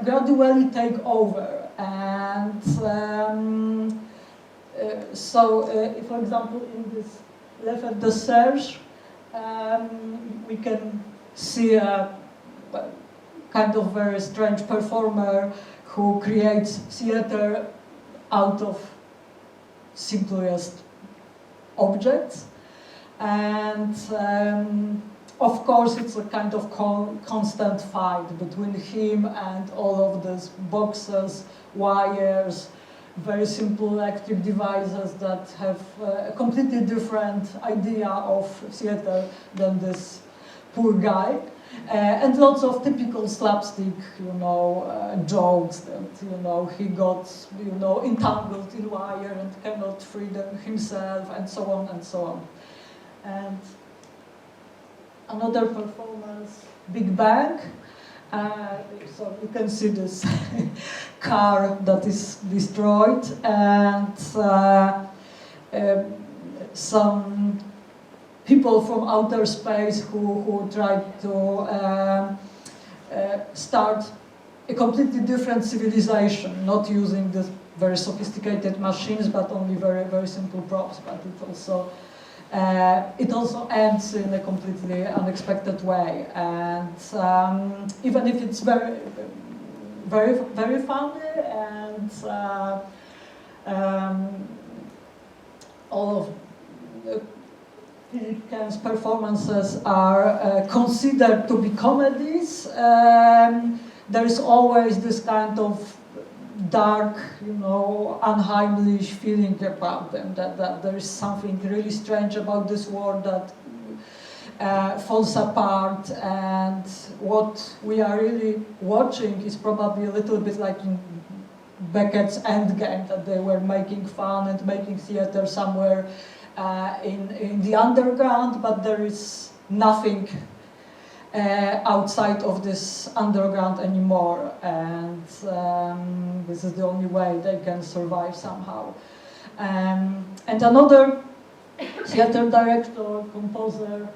gradually take over. And for example, in this Lehrer de Serge, we can see a kind of very strange performer who creates theater out of simplest objects. And of course, it's a kind of constant fight between him and all of these boxes, wires, very simple electric devices that have a completely different idea of theater than this poor guy. And lots of typical slapstick, jokes that, he got, entangled in wire and cannot free them himself, and so on and so on. And another performance, Big Bang. So you can see this car that is destroyed, and some people from outer space who tried to start a completely different civilization, not using the very sophisticated machines, but only very, very simple props. But it also ends in a completely unexpected way, and even if it's very, very, very funny, and all of Philip Kahn's performances are considered to be comedies, there is always this kind of dark, unheimlich feeling about them, that there is something really strange about this world that falls apart, and what we are really watching is probably a little bit like in Beckett's Endgame, that they were making fun and making theater somewhere in the underground, but there is nothing outside of this underground anymore, and this is the only way they can survive somehow. And another theater director, composer,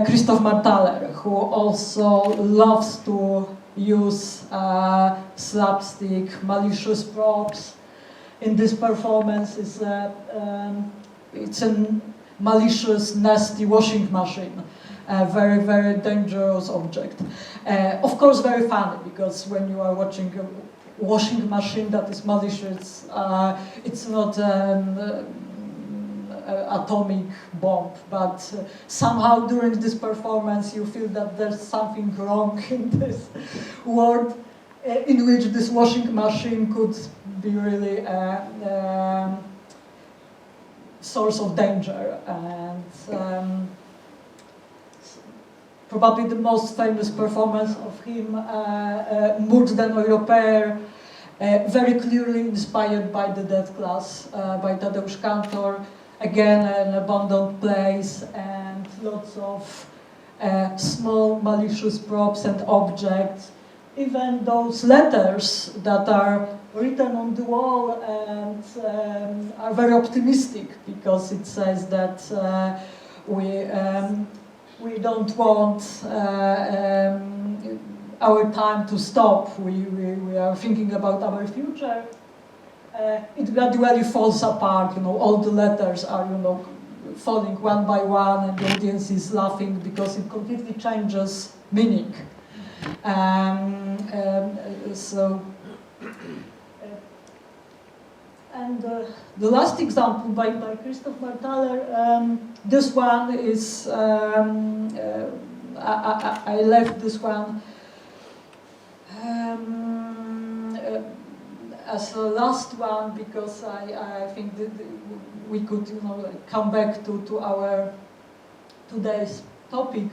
Christoph Marthaler, who also loves to use slapstick, malicious props. In this performance, it's a malicious, nasty washing machine. A very, very dangerous object. Of course, very funny, because when you are watching a washing machine that is malicious, it's not an atomic bomb, but somehow during this performance you feel that there's something wrong in this world in which this washing machine could be really a source of danger. And probably the most famous performance of him, Murs den Europäer, very clearly inspired by the Dead Class, by Tadeusz Kantor. Again, an abandoned place and lots of small malicious props and objects. Even those letters that are written on the wall and are very optimistic, because it says that we don't want our time to stop. We are thinking about our future. It gradually falls apart. All the letters are, falling one by one, and the audience is laughing because it completely changes meaning. And the last example by Christoph Marthaler, this one is, I left this one as the last one because I think that we could come back to our today's topic.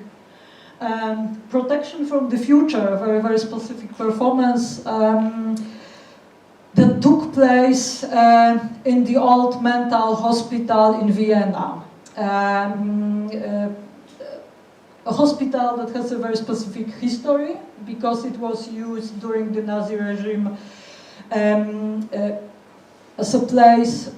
Protection from the Future, a very, very specific performance that took place in the old mental hospital in Vienna. A hospital that has a very specific history because it was used during the Nazi regime as a place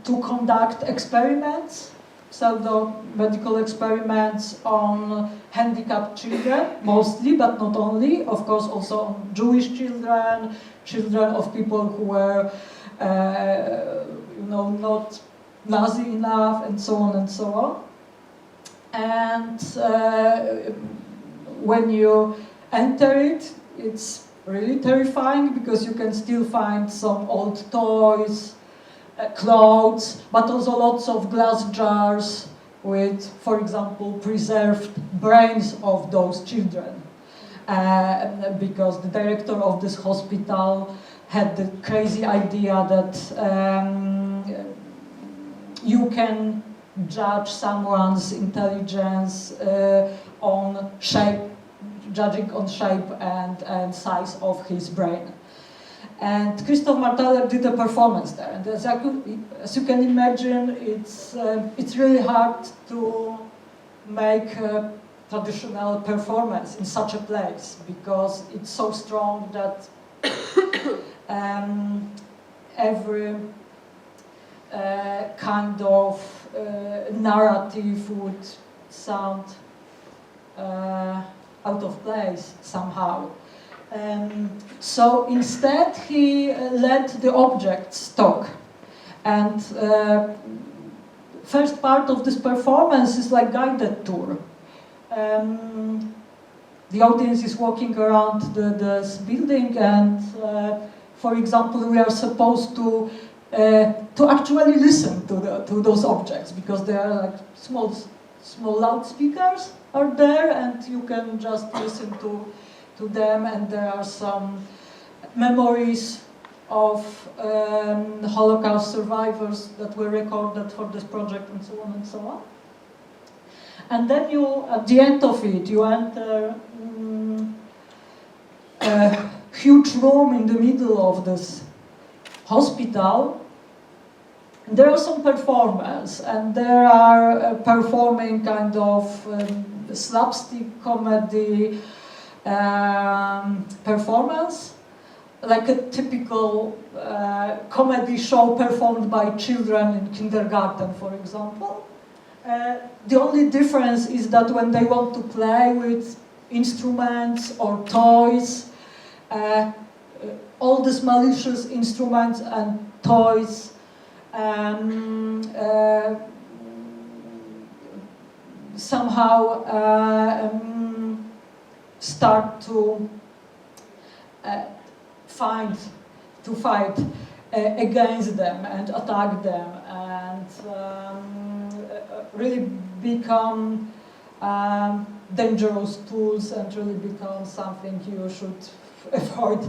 to conduct experiments, pseudo-medical experiments on handicapped children, mostly, but not only, of course also on Jewish children, children of people who were, not Nazi enough, and so on and so on. And when you enter it, it's really terrifying because you can still find some old toys, clothes, but also lots of glass jars, with, for example, preserved brains of those children. Because the director of this hospital had the crazy idea that you can judge someone's intelligence on shape, judging on shape and size of his brain. And Christoph Martaler did a performance there, and as you can imagine, it's really hard to make a traditional performance in such a place because it's so strong that every kind of narrative would sound out of place somehow. So instead he let the objects talk, and first part of this performance is like guided tour. The audience is walking around this building, and for example, we are supposed to actually listen to those objects, because they are like small loudspeakers are there, and you can just listen to them, and there are some memories of Holocaust survivors that were recorded for this project, and so on and so on. And then you, at the end of it, you enter a huge room in the middle of this hospital. There are some performers, and there are performing kind of slapstick comedy performance, like a typical comedy show performed by children in kindergarten, for example. The only difference is that when they want to play with instruments or toys, all these malicious instruments and toys somehow start to fight against them and attack them, and really become dangerous tools, and really become something you should avoid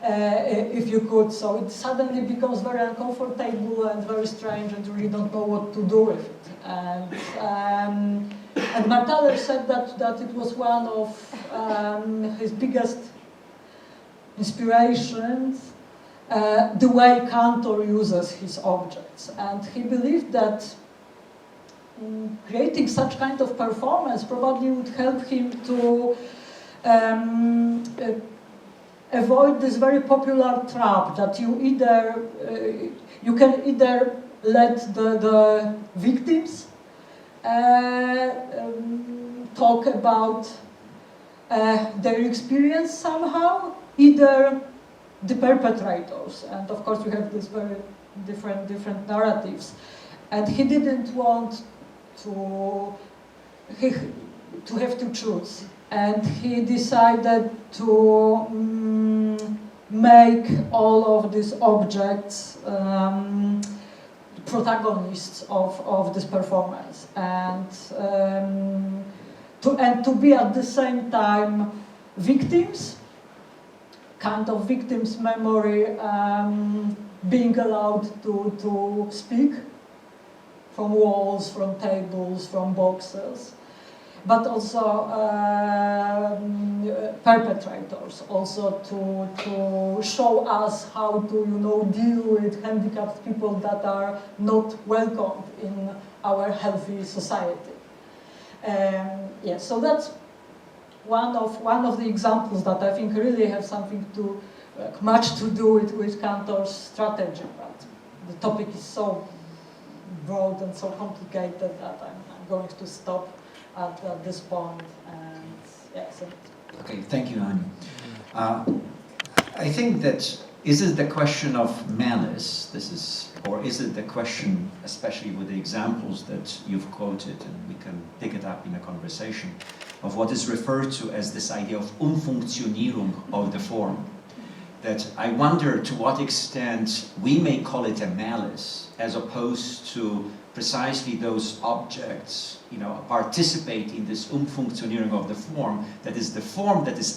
if you could. So it suddenly becomes very uncomfortable and very strange, and you really don't know what to do with it. And Martaler said that it was one of his biggest inspirations, the way Cantor uses his objects. And he believed that creating such kind of performance probably would help him to avoid this very popular trap that you can either let the victims talk about their experience somehow, either the perpetrators, and of course we have these very different narratives, and he didn't want to have to choose, and he decided to make all of these objects protagonists of this performance, and to be at the same time victims, kind of victims' memory, being allowed to speak from walls, from tables, from boxes, but also perpetrators, also to show us how to, deal with handicapped people that are not welcomed in our healthy society. So that's one of the examples that I think really have something to much to do with Cantor's strategy, but the topic is so broad and so complicated that I'm going to stop at this point. And Okay, thank you, Anya. I think that is it the question of malice? Or is it the question, especially with the examples that you've quoted, and we can pick it up in a conversation, of what is referred to as this idea of Umfunktionierung of the form. That I wonder to what extent we may call it a malice, as opposed to precisely those objects, participate in this Umfunktionierung of the form, that is the form that is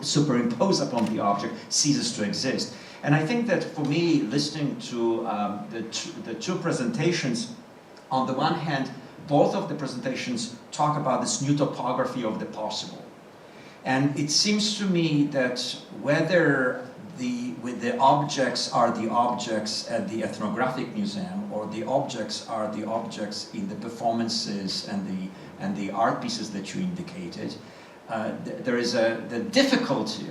superimposed upon the object ceases to exist. And I think that for me, listening to the two presentations, on the one hand, both of the presentations talk about this new topography of the possible. And it seems to me that whether the objects are the objects at the ethnographic museum, or the objects are the objects in the performances and the art pieces that you indicated, there is the difficulty,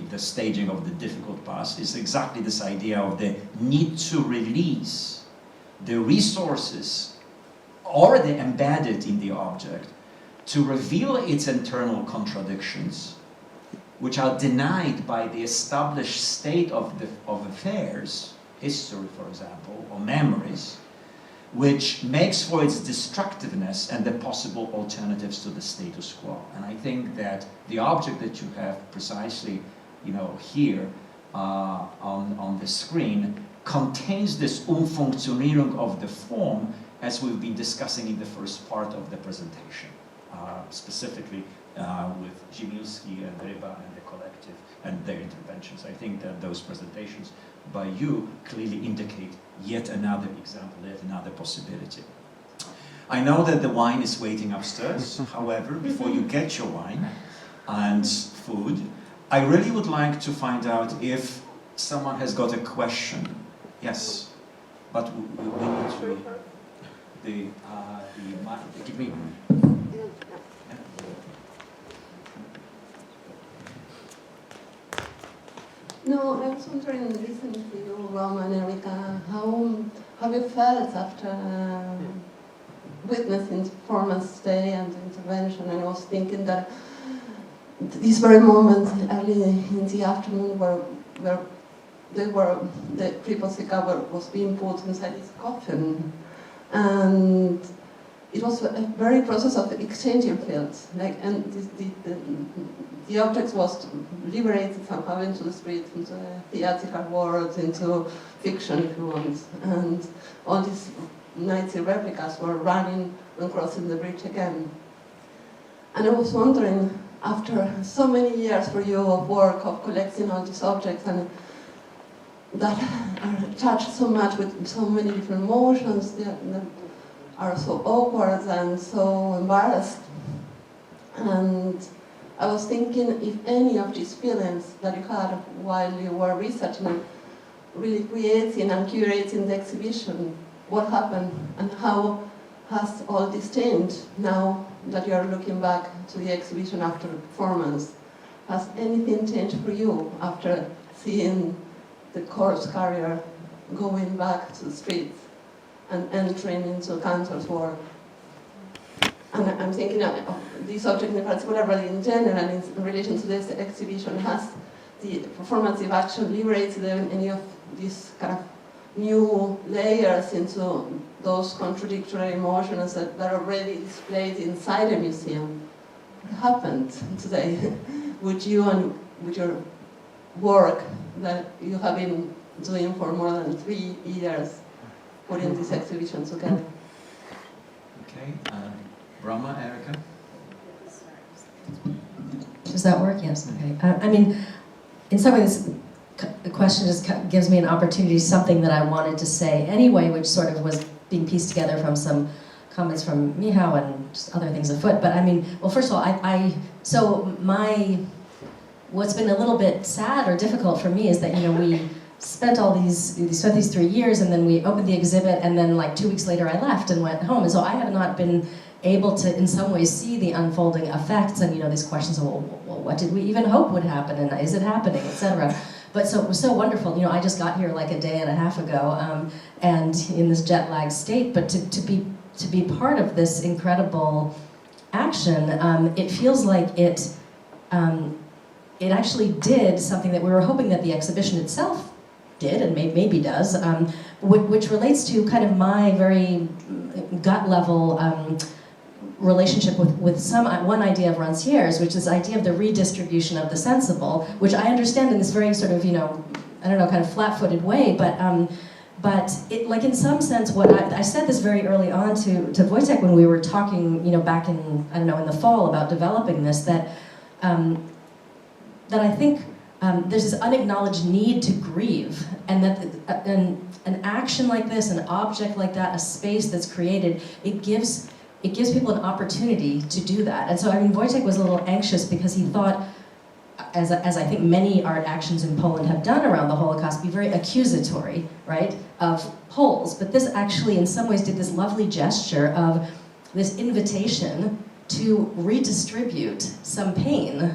the staging of the difficult past is exactly this idea of the need to release the resources already embedded in the object to reveal its internal contradictions, which are denied by the established state of affairs, history, for example, or memories, which makes for its destructiveness and the possible alternatives to the status quo. And I think that the object that you have precisely, here on the screen contains this Umfunktionierung of the form, as we've been discussing in the first part of the presentation, specifically with Ziemilski and Ryba and the Kolektyw and their interventions. I think that those presentations by you clearly indicate yet another example, yet another possibility. I know that the wine is waiting upstairs. However, before you get your wine and food, I really would like to find out if someone has got a question. Yes, but we need to... give me... No, I was wondering, listening to you, Roma and Erika, how have you felt after witnessing the performance today and the intervention? And I was thinking that these very moments early in the afternoon where the Cricoteka was being put inside his coffin, and it was a very process of exchanging fields, the object was liberated somehow into the street, into the theatrical world, into fiction, if you want. And all these Nazi replicas were running and crossing the bridge again. And I was wondering, after so many years for you of work, of collecting all these objects, and that are charged so much with so many different emotions, that are so awkward and so embarrassed. And I was thinking if any of these feelings that you had while you were researching and really creating and curating the exhibition, what happened and how has all this changed now that you are looking back to the exhibition after the performance? Has anything changed for you after seeing the corpse carrier going back to the streets and entering into Cantor's work? And I'm thinking of this object in particular, but in general, in relation to this exhibition, has the performative action liberated any of these kind of new layers into those contradictory emotions that are already displayed inside a museum? What happened today with you and with your work that you have been doing for more than 3 years, putting this exhibition together? Okay. Roma, Erika? Does that work? Yes. Okay. I mean, in some ways, the question just gives me an opportunity, something that I wanted to say anyway, which sort of was being pieced together from some comments from Michał and just other things afoot. But I mean, well, first of all, what's been a little bit sad or difficult for me is that, we spent these 3 years, and then we opened the exhibit, and then like 2 weeks later I left and went home. And so I have not been able to, in some ways, see the unfolding effects and, these questions of, well, what did we even hope would happen, and is it happening, etc. But so it was so wonderful. I just got here like a day and a half ago, and in this jet-lagged state. But to be part of this incredible action, it feels like it actually did something that we were hoping that the exhibition itself did, and maybe does, which relates to kind of my very gut level relationship with one idea of Rancière's, which is the idea of the redistribution of the sensible, which I understand in this very sort of, kind of flat-footed way, but But it, like in some sense, what I said this very early on to Wojtek when we were talking, back in, I don't know, in the fall about developing this, that I think there's this unacknowledged need to grieve, and that an action like this, an object like that, a space that's created, it gives people an opportunity to do that. And so, Wojtek was a little anxious because he thought, as I think many art actions in Poland have done around the Holocaust, be very accusatory, right, of Poles. But this actually, in some ways, did this lovely gesture of this invitation to redistribute some pain.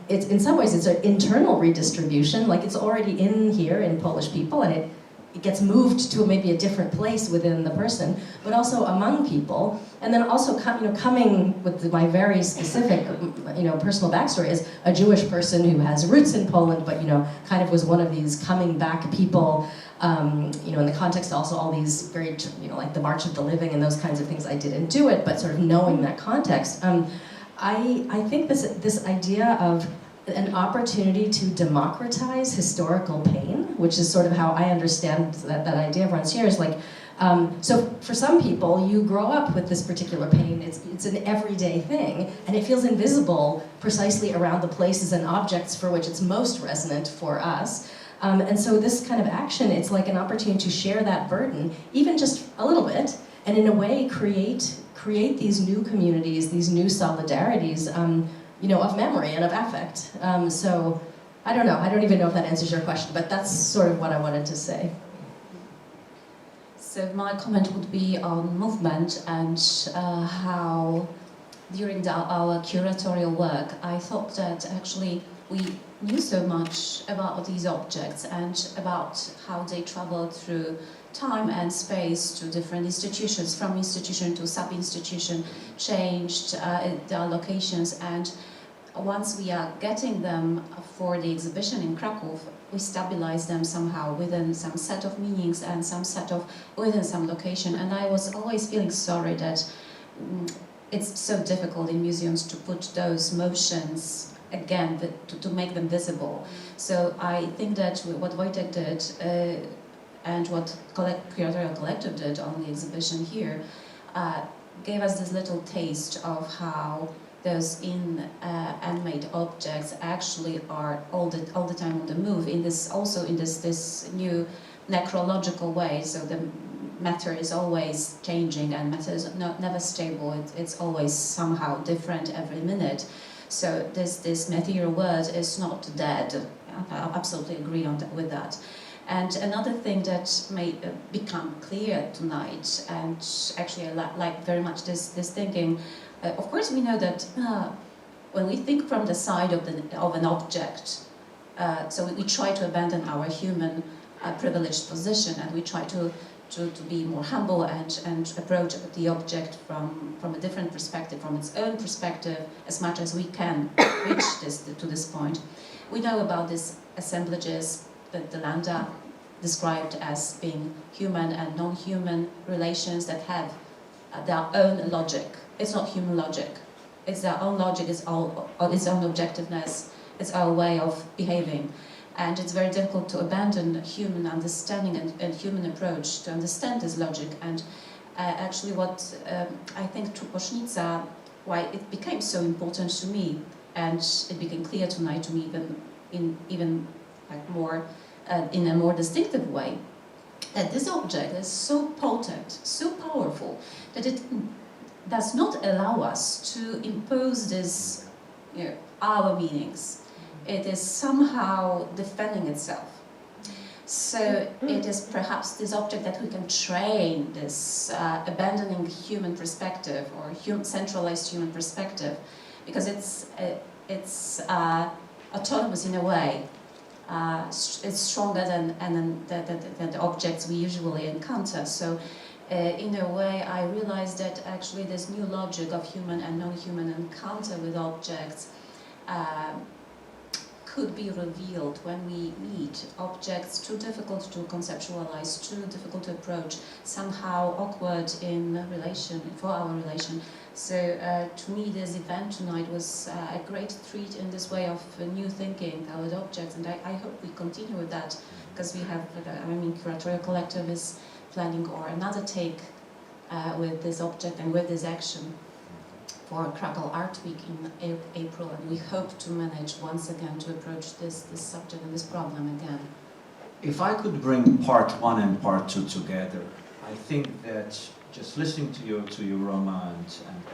It's in some ways, it's an internal redistribution, like it's already in here in Polish people, and it gets moved to maybe a different place within the person, but also among people. And then also, coming with my very specific, personal backstory as a Jewish person who has roots in Poland, but, kind of was one of these coming back people, in the context also all these very, like the March of the Living and those kinds of things. I didn't do it, but sort of knowing that context. I think this idea of an opportunity to democratize historical pain, which is sort of how I understand that idea of Rancière, is like, so for some people, you grow up with this particular pain, it's an everyday thing, and it feels invisible precisely around the places and objects for which it's most resonant for us. And so this kind of action, it's like an opportunity to share that burden, even just a little bit, and in a way create these new communities, these new solidarities, of memory and of affect. So, I don't know, I don't even know if that answers your question, but that's sort of what I wanted to say. So my comment would be on movement and how during our curatorial work, I thought that actually we knew so much about these objects and about how they travel through time and space to different institutions, from institution to sub-institution, changed their locations, and once we are getting them for the exhibition in Kraków, we stabilize them somehow within some set of meanings and within some location. And I was always feeling sorry that it's so difficult in museums to put those motions again, to make them visible. So I think that what Wojtek did and what Curatorial Collective did on the exhibition here gave us this little taste of how those handmade objects actually are all the time on the move in this new necrological way. So the matter is always changing, and matter is never stable. It's always somehow different every minute. So this material world is not dead. I absolutely agree with that. And another thing that may become clear tonight, and actually I like very much this thinking. Of course, we know that when we think from the side of an object, so we try to abandon our human privileged position, and we try to be more humble and approach the object from a different perspective, from its own perspective, as much as we can reach to this point. We know about these assemblages that the Landa described as being human and non-human relations that have their own logic. It's not human logic. It's their own logic, its own objectiveness, its our way of behaving. And it's very difficult to abandon human understanding and human approach to understand this logic. And actually what I think Truposznica, why it became so important to me, and it became clear tonight to me even like more, in a more distinctive way, that this object is so potent, so powerful, that it does not allow us to impose this, our meanings. It is somehow defending itself. So it is perhaps this object that we can train, this abandoning human perspective or centralized human perspective, because it's autonomous in a way. It's stronger than the objects we usually encounter. So in a way, I realized that actually this new logic of human and non-human encounter with objects could be revealed when we meet objects too difficult to conceptualize, too difficult to approach, somehow awkward in relation, for our relation. So to me this event tonight was a great treat in this way of new thinking about objects, and I hope we continue with that, because we have, Curatorial Collective is planning or another take with this object and with this action for Kraków Art Week in April, and we hope to manage once again to approach this subject and this problem again. If I could bring part one and part two together, I think that just listening to you Roma and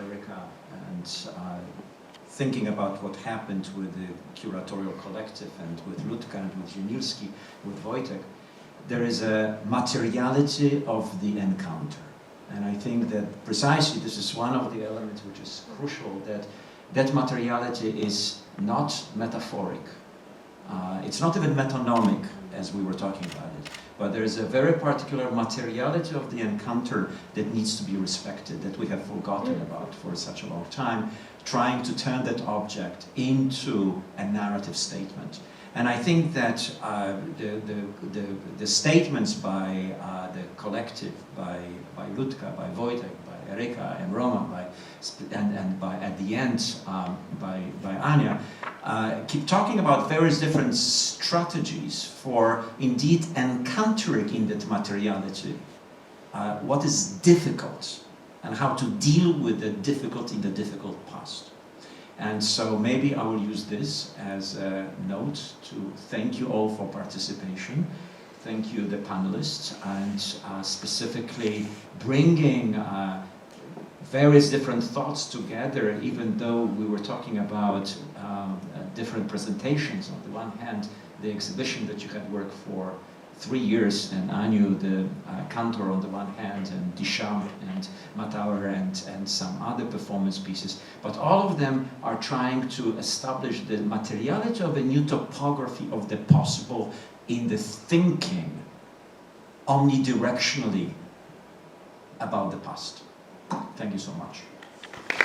Erika, and thinking about what happened with the Curatorial Collective and with Ludka and with Ziemilski, with Wojtek, there is a materiality of the encounter. And I think that precisely this is one of the elements which is crucial, that materiality is not metaphoric. It's not even metonymic, as we were talking about it. But there is a very particular materiality of the encounter that needs to be respected, that we have forgotten about for such a long time, trying to turn that object into a narrative statement. And I think that the statements by the collective, by Ludka, by Wojtek, by Erika and Roma, and by at the end by Ania, keep talking about various different strategies for indeed encountering in that materiality what is difficult and how to deal with the difficulty in the difficult past. And so maybe I will use this as a note to thank you all for participation. Thank you, the panelists, and specifically bringing various different thoughts together, even though we were talking about different presentations. On the one hand, the exhibition that you had worked for 3 years, and Anu, the cantor on the one hand, and Deschamps and Matauer and some other performance pieces. But all of them are trying to establish the materiality of a new topography of the possible in the thinking omnidirectionally about the past. Thank you so much.